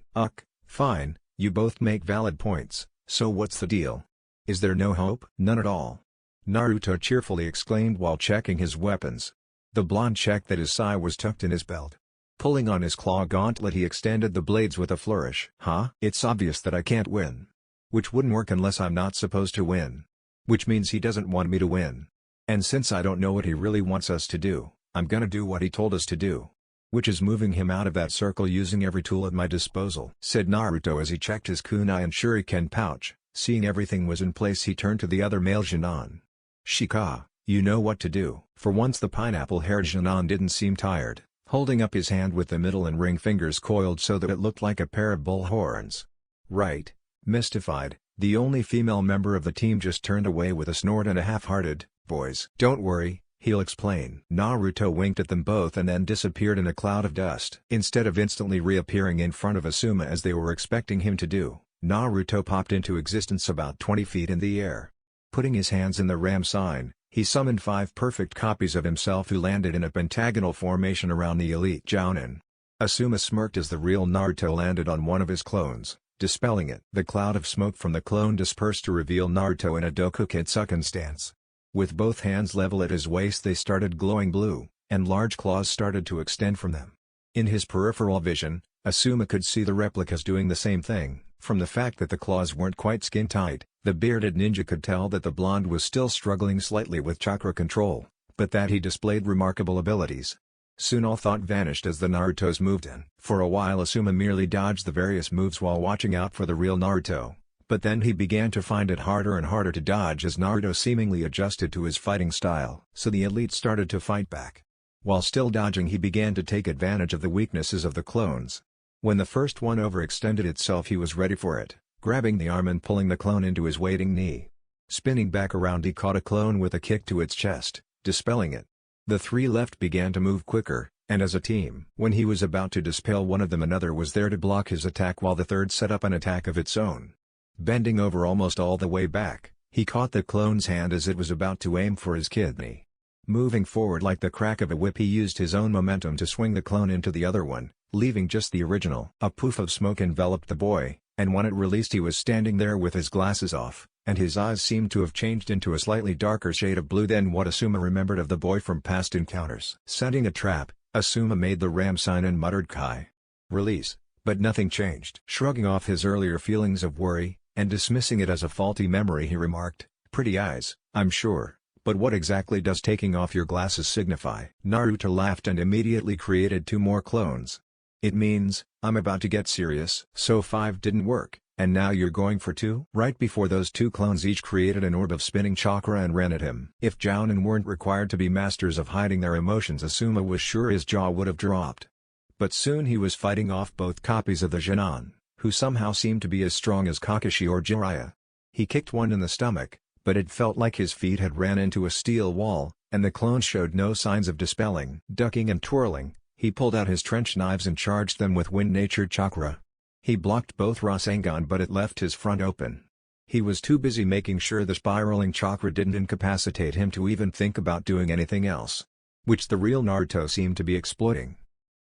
Fine, you both make valid points, so what's the deal? Is there no hope? None at all. Naruto cheerfully exclaimed while checking his weapons. The blonde checked that his sai was tucked in his belt. Pulling on his claw gauntlet, he extended the blades with a flourish. It's obvious that I can't win. Which wouldn't work unless I'm not supposed to win. Which means he doesn't want me to win. And since I don't know what he really wants us to do, I'm gonna do what he told us to do. Which is moving him out of that circle using every tool at my disposal, said Naruto as he checked his kunai and shuriken pouch. Seeing everything was in place, he turned to the other male Genin. Shika, you know what to do. For once the pineapple-haired Genin didn't seem tired, holding up his hand with the middle and ring fingers coiled so that it looked like a pair of bull horns. Right. Mystified, the only female member of the team just turned away with a snort and a half-hearted, boys. Don't worry, he'll explain. Naruto winked at them both and then disappeared in a cloud of dust. Instead of instantly reappearing in front of Asuma as they were expecting him to do, Naruto popped into existence about 20 feet in the air. Putting his hands in the ram sign, he summoned 5 perfect copies of himself who landed in a pentagonal formation around the elite jounin. Asuma smirked as the real Naruto landed on one of his clones, dispelling it. The cloud of smoke from the clone dispersed to reveal Naruto in a Dokuketsuken stance. With both hands level at his waist, they started glowing blue, and large claws started to extend from them. In his peripheral vision, Asuma could see the replicas doing the same thing. From the fact that the claws weren't quite skin-tight, the bearded ninja could tell that the blonde was still struggling slightly with chakra control, but that he displayed remarkable abilities. Soon all thought vanished as the Narutos moved in. For a while Asuma merely dodged the various moves while watching out for the real Naruto, but then he began to find it harder and harder to dodge as Naruto seemingly adjusted to his fighting style. So the elite started to fight back. While still dodging, he began to take advantage of the weaknesses of the clones. When the first one overextended itself, he was ready for it, grabbing the arm and pulling the clone into his waiting knee. Spinning back around, he caught a clone with a kick to its chest, dispelling it. The 3 left began to move quicker, and as a team. When he was about to dispel one of them, another was there to block his attack while the third set up an attack of its own. Bending over almost all the way back, he caught the clone's hand as it was about to aim for his kidney. Moving forward like the crack of a whip, he used his own momentum to swing the clone into the other one, leaving just the original. A poof of smoke enveloped the boy, and when it released, he was standing there with his glasses off, and his eyes seemed to have changed into a slightly darker shade of blue than what Asuma remembered of the boy from past encounters. Setting a trap, Asuma made the ram sign and muttered Kai. Release, but nothing changed. Shrugging off his earlier feelings of worry, and dismissing it as a faulty memory, he remarked, pretty eyes, I'm sure. But what exactly does taking off your glasses signify? Naruto laughed and immediately created 2 more clones. It means, I'm about to get serious. So 5 didn't work, and now you're going for 2? Right before those 2 clones each created an orb of spinning chakra and ran at him. If jounin weren't required to be masters of hiding their emotions, Asuma was sure his jaw would have dropped. But soon he was fighting off both copies of the Genin, who somehow seemed to be as strong as Kakashi or Jiraiya. He kicked one in the stomach, but it felt like his feet had ran into a steel wall, and the clone showed no signs of dispelling. Ducking and twirling, he pulled out his trench knives and charged them with wind-natured chakra. He blocked both Rasengan, but it left his front open. He was too busy making sure the spiraling chakra didn't incapacitate him to even think about doing anything else. Which the real Naruto seemed to be exploiting.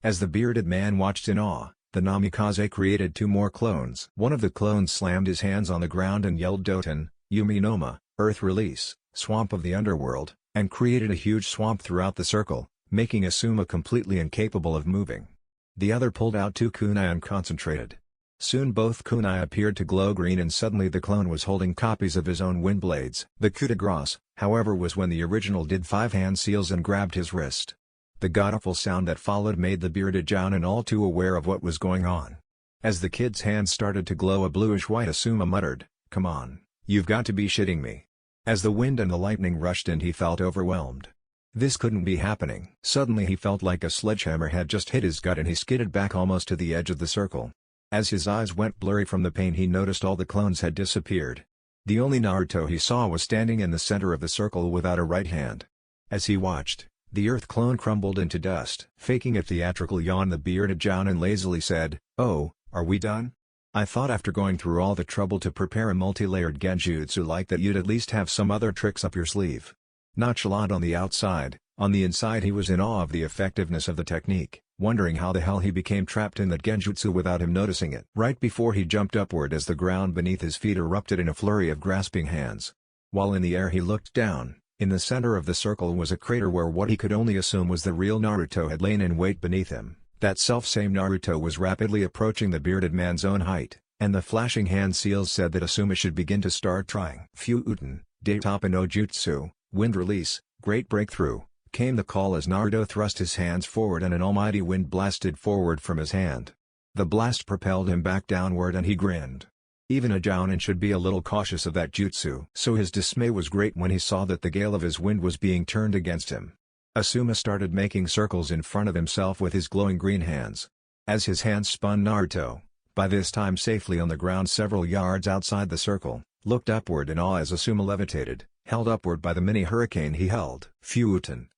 As the bearded man watched in awe, the Namikaze created 2 more clones. One of the clones slammed his hands on the ground and yelled Doton, Yumi Noma, Earth Release, Swamp of the Underworld, and created a huge swamp throughout the circle, making Asuma completely incapable of moving. The other pulled out 2 kunai and concentrated. Soon both kunai appeared to glow green and suddenly the clone was holding copies of his own wind blades. The coup de grace, however, was when the original did 5 hand seals and grabbed his wrist. The god-awful sound that followed made the bearded Jounin all too aware of what was going on. As the kid's hands started to glow a bluish-white, Asuma muttered, "Come on, you've got to be shitting me." As the wind and the lightning rushed in, he felt overwhelmed. This couldn't be happening. Suddenly he felt like a sledgehammer had just hit his gut and he skidded back almost to the edge of the circle. As his eyes went blurry from the pain, he noticed all the clones had disappeared. The only Naruto he saw was standing in the center of the circle without a right hand. As he watched, the earth clone crumbled into dust. Faking a theatrical yawn, the bearded Jounin lazily said, "Oh, are we done? I thought after going through all the trouble to prepare a multi-layered genjutsu like that you'd at least have some other tricks up your sleeve." Nonchalant on the outside, on the inside he was in awe of the effectiveness of the technique, wondering how the hell he became trapped in that genjutsu without him noticing it. Right before he jumped upward as the ground beneath his feet erupted in a flurry of grasping hands. While in the air he looked down. In the center of the circle was a crater where what he could only assume was the real Naruto had lain in wait beneath him. That self-same Naruto was rapidly approaching the bearded man's own height, and the flashing hand seals said that Asuma should begin to start trying. Fuuten, Daitapa no Jutsu, Wind Release, Great Breakthrough, came the call as Naruto thrust his hands forward and an almighty wind blasted forward from his hand. The blast propelled him back downward and he grinned. Even a Jounin should be a little cautious of that jutsu. So his dismay was great when he saw that the gale of his wind was being turned against him. Asuma started making circles in front of himself with his glowing green hands. As his hands spun, Naruto, by this time safely on the ground several yards outside the circle, looked upward in awe as Asuma levitated, held upward by the mini hurricane he held. Fuuten,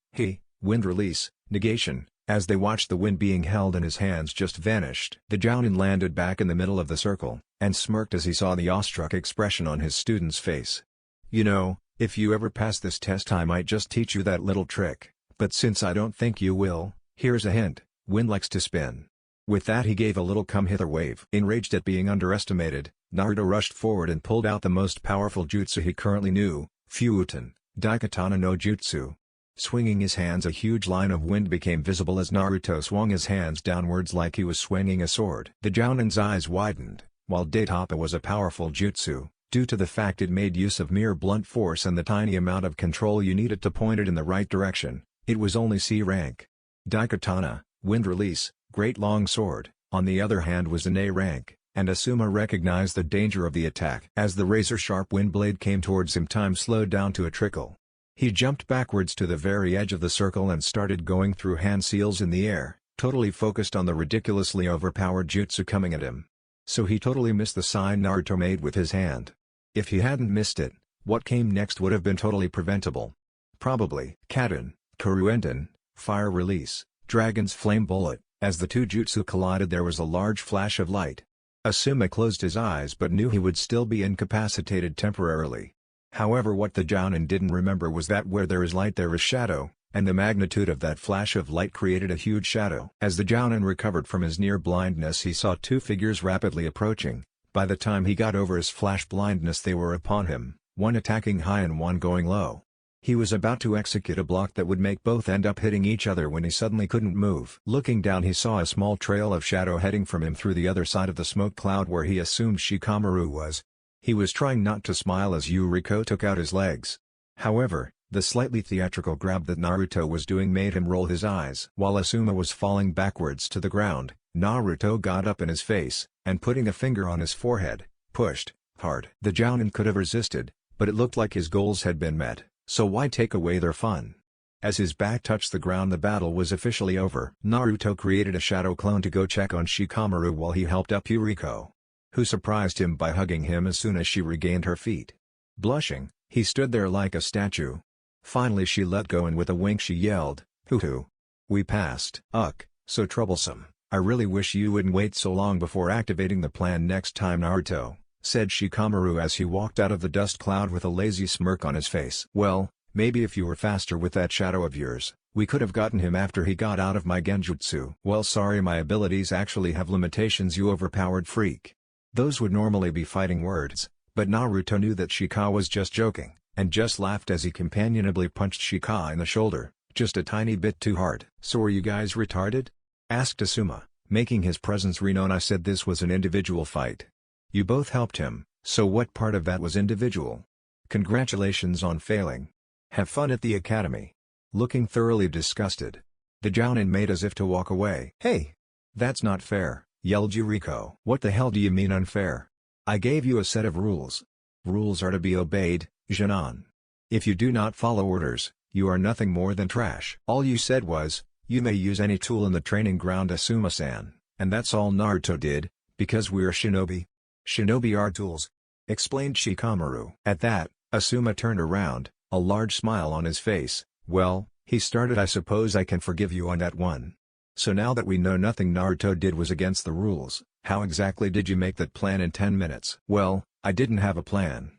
Wind Release, Negation. As they watched, the wind being held in his hands just vanished. The Jounin landed back in the middle of the circle, and smirked as he saw the awestruck expression on his student's face. "You know, if you ever pass this test I might just teach you that little trick, but since I don't think you will, here's a hint, wind likes to spin." With that he gave a little come-hither wave. Enraged at being underestimated, Naruto rushed forward and pulled out the most powerful jutsu he currently knew, Fuuten, Daikatana no Jutsu. Swinging his hands, a huge line of wind became visible as Naruto swung his hands downwards like he was swinging a sword. The Jounin's eyes widened. While Daitapa was a powerful jutsu, due to the fact it made use of mere blunt force and the tiny amount of control you needed to point it in the right direction, it was only C rank. Daikatana, Wind Release, Great Long Sword, on the other hand was an A rank, and Asuma recognized the danger of the attack. As the razor-sharp wind blade came towards him, time slowed down to a trickle. He jumped backwards to the very edge of the circle and started going through hand seals in the air, totally focused on the ridiculously overpowered jutsu coming at him. So he totally missed the sign Naruto made with his hand. If he hadn't missed it, what came next would have been totally preventable. Probably. Kaden, Kuruenden, Fire Release, Dragon's Flame Bullet. As the two jutsu collided, there was a large flash of light. Asuma closed his eyes but knew he would still be incapacitated temporarily. However, what the Jounin didn't remember was that where there is light there is shadow, and the magnitude of that flash of light created a huge shadow. As the Jounin recovered from his near blindness, he saw 2 figures rapidly approaching. By the time he got over his flash blindness, they were upon him, one attacking high and one going low. He was about to execute a block that would make both end up hitting each other when he suddenly couldn't move. Looking down, he saw a small trail of shadow heading from him through the other side of the smoke cloud where he assumed Shikamaru was. He was trying not to smile as Yuriko took out his legs. However, the slightly theatrical grab that Naruto was doing made him roll his eyes. While Asuma was falling backwards to the ground, Naruto got up in his face, and putting a finger on his forehead, pushed hard. The Jounin could have resisted, but it looked like his goals had been met, so why take away their fun? As his back touched the ground, the battle was officially over. Naruto created a shadow clone to go check on Shikamaru while he helped up Yuriko, who surprised him by hugging him as soon as she regained her feet. Blushing, he stood there like a statue. Finally she let go and with a wink she yelled, "Hoo-hoo. We passed." "Ugh, so troublesome. I really wish you wouldn't wait so long before activating the plan next time, Naruto," said Shikamaru as he walked out of the dust cloud with a lazy smirk on his face. "Well, maybe if you were faster with that shadow of yours, we could have gotten him after he got out of my genjutsu." "Well, sorry, my abilities actually have limitations, you overpowered freak." Those would normally be fighting words, but Naruto knew that Shika was just joking, and just laughed as he companionably punched Shika in the shoulder, just a tiny bit too hard. "So are you guys retarded?" asked Asuma, making his presence renowned. "I said this was an individual fight. You both helped him, so what part of that was individual? Congratulations on failing. Have fun at the academy." Looking thoroughly disgusted, the Jounin made as if to walk away. "Hey! That's not fair," yelled Yuriko. "What the hell do you mean unfair? I gave you a set of rules. Rules are to be obeyed, Jinan. If you do not follow orders, you are nothing more than trash." "All you said was, you may use any tool in the training ground, Asuma-san, and that's all Naruto did, because we're shinobi. Shinobi are tools," explained Shikamaru. At that, Asuma turned around, a large smile on his face. "Well," he started, "I suppose I can forgive you on that one. So now that we know nothing Naruto did was against the rules, how exactly did you make that plan in 10 minutes? "Well, I didn't have a plan.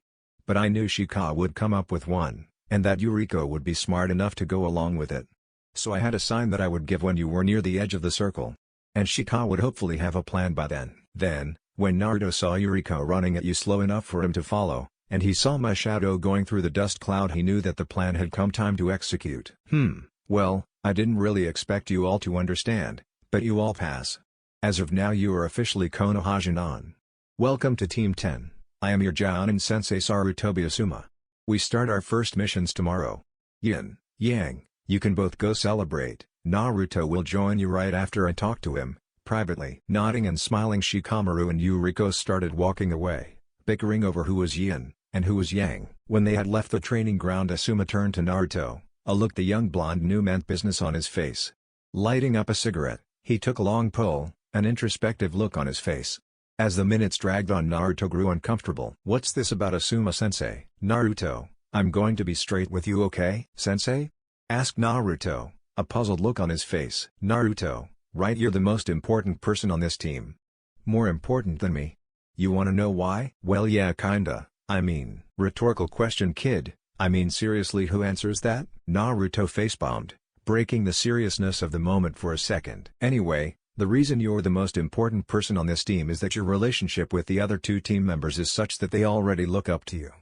But I knew Shika would come up with one, and that Yuriko would be smart enough to go along with it. So I had a sign that I would give when you were near the edge of the circle. And Shika would hopefully have a plan by then." Then, when Naruto saw Yuriko running at you slow enough for him to follow, and he saw my shadow going through the dust cloud, he knew that the plan had come time to execute. Well, I didn't really expect you all to understand, but you all pass. As of now you are officially Konoha Jinan. Welcome to Team 10, I am your Jounin Sensei Sarutobi Asuma. We start our first missions tomorrow. Yin, Yang, you can both go celebrate. Naruto will join you right after I talk to him, privately. Nodding and smiling, Shikamaru and Yuriko started walking away, bickering over who was Yin, and who was Yang. When they had left the training ground, Asuma turned to Naruto, a look the young blonde knew meant business on his face. Lighting up a cigarette, he took a long pull, an introspective look on his face. As the minutes dragged on, Naruto grew uncomfortable. "What's this about Asuma-sensei?" "Naruto, I'm going to be straight with you, okay?" "Sensei?" asked Naruto, a puzzled look on his face. "Naruto, right, you're the most important person on this team. More important than me. You wanna know why?" "Well, yeah, kinda, I mean." "Rhetorical question, kid, I mean seriously, who answers that?" Naruto facepalmed, breaking the seriousness of the moment for a second. "Anyway, the reason you're the most important person on this team is that your relationship with the other two team members is such that they already look up to you.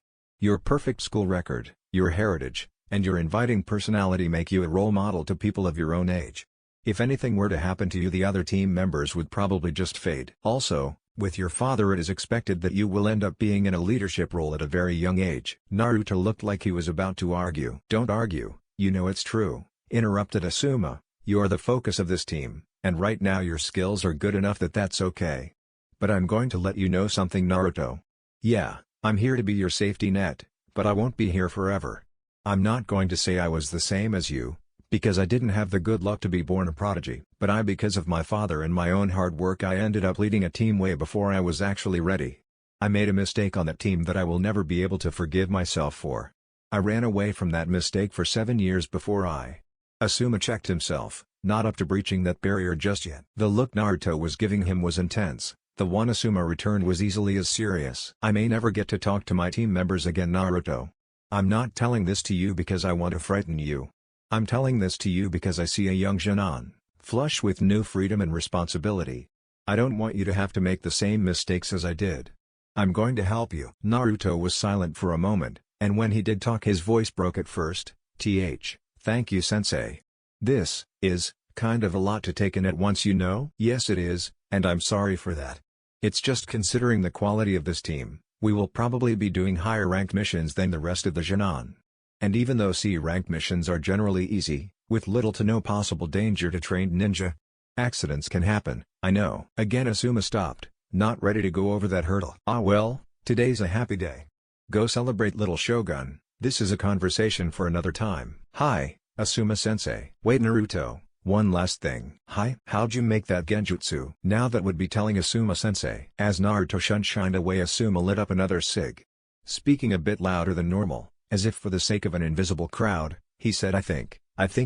Your perfect school record, your heritage, and your inviting personality make you a role model to people of your own age. If anything were to happen to you, the other team members would probably just fade. Also, with your father, it is expected that you will end up being in a leadership role at a very young age." Naruto looked like he was about to argue. "Don't argue, you know it's true," interrupted Asuma. "You're the focus of this team, and right now your skills are good enough that that's okay. But I'm going to let you know something, Naruto. Yeah, I'm here to be your safety net, but I won't be here forever. I'm not going to say I was the same as you, because I didn't have the good luck to be born a prodigy. But because of my father and my own hard work, I ended up leading a team way before I was actually ready. I made a mistake on that team that I will never be able to forgive myself for. I ran away from that mistake for 7 years before I..." Asuma checked himself, not up to breaching that barrier just yet. The look Naruto was giving him was intense. The one Asuma returned was easily as serious. "I may never get to talk to my team members again, Naruto. I'm not telling this to you because I want to frighten you. I'm telling this to you because I see a young Jinan, flush with new freedom and responsibility. I don't want you to have to make the same mistakes as I did. I'm going to help you." Naruto was silent for a moment, and when he did talk his voice broke at first. Thank you, sensei. This is kind of a lot to take in at once, you know?" "Yes it is, and I'm sorry for that. It's just considering the quality of this team, we will probably be doing higher ranked missions than the rest of the Jinan. And even though C-rank missions are generally easy, with little to no possible danger to trained ninja, accidents can happen, I know." Again Asuma stopped, not ready to go over that hurdle. "Ah well, today's a happy day. Go celebrate, little Shogun. This is a conversation for another time." "Hi, Asuma-sensei." "Wait, Naruto, one last thing." "Hi, how'd you make that genjutsu?" Now that would be telling Asuma-sensei. As Naruto shined away, Asuma lit up another cig. Speaking a bit louder than normal, as if for the sake of an invisible crowd, he said, I think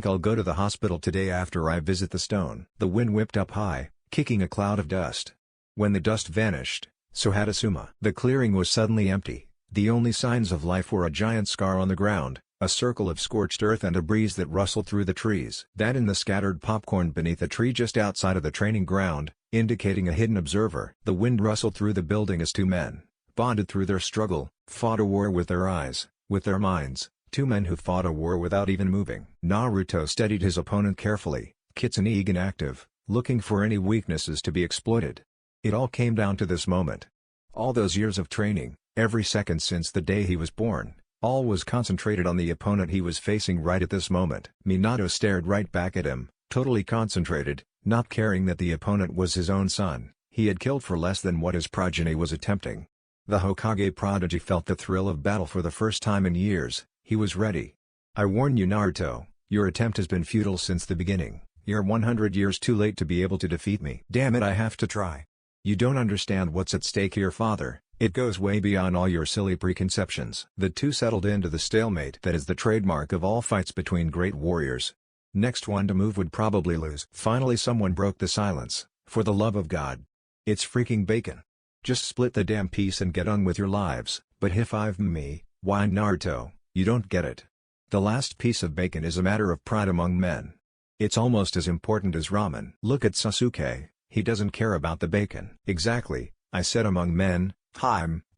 I'll go to the hospital today after I visit the stone." The wind whipped up high, kicking a cloud of dust. When the dust vanished, So Hatasuma. The clearing was suddenly empty. The only signs of life were a giant scar on the ground, a circle of scorched earth and a breeze that rustled through the trees. That in the scattered popcorn beneath a tree just outside of the training ground, indicating a hidden observer. The wind rustled through the building as two men, bonded through their struggle, fought a war with their eyes, with their minds. Two men who fought a war without even moving. Naruto studied his opponent carefully, Kitsune and active, looking for any weaknesses to be exploited. It all came down to this moment. All those years of training, every second since the day he was born, all was concentrated on the opponent he was facing right at this moment. Minato stared right back at him, totally concentrated, not caring that the opponent was his own son. He had killed for less than what his progeny was attempting. The Hokage prodigy felt the thrill of battle for the first time in years. He was ready. I warn you, Naruto, your attempt has been futile since the beginning. You're 100 years too late to be able to defeat me. Damn it, I have to try. You don't understand what's at stake here, father. It goes way beyond all your silly preconceptions. The two settled into the stalemate that is the trademark of all fights between great warriors. Next one to move would probably lose. Finally someone broke the silence. For the love of God. It's freaking bacon. Just split the damn piece and get on with your lives. But high-five me, whined Naruto. You don't get it. The last piece of bacon is a matter of pride among men. It's almost as important as ramen. Look at Sasuke, he doesn't care about the bacon. Exactly, I said among men,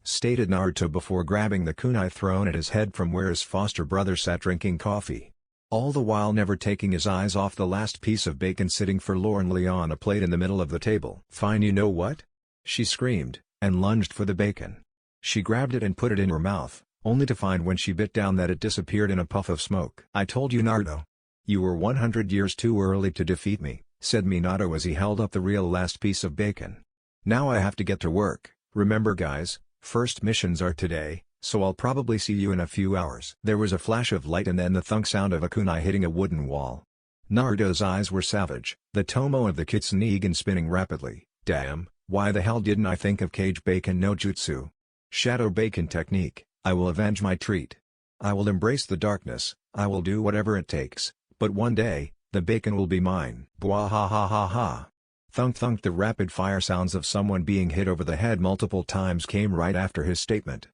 stated Naruto before grabbing the kunai thrown at his head from where his foster brother sat drinking coffee. All the while never taking his eyes off the last piece of bacon sitting forlornly on a plate in the middle of the table. Fine, you know what? She screamed, and lunged for the bacon. She grabbed it and put it in her mouth, only to find when she bit down that it disappeared in a puff of smoke. I told you, Naruto. You were 100 years too early to defeat me, said Minato as he held up the real last piece of bacon. Now I have to get to work. Remember guys, first missions are today, so I'll probably see you in a few hours. There was a flash of light and then the thunk sound of a kunai hitting a wooden wall. Naruto's eyes were savage, the tomo of the Kitsune spinning rapidly. Damn, why the hell didn't I think of cage bacon no jutsu? Shadow bacon technique. I will avenge my treat. I will embrace the darkness, I will do whatever it takes, but one day, the bacon will be mine. Bwah ha ha ha ha. Thunk thunk. The rapid fire sounds of someone being hit over the head multiple times came right after his statement.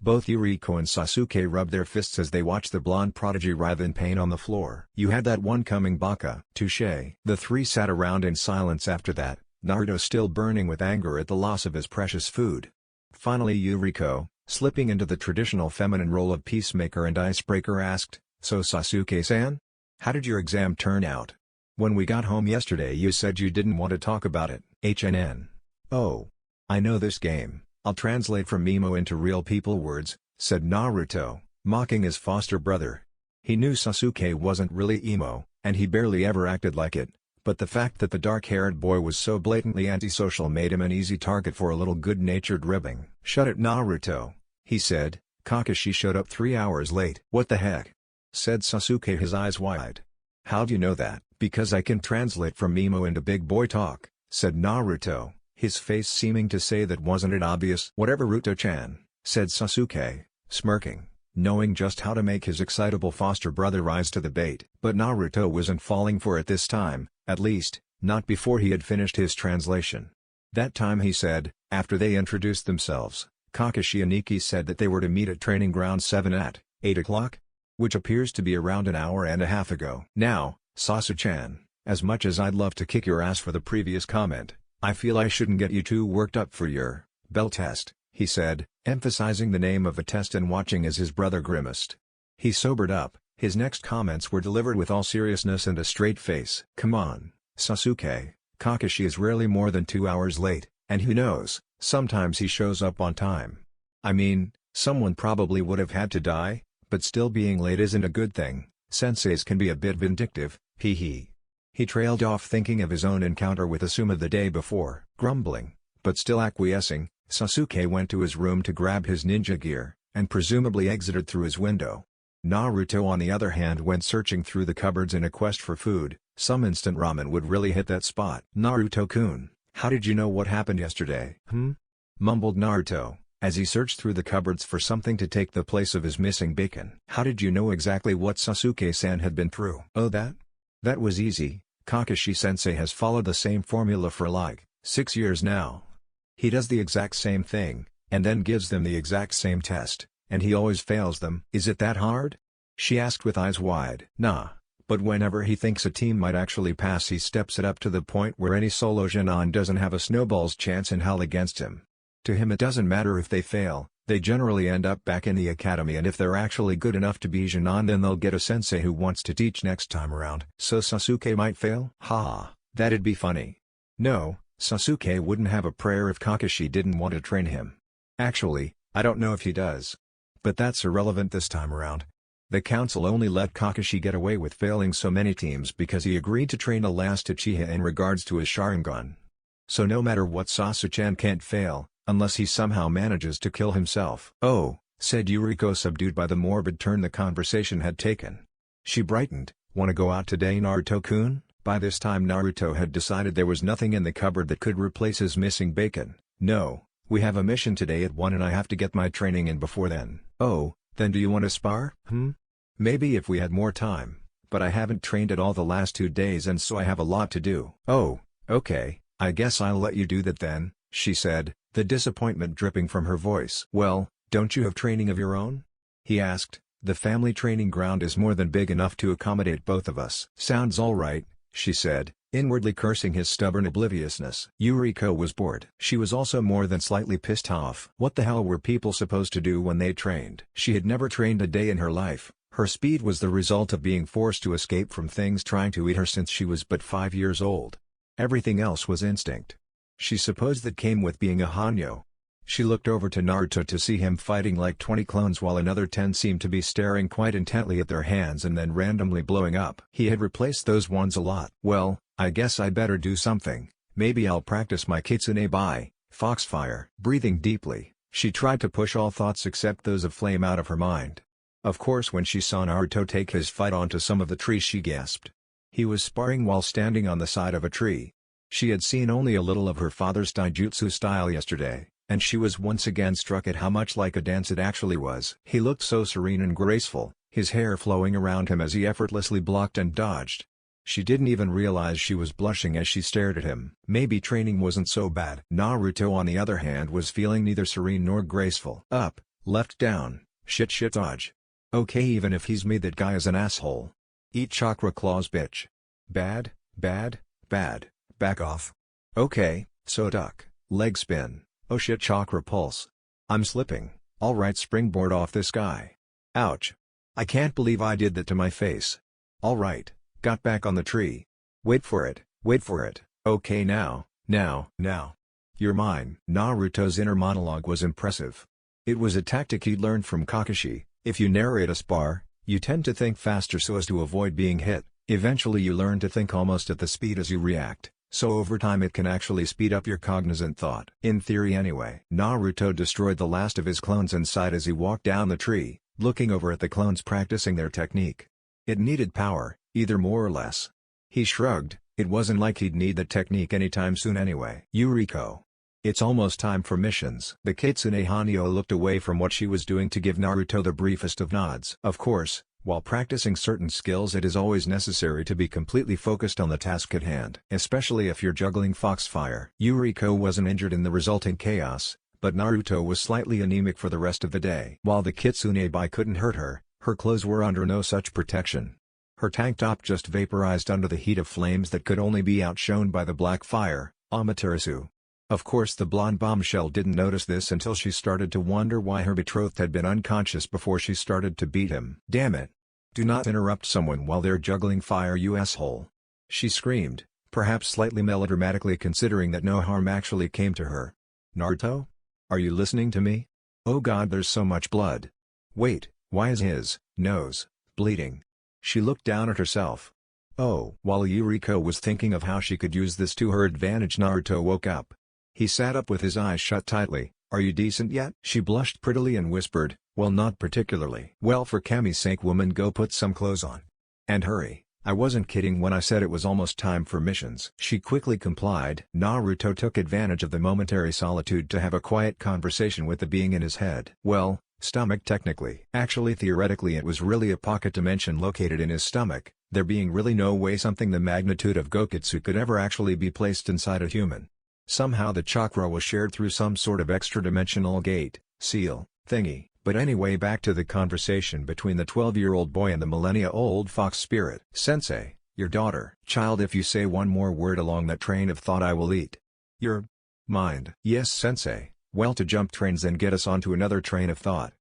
Both Yuriko and Sasuke rubbed their fists as they watched the blonde prodigy writhe in pain on the floor. You had that one coming, Baka. Touché. The three sat around in silence after that, Naruto still burning with anger at the loss of his precious food. Finally Yuriko, slipping into the traditional feminine role of peacemaker and icebreaker, asked, "So Sasuke-san? How did your exam turn out? When we got home yesterday you said you didn't want to talk about it." HNN. Oh. I know this game, I'll translate from emo into real people words, said Naruto, mocking his foster brother. He knew Sasuke wasn't really emo, and he barely ever acted like it, but the fact that the dark-haired boy was so blatantly antisocial made him an easy target for a little good-natured ribbing. "Shut it, Naruto," he said. "Kakashi showed up 3 hours late." "What the heck?" said Sasuke, his eyes wide. "How'd you know that?" "Because I can translate from emo into big boy talk," said Naruto, his face seeming to say that wasn't it obvious. "Whatever, Ruto-chan," said Sasuke, smirking, knowing just how to make his excitable foster brother rise to the bait. But Naruto wasn't falling for it this time, at least, not before he had finished his translation. That time he said, after they introduced themselves, Kakashi and Ikki said that they were to meet at Training Ground 7 at 8 o'clock? Which appears to be around an hour and a half ago. Now, Sasu-chan, as much as I'd love to kick your ass for the previous comment, I feel I shouldn't get you too worked up for your bell test, he said, emphasizing the name of the test and watching as his brother grimaced. He sobered up, his next comments were delivered with all seriousness and a straight face. "Come on, Sasuke, Kakashi is rarely more than 2 hours late, and who knows, sometimes he shows up on time. I mean, someone probably would have had to die, but still being late isn't a good thing. Senseis can be a bit vindictive, hee." He trailed off thinking of his own encounter with Asuma the day before. Grumbling, but still acquiescing, Sasuke went to his room to grab his ninja gear, and presumably exited through his window. Naruto on the other hand went searching through the cupboards in a quest for food. Some instant ramen would really hit that spot. "Naruto-kun, how did you know what happened yesterday?" Mumbled Naruto, as he searched through the cupboards for something to take the place of his missing bacon. "How did you know exactly what Sasuke-san had been through?" "Oh, that was easy. Kakashi-sensei has followed the same formula for like 6 years now. He does the exact same thing, and then gives them the exact same test, and he always fails them. Is it that hard? She asked with eyes wide. Nah, but whenever he thinks a team might actually pass, he steps it up to the point where any solo Genin doesn't have a snowball's chance in hell against him. To him it doesn't matter if they fail, they generally end up back in the academy, and if they're actually good enough to be Genin, then they'll get a sensei who wants to teach next time around. So Sasuke might fail? Ha, that'd be funny. No, Sasuke wouldn't have a prayer if Kakashi didn't want to train him. Actually, I don't know if he does. But that's irrelevant this time around. The council only let Kakashi get away with failing so many teams because he agreed to train a last Uchiha in regards to his Sharingan. So no matter what, Sasuke can't fail, unless he somehow manages to kill himself. Oh, said Yuriko, subdued by the morbid turn the conversation had taken. She brightened. Wanna go out today, Naruto-kun? By this time Naruto had decided there was nothing in the cupboard that could replace his missing bacon. No, we have a mission today at 1 and I have to get my training in before then. Oh, then do you want to spar? Maybe if we had more time, but I haven't trained at all the last 2 days and so I have a lot to do. Oh, okay, I guess I'll let you do that then, she said, the disappointment dripping from her voice. Well, don't you have training of your own? He asked. The family training ground is more than big enough to accommodate both of us. Sounds alright, she said, inwardly cursing his stubborn obliviousness. Yuriko was bored. She was also more than slightly pissed off. What the hell were people supposed to do when they trained? She had never trained a day in her life. Her speed was the result of being forced to escape from things trying to eat her since she was but 5 years old. Everything else was instinct. She supposed that came with being a Hanyo. She looked over to Naruto to see him fighting like 20 clones while another 10 seemed to be staring quite intently at their hands and then randomly blowing up. He had replaced those ones a lot. Well, I guess I better do something. Maybe I'll practice my Kitsune by Foxfire. Breathing deeply, she tried to push all thoughts except those of flame out of her mind. Of course, when she saw Naruto take his fight onto some of the trees, she gasped. He was sparring while standing on the side of a tree. She had seen only a little of her father's Dojutsu style yesterday, and she was once again struck at how much like a dance it actually was. He looked so serene and graceful, his hair flowing around him as he effortlessly blocked and dodged. She didn't even realize she was blushing as she stared at him. Maybe training wasn't so bad. Naruto, on the other hand, was feeling neither serene nor graceful. Up, left, down, shit dodge. Okay, even if he's me, that guy is an asshole. Eat chakra claws, bitch. Bad, bad, bad, back off. Okay, so duck, leg spin, oh shit, chakra pulse. I'm slipping, alright, springboard off this guy. Ouch. I can't believe I did that to my face. Alright, got back on the tree. Wait for it, okay now. You're mine. Naruto's inner monologue was impressive. It was a tactic he'd learned from Kakashi. If you narrate a spar, you tend to think faster so as to avoid being hit. Eventually you learn to think almost at the speed as you react, so over time it can actually speed up your cognizant thought. In theory anyway. Naruto destroyed the last of his clones and sighed as he walked down the tree, looking over at the clones practicing their technique. It needed power, either more or less. He shrugged, it wasn't like he'd need that technique anytime soon anyway. Yuriko. It's almost time for missions. The Kitsune Hanyo looked away from what she was doing to give Naruto the briefest of nods. Of course, while practicing certain skills it is always necessary to be completely focused on the task at hand. Especially if you're juggling Foxfire. Yuriko wasn't injured in the resulting chaos, but Naruto was slightly anemic for the rest of the day. While the Kitsune bai couldn't hurt her, her clothes were under no such protection. Her tank top just vaporized under the heat of flames that could only be outshone by the black fire, Amaterasu. Of course, the blonde bombshell didn't notice this until she started to wonder why her betrothed had been unconscious before she started to beat him. Damn it! Do not interrupt someone while they're juggling fire, you asshole! She screamed, perhaps slightly melodramatically considering that no harm actually came to her. Naruto? Are you listening to me? Oh god, there's so much blood. Wait, why is his nose bleeding? She looked down at herself. Oh. While Yuriko was thinking of how she could use this to her advantage, Naruto woke up. He sat up with his eyes shut tightly. Are you decent yet? She blushed prettily and whispered, well, not particularly. Well, for Kami's sake, woman, go put some clothes on. And hurry. I wasn't kidding when I said it was almost time for missions. She quickly complied. Naruto took advantage of the momentary solitude to have a quiet conversation with the being in his head. Well, stomach technically. Actually, theoretically it was really a pocket dimension located in his stomach, there being really no way something the magnitude of Gokitsu could ever actually be placed inside a human. Somehow the chakra was shared through some sort of extra-dimensional gate, seal, thingy. But anyway, back to the conversation between the 12-year-old boy and the millennia-old fox spirit. Sensei, your daughter. Child, if you say one more word along that train of thought I will eat your mind. Yes, Sensei. Well, to jump trains then get us onto another train of thought.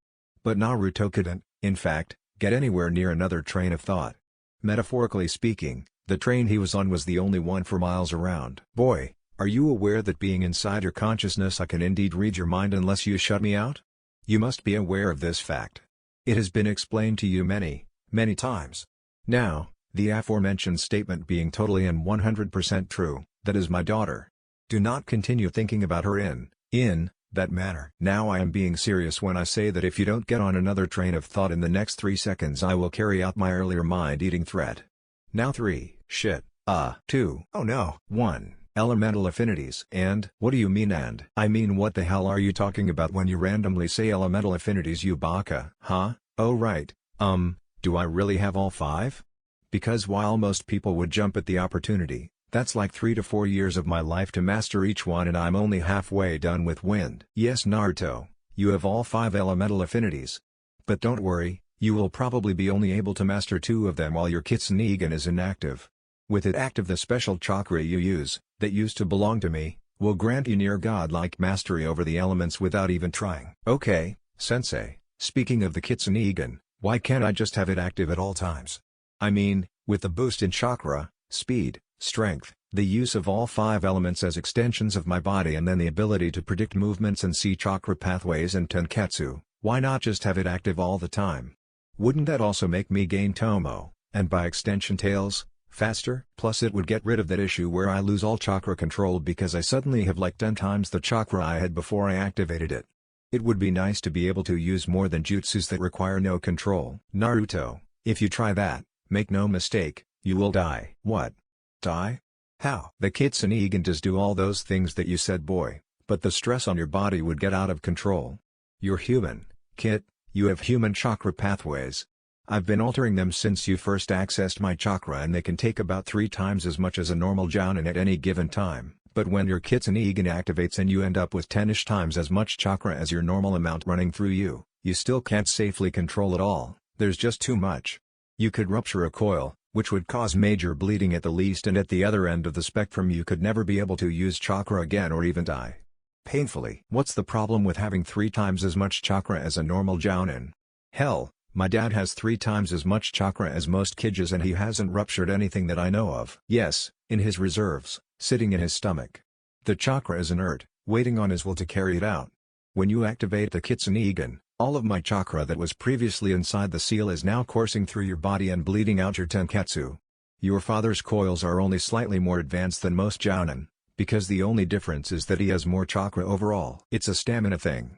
But Naruto couldn't, in fact, get anywhere near another train of thought. Metaphorically speaking, the train he was on was the only one for miles around. Boy, are you aware that being inside your consciousness I can indeed read your mind unless you shut me out? You must be aware of this fact. It has been explained to you many, many times. Now, the aforementioned statement being totally and 100% true, that is my daughter. Do not continue thinking about her in that manner. Now I am being serious when I say that if you don't get on another train of thought in the next 3 seconds I will carry out my earlier mind-eating threat. Now 3, shit, 2, oh no, 1, elemental affinities. And? What do you mean and? I mean what the hell are you talking about when you randomly say elemental affinities, you baka? Huh? Oh right, do I really have all 5? Because while most people would jump at the opportunity, that's like 3 to 4 years of my life to master each one and I'm only halfway done with wind. Yes Naruto, you have all 5 elemental affinities. But don't worry, you will probably be only able to master 2 of them while your Kitsune is inactive. With it active, the special chakra you use, that used to belong to me, will grant you near godlike mastery over the elements without even trying. Okay, Sensei, speaking of the Kitsune, why can't I just have it active at all times? I mean, with the boost in chakra, speed, strength, the use of all 5 elements as extensions of my body and then the ability to predict movements and see chakra pathways and tenketsu, why not just have it active all the time? Wouldn't that also make me gain tomo, and by extension tails, faster? Plus it would get rid of that issue where I lose all chakra control because I suddenly have like 10 times the chakra I had before I activated it. It would be nice to be able to use more than jutsus that require no control. Naruto, if you try that, make no mistake, you will die. What? Die? How? The Kitsune does do all those things that you said, boy, but the stress on your body would get out of control. You're human, Kit, you have human chakra pathways. I've been altering them since you first accessed my chakra and they can take about 3 times as much as a normal jounin at any given time. But when your Kitsune activates and you end up with 10ish times as much chakra as your normal amount running through you, you still can't safely control it all, there's just too much. You could rupture a coil, which would cause major bleeding at the least, and at the other end of the spectrum you could never be able to use chakra again or even die painfully. What's the problem with having 3 times as much chakra as a normal jounin? Hell, my dad has 3 times as much chakra as most kidjas and he hasn't ruptured anything that I know of. Yes, in his reserves, sitting in his stomach. The chakra is inert, waiting on his will to carry it out. When you activate the Kitsune, all of my chakra that was previously inside the seal is now coursing through your body and bleeding out your tenketsu. Your father's coils are only slightly more advanced than most jounin, because the only difference is that he has more chakra overall. It's a stamina thing.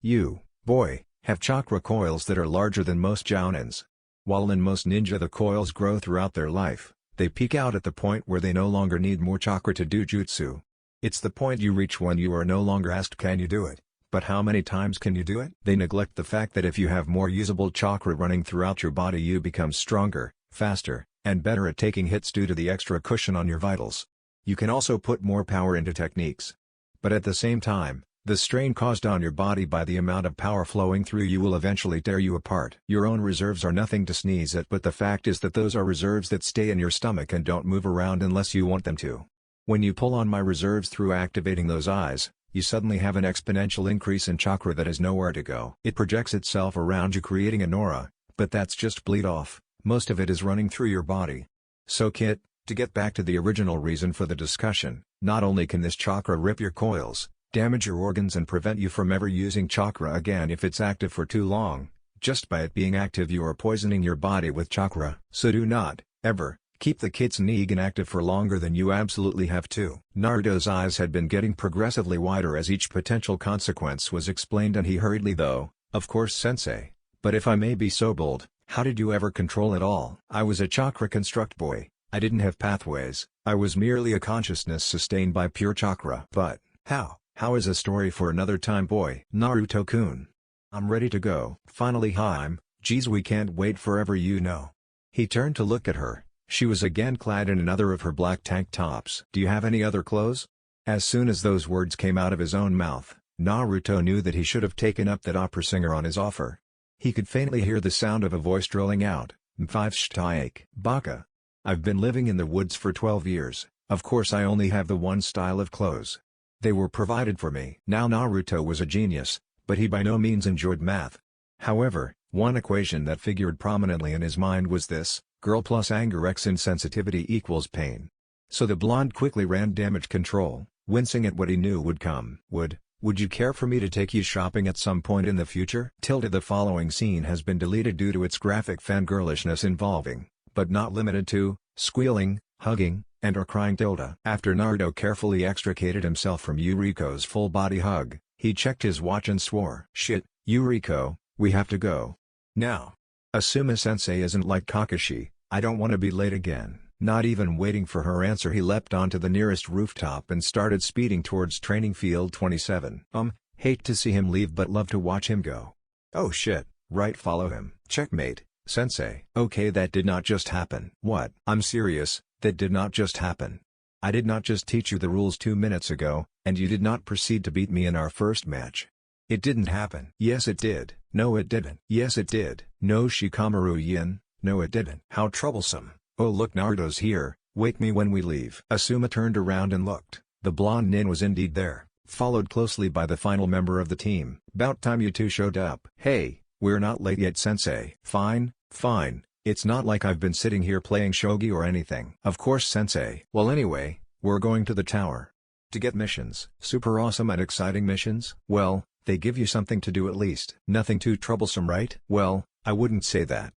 You, boy, have chakra coils that are larger than most jounins. While in most ninja the coils grow throughout their life, they peak out at the point where they no longer need more chakra to do jutsu. It's the point you reach when you are no longer asked can you do it, but how many times can you do it? They neglect the fact that if you have more usable chakra running throughout your body you become stronger, faster, and better at taking hits due to the extra cushion on your vitals. You can also put more power into techniques. But at the same time, the strain caused on your body by the amount of power flowing through you will eventually tear you apart. Your own reserves are nothing to sneeze at, but the fact is that those are reserves that stay in your stomach and don't move around unless you want them to. When you pull on my reserves through activating those eyes, you suddenly have an exponential increase in chakra that has nowhere to go. It projects itself around you creating an aura, but that's just bleed off, most of it is running through your body. So Kit, to get back to the original reason for the discussion, not only can this chakra rip your coils, damage your organs and prevent you from ever using chakra again if it's active for too long, just by it being active you are poisoning your body with chakra. So do not, ever, keep the Kitsune active for longer than you absolutely have to. Naruto's eyes had been getting progressively wider as each potential consequence was explained and he hurriedly though, of course Sensei, but if I may be so bold, how did you ever control it all? I was a chakra construct boy, I didn't have pathways, I was merely a consciousness sustained by pure chakra. But, how? How is a story for another time boy. Naruto-kun. I'm ready to go. Finally geez we can't wait forever you know. He turned to look at her. She was again clad in another of her black tank tops. Do you have any other clothes? As soon as those words came out of his own mouth, Naruto knew that he should have taken up that opera singer on his offer. He could faintly hear the sound of a voice drawling out, "M5 shtaik, baka. I've been living in the woods for 12 years, of course I only have the one style of clothes. They were provided for me." Now Naruto was a genius, but he by no means enjoyed math. However, one equation that figured prominently in his mind was this: girl plus anger x insensitivity equals pain. So the blonde quickly ran damage control, wincing at what he knew would come. Would you care for me to take you shopping at some point in the future? The following scene has been deleted due to its graphic fangirlishness involving, but not limited to, squealing, hugging, and/or crying. After Naruto carefully extricated himself from Yuriko's full-body hug, he checked his watch and swore, "Shit, Yuriko, we have to go now. Asuma-sensei isn't like Kakashi, I don't want to be late again." Not even waiting for her answer, he leapt onto the nearest rooftop and started speeding towards training field 27. Hate to see him leave but love to watch him go. Oh shit, right, follow him. Checkmate, sensei. Okay, that did not just happen. What? I'm serious, that did not just happen. I did not just teach you the rules 2 minutes ago, and you did not proceed to beat me in our first match. It didn't happen. Yes it did. No it didn't. Yes it did. No Shikamaru Yin, no it didn't. How troublesome. Oh look, Naruto's here, wake me when we leave. Asuma turned around and looked. The blonde nin was indeed there, followed closely by the final member of the team. About time you two showed up. Hey, we're not late yet, sensei. Fine, it's not like I've been sitting here playing shogi or anything. Of course, sensei. Well anyway, we're going to the tower. To get missions. Super awesome and exciting missions? Well, they give you something to do at least. Nothing too troublesome, right? Well, I wouldn't say that.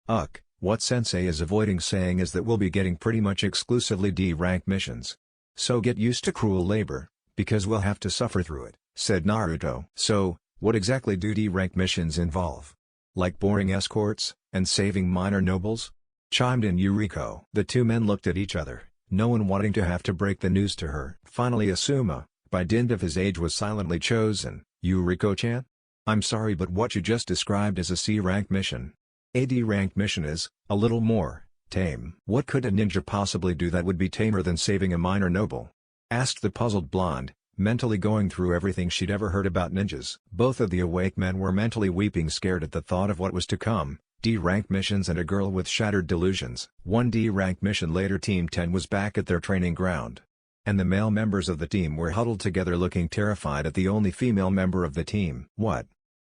What sensei is avoiding saying is that we'll be getting pretty much exclusively D-rank missions. So get used to cruel labor, because we'll have to suffer through it, said Naruto. So, what exactly do D-rank missions involve? Like boring escorts, and saving minor nobles? Chimed in Yuriko. The two men looked at each other, no one wanting to have to break the news to her. Finally Asuma, by dint of his age, was silently chosen. Yuriko-chan? I'm sorry, but what you just described is a C-rank mission. A D-rank mission is, a little more, tame. What could a ninja possibly do that would be tamer than saving a minor noble? Asked the puzzled blonde, mentally going through everything she'd ever heard about ninjas. Both of the awake men were mentally weeping, scared at the thought of what was to come. D-rank missions and a girl with shattered delusions. One D-rank mission later, Team 10 was back at their training ground. And the male members of the team were huddled together looking terrified at the only female member of the team. What?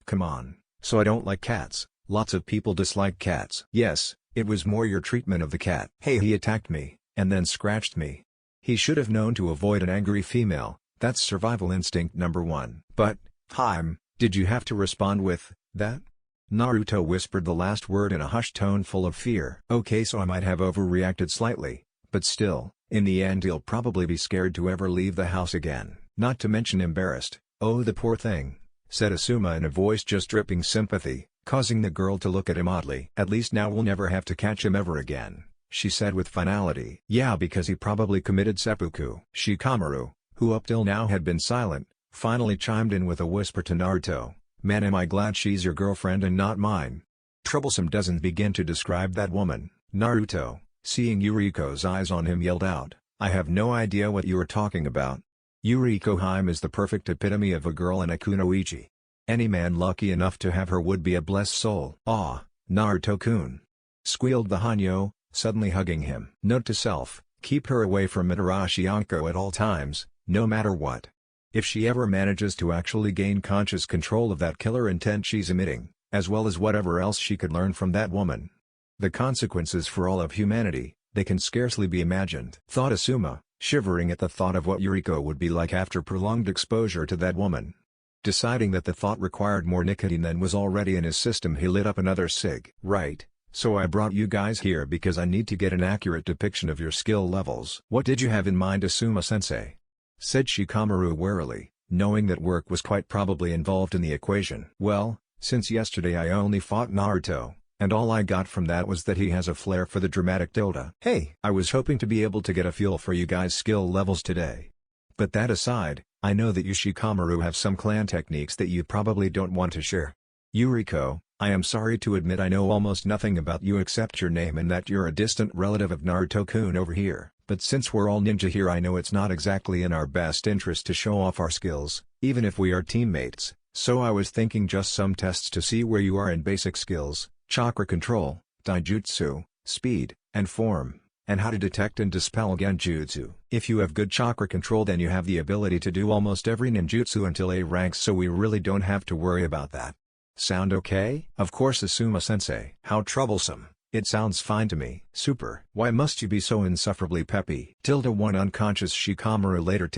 Come on, so I don't like cats. Lots of people dislike cats. Yes, it was more your treatment of the cat. Hey, he attacked me, and then scratched me. He should have known to avoid an angry female, that's survival instinct number 1. But, did you have to respond with, that? Naruto whispered the last word in a hushed tone full of fear. Okay, so I might have overreacted slightly, but still, in the end he'll probably be scared to ever leave the house again. Not to mention embarrassed. Oh, the poor thing, said Asuma in a voice just dripping sympathy, causing the girl to look at him oddly. At least now we'll never have to catch him ever again, she said with finality. Yeah, because he probably committed seppuku. Shikamaru, who up till now had been silent, finally chimed in with a whisper to Naruto. Man, am I glad she's your girlfriend and not mine. Troublesome doesn't begin to describe that woman. Naruto, seeing Yuriko's eyes on him, yelled out, I have no idea what you are talking about. Yuriko Haim is the perfect epitome of a girl and a kunoichi. Any man lucky enough to have her would be a blessed soul. Ah, Naruto-kun, squealed the Hanyo, suddenly hugging him. Note to self, keep her away from Mitarashi Anko at all times, no matter what. If she ever manages to actually gain conscious control of that killer intent she's emitting, as well as whatever else she could learn from that woman, the consequences for all of humanity, they can scarcely be imagined. Thought Asuma, shivering at the thought of what Yuriko would be like after prolonged exposure to that woman. Deciding that the thought required more nicotine than was already in his system, he lit up another cig. Right, so I brought you guys here because I need to get an accurate depiction of your skill levels. What did you have in mind, Asuma-sensei? Said Shikamaru warily, knowing that work was quite probably involved in the equation. Well, since yesterday I only fought Naruto, and all I got from that was that he has a flair for the dramatic tilde. Hey, I was hoping to be able to get a feel for you guys' skill levels today. But that aside, I know that you Shikamaru have some clan techniques that you probably don't want to share. Yuriko, I am sorry to admit I know almost nothing about you except your name and that you're a distant relative of Naruto-kun over here. But since we're all ninja here, I know it's not exactly in our best interest to show off our skills, even if we are teammates, so I was thinking just some tests to see where you are in basic skills, chakra control, taijutsu, speed, and form, and how to detect and dispel genjutsu. If you have good chakra control, then you have the ability to do almost every ninjutsu until A ranks, so we really don't have to worry about that. Sound okay? Of course, Asuma-sensei. How troublesome. It sounds fine to me. Super. Why must you be so insufferably peppy? One unconscious Shikamaru later.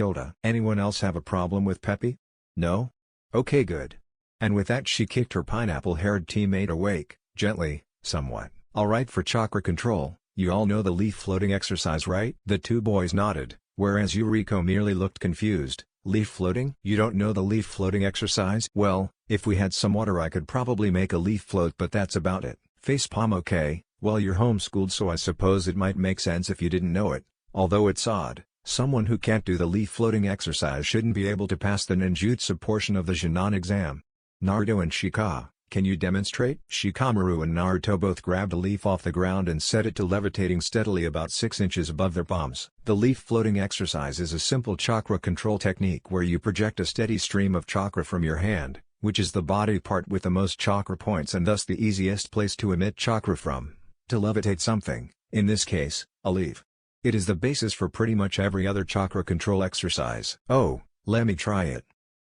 Anyone else have a problem with peppy? No? Okay, good. And with that, she kicked her pineapple-haired teammate awake, gently, somewhat. Alright, for chakra control, you all know the leaf floating exercise, right? The two boys nodded, whereas Yuriko merely looked confused. Leaf floating? You don't know the leaf floating exercise? Well, if we had some water I could probably make a leaf float, but that's about it. Facepalm. Okay, well, you're homeschooled, so I suppose it might make sense if you didn't know it, although it's odd. Someone who can't do the leaf floating exercise shouldn't be able to pass the ninjutsu portion of the Jinan exam. Naruto and Shika, can you demonstrate? Shikamaru and Naruto both grabbed a leaf off the ground and set it to levitating steadily about 6 inches above their palms. The leaf floating exercise is a simple chakra control technique where you project a steady stream of chakra from your hand, which is the body part with the most chakra points and thus the easiest place to emit chakra from, to levitate something, in this case, a leaf. It is the basis for pretty much every other chakra control exercise. Oh, let me try it.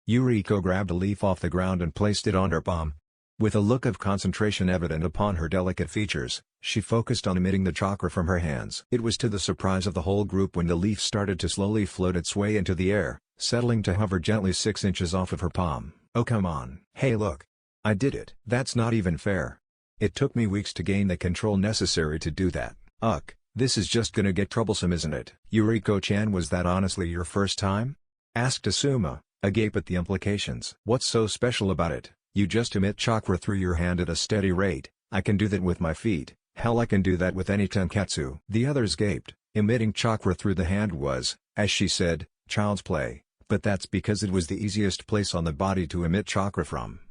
Yuriko grabbed a leaf off the ground and placed it on her palm. With a look of concentration evident upon her delicate features, she focused on emitting the chakra from her hands. It was to the surprise of the whole group when the leaf started to slowly float its way into the air, settling to hover gently 6 inches off of her palm. Oh come on. Hey look. I did it. That's not even fair. It took me weeks to gain the control necessary to do that. This is just gonna get troublesome, isn't it? Yuriko-chan, was that honestly your first time? Asked Asuma, agape at the implications. What's so special about it? You just emit chakra through your hand at a steady rate. I can do that with my feet. Hell, I can do that with any tenketsu. The others gaped. Emitting chakra through the hand was, as she said, child's play, but that's because it was the easiest place on the body to emit chakra from.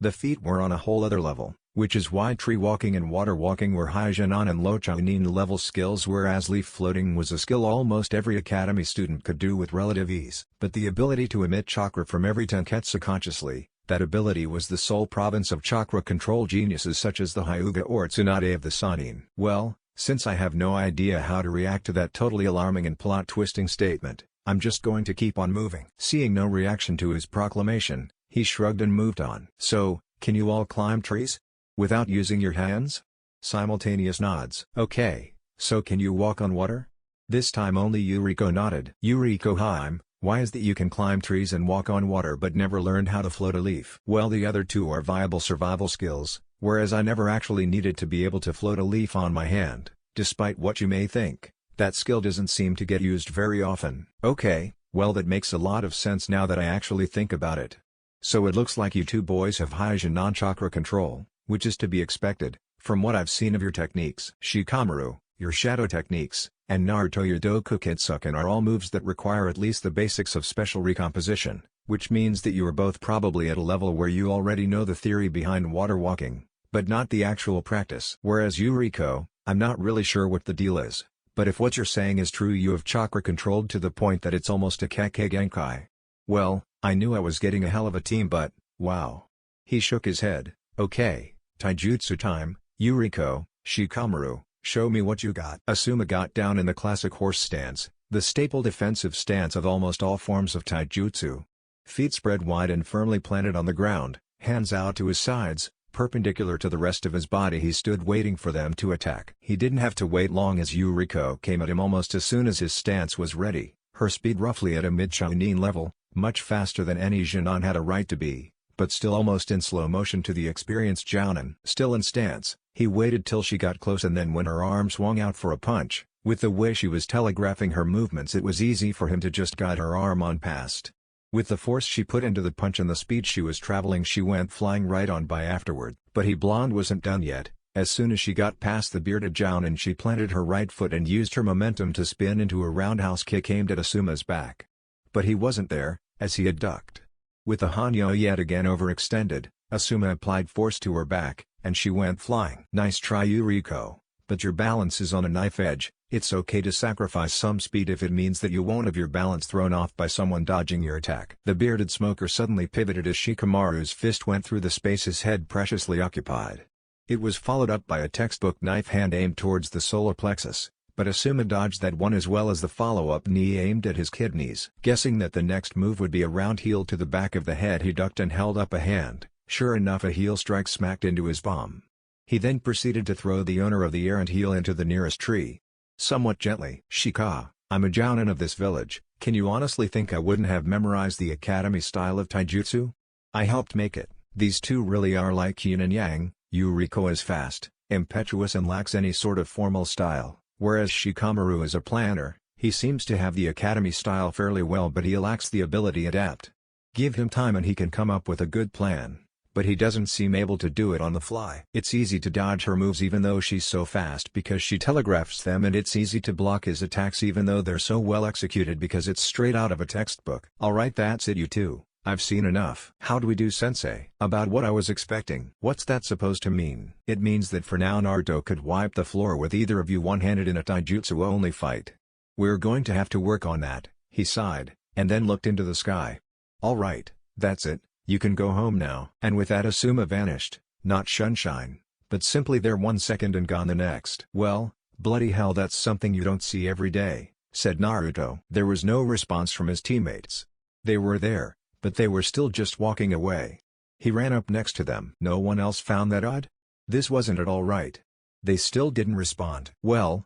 The feet were on a whole other level, which is why tree walking and water walking were high Jinan and low Chunin level skills, whereas leaf floating was a skill almost every academy student could do with relative ease. But the ability to emit chakra from every tenketsu consciously, that ability was the sole province of chakra control geniuses such as the Hyuga or Tsunade of the Sannin. Well, since I have no idea how to react to that totally alarming and plot-twisting statement, I'm just going to keep on moving. Seeing no reaction to his proclamation, he shrugged and moved on. So, can you all climb trees? Without using your hands? Simultaneous nods. Okay, so can you walk on water? This time only Yuriko nodded. Yuriko-hime, why is that you can climb trees and walk on water but never learned how to float a leaf? Well, the other two are viable survival skills, whereas I never actually needed to be able to float a leaf on my hand. Despite what you may think, that skill doesn't seem to get used very often. Okay, well, that makes a lot of sense now that I actually think about it. So it looks like you two boys have high Jinan chakra control, which is to be expected, from what I've seen of your techniques. Shikamaru, your shadow techniques, and Naruto, your Doku Kitsuken are all moves that require at least the basics of special recomposition, which means that you are both probably at a level where you already know the theory behind water walking, but not the actual practice. Whereas Yuriko, I'm not really sure what the deal is, but if what you're saying is true, you have chakra controlled to the point that it's almost a Kekkei Genkai. Well, I knew I was getting a hell of a team, but, wow. He shook his head. Okay, taijutsu time. Yuriko, Shikamaru, show me what you got. Asuma got down in the classic horse stance, the staple defensive stance of almost all forms of taijutsu. Feet spread wide and firmly planted on the ground, hands out to his sides, perpendicular to the rest of his body. He stood waiting for them to attack. He didn't have to wait long as Yuriko came at him almost as soon as his stance was ready, her speed roughly at a mid-Chunin level, much faster than any Jinan had a right to be, but still almost in slow motion to the experienced Jounin. Still in stance, he waited till she got close, and then when her arm swung out for a punch, with the way she was telegraphing her movements, it was easy for him to just guide her arm on past. With the force she put into the punch and the speed she was traveling, she went flying right on by afterward. But he blonde wasn't done yet. As soon as she got past the bearded Jounin, she planted her right foot and used her momentum to spin into a roundhouse kick aimed at Asuma's back. But he wasn't there, as he had ducked. With the Hanyo yet again overextended, Asuma applied force to her back, and she went flying. Nice try, Yuriko, but your balance is on a knife edge. It's okay to sacrifice some speed if it means that you won't have your balance thrown off by someone dodging your attack. The bearded smoker suddenly pivoted as Shikamaru's fist went through the space his head preciously occupied. It was followed up by a textbook knife hand aimed towards the solar plexus, but Asuma dodged that one as well as the follow-up knee aimed at his kidneys. Guessing that the next move would be a round heel to the back of the head, he ducked and held up a hand. Sure enough, a heel strike smacked into his palm. He then proceeded to throw the owner of the errant heel into the nearest tree. Somewhat gently, "Shika, I'm a jounin of this village, can you honestly think I wouldn't have memorized the academy style of taijutsu? I helped make it. These two really are like yin and yang. Yuriko is fast, impetuous and lacks any sort of formal style, whereas Shikamaru is a planner. He seems to have the academy style fairly well, but he lacks the ability to adapt. Give him time and he can come up with a good plan. But he doesn't seem able to do it on the fly. It's easy to dodge her moves even though she's so fast because she telegraphs them, and it's easy to block his attacks even though they're so well executed because it's straight out of a textbook." "Alright, that's it, you two. I've seen enough." "How do we do, sensei?" "About what I was expecting." "What's that supposed to mean?" "It means that for now Naruto could wipe the floor with either of you one-handed in a taijutsu-only fight. We're going to have to work on that," he sighed, and then looked into the sky. "Alright, that's it. You can go home now." And with that Asuma vanished, not sunshine, but simply there 1 second and gone the next. "Well, bloody hell, that's something you don't see every day," said Naruto. There was no response from his teammates. They were there, but they were still just walking away. He ran up next to them. No one else found that odd? This wasn't at all right. They still didn't respond. "Well,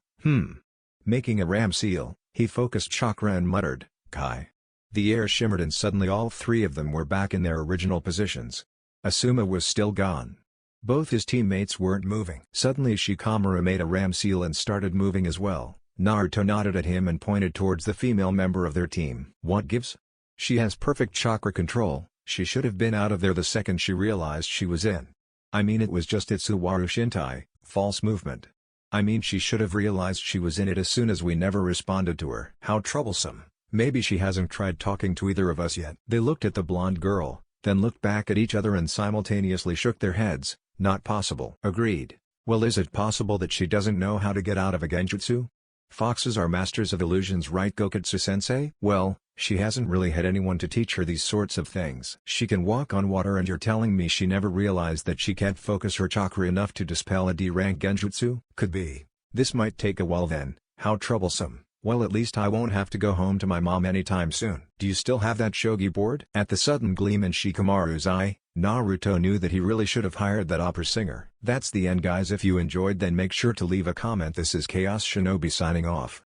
Making a ram seal, he focused chakra and muttered, "Kai." The air shimmered and suddenly all three of them were back in their original positions. Asuma was still gone. Both his teammates weren't moving. Suddenly Shikamaru made a ram seal and started moving as well. Naruto nodded at him and pointed towards the female member of their team. "What gives? She has perfect chakra control. She should have been out of there the second she realized she was in. I mean, it was just Itsuwaru Shintai, false movement. I mean, she should have realized she was in it as soon as we never responded to her. How troublesome. Maybe she hasn't tried talking to either of us yet." They looked at the blonde girl, then looked back at each other and simultaneously shook their heads. "Not possible." "Agreed. Well, is it possible that she doesn't know how to get out of a genjutsu? Foxes are masters of illusions, right, Gokatsu-sensei?" "Well, she hasn't really had anyone to teach her these sorts of things. She can walk on water, and you're telling me she never realized that she can't focus her chakra enough to dispel a D-rank genjutsu?" "Could be. This might take a while then." "How troublesome. Well, at least I won't have to go home to my mom anytime soon." "Do you still have that shogi board?" At the sudden gleam in Shikamaru's eye, Naruto knew that he really should have hired that opera singer. That's the end, guys. If you enjoyed, then make sure to leave a comment. This is Chaos Shinobi signing off.